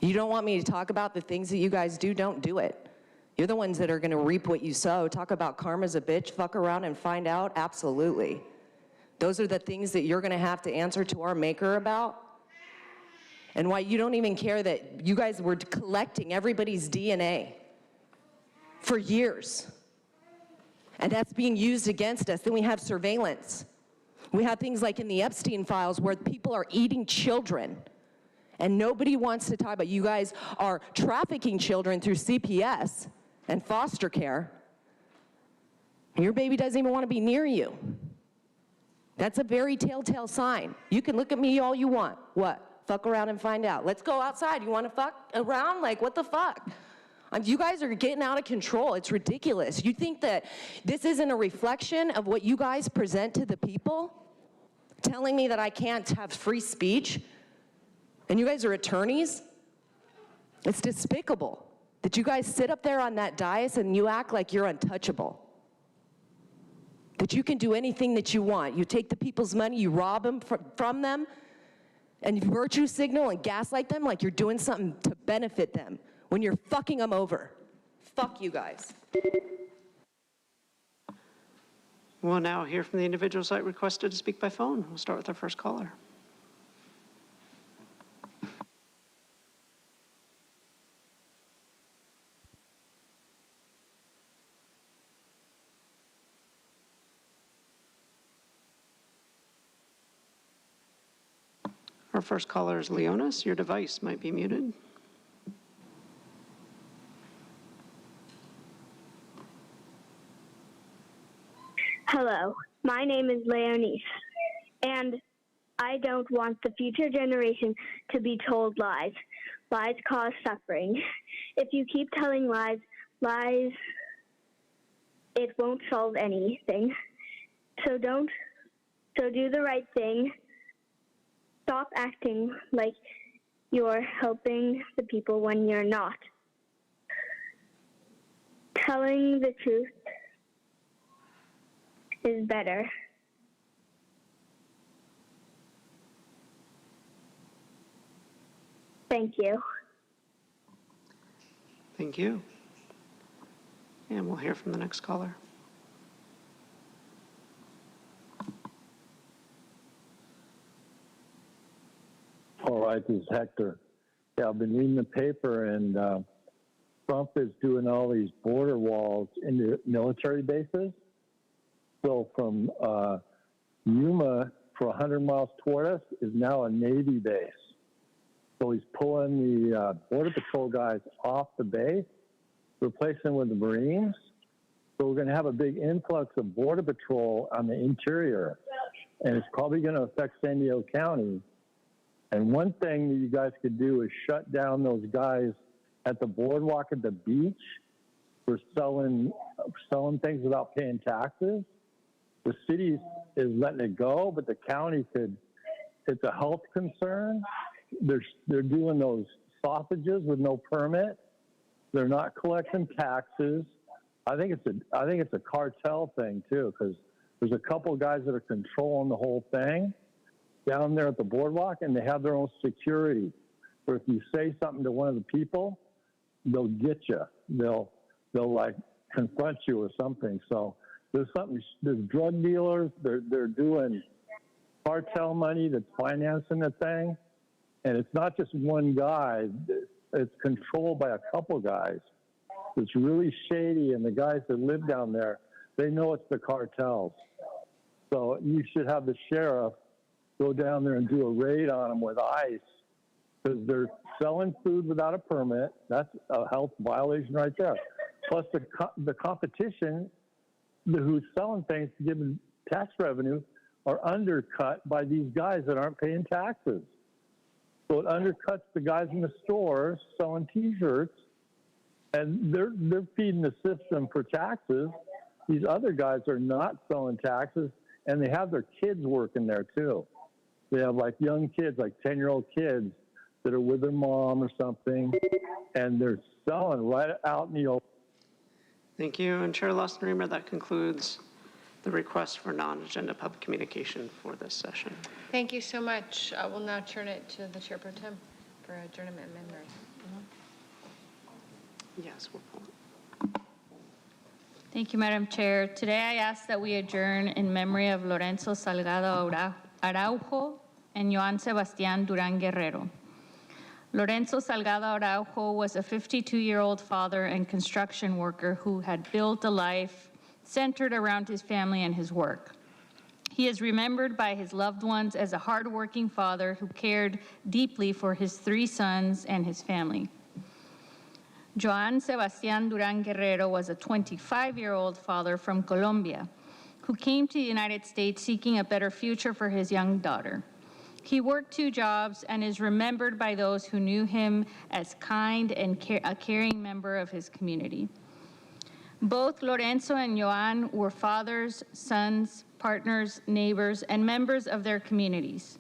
You don't want me to talk about the things that you guys do, don't do it. You're the ones that are gonna reap what you sow. Talk about karma's a bitch, fuck around and find out, absolutely. Those are the things that you're gonna have to answer to our maker about. And why you don't even care that you guys were collecting everybody's DNA for years. And that's being used against us. Then we have surveillance. We have things like in the Epstein files where people are eating children. And nobody wants to talk about, you guys are trafficking children through CPS and foster care. Your baby doesn't even want to be near you. That's a very telltale sign. You can look at me all you want. What? Fuck around and find out. Let's go outside. You want to fuck around? Like, what the fuck? You guys are getting out of control. It's ridiculous. You think that this isn't a reflection of what you guys present to the people? Telling me that I can't have free speech? And you guys are attorneys? It's despicable that you guys sit up there on that dais and you act like you're untouchable. That you can do anything that you want. You take the people's money, you rob them from them, and you virtue signal and gaslight them like you're doing something to benefit them when you're fucking them over. Fuck you guys. We'll now hear from the individuals that requested to speak by phone. We'll start with our first caller. Our first caller is Leonis. Your device might be muted. Hello, my name is Leonis, and I don't want the future generation to be told lies. Lies cause suffering. If you keep telling lies, it won't solve anything. So do the right thing. Stop acting like you're helping the people when you're not. Telling the truth is better. Thank you. Thank you. And we'll hear from the next caller. All right, this is Hector. Yeah, I've been reading the paper, and Trump is doing all these border walls into military bases. So from Yuma for 100 miles toward us is now a Navy base. So he's pulling the Border Patrol guys off the base, replacing them with the Marines. So we're going to have a big influx of Border Patrol on the interior, and it's probably going to affect San Diego County. And one thing that you guys could do is shut down those guys at the boardwalk at the beach for selling things without paying taxes. The city is letting it go, but the county could. It's a health concern. They're doing those sausages with no permit. They're not collecting taxes. I think it's a cartel thing too, because There's a couple of guys that are controlling the whole thing down there at the boardwalk, and they have their own security. Where if you say something to one of the people, they'll get you. They'll like confront you or something. So there's drug dealers. They're doing cartel money that's financing the thing, and it's not just one guy. It's controlled by a couple guys. It's really shady, and the guys that live down there, they know it's the cartels. So you should have the sheriff go down there and do a raid on them with ICE, because they're selling food without a permit. That's a health violation right there. Plus the competition who's selling things to give them tax revenue are undercut by these guys that aren't paying taxes. So it undercuts the guys in the stores selling T-shirts, and they're feeding the system for taxes. These other guys are not selling taxes, and they have their kids working there too. They have like young kids, like 10-year-old kids that are with their mom or something, and they're selling right out in the open. Thank you. And Chair Lawson-Remer, that concludes the request for non-agenda public communication for this session. Thank you so much. I will now turn it to the Chair Pro Tem for adjournment and memory. Yes, we'll pull it. Thank you, Madam Chair. Today I ask that we adjourn in memory of Lorenzo Salgado Araujo and Joan Sebastián Durán Guerrero. Lorenzo Salgado Araujo was a 52-year-old father and construction worker who had built a life centered around his family and his work. He is remembered by his loved ones as a hardworking father who cared deeply for his 3 sons and his family. Joan Sebastián Durán Guerrero was a 25-year-old father from Colombia who came to the United States seeking a better future for his young daughter. He worked 2 jobs and is remembered by those who knew him as kind and a caring member of his community. Both Lorenzo and Joan were fathers, sons, partners, neighbors, and members of their communities.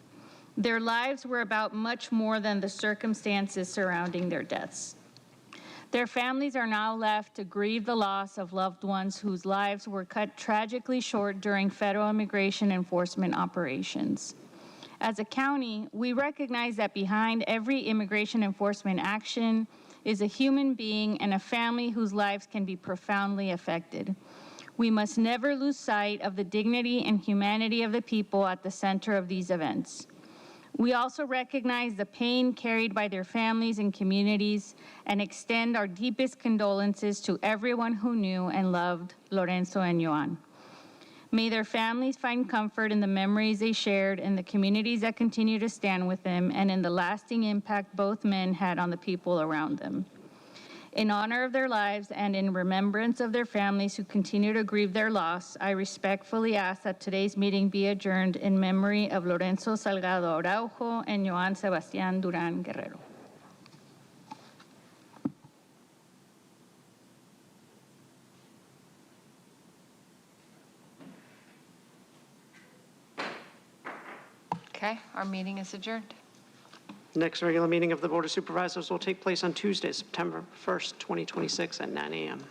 Their lives were about much more than the circumstances surrounding their deaths. Their families are now left to grieve the loss of loved ones whose lives were cut tragically short during federal immigration enforcement operations. As a county, we recognize that behind every immigration enforcement action is a human being and a family whose lives can be profoundly affected. We must never lose sight of the dignity and humanity of the people at the center of these events. We also recognize the pain carried by their families and communities and extend our deepest condolences to everyone who knew and loved Lorenzo and Joan. May their families find comfort in the memories they shared and the communities that continue to stand with them and in the lasting impact both men had on the people around them. In honor of their lives and in remembrance of their families who continue to grieve their loss, I respectfully ask that today's meeting be adjourned in memory of Lorenzo Salgado Araujo and Joan Sebastián Durán Guerrero. Okay, our meeting is adjourned. Next regular meeting of the Board of Supervisors will take place on Tuesday, September 1st, 2026 at 9 a.m.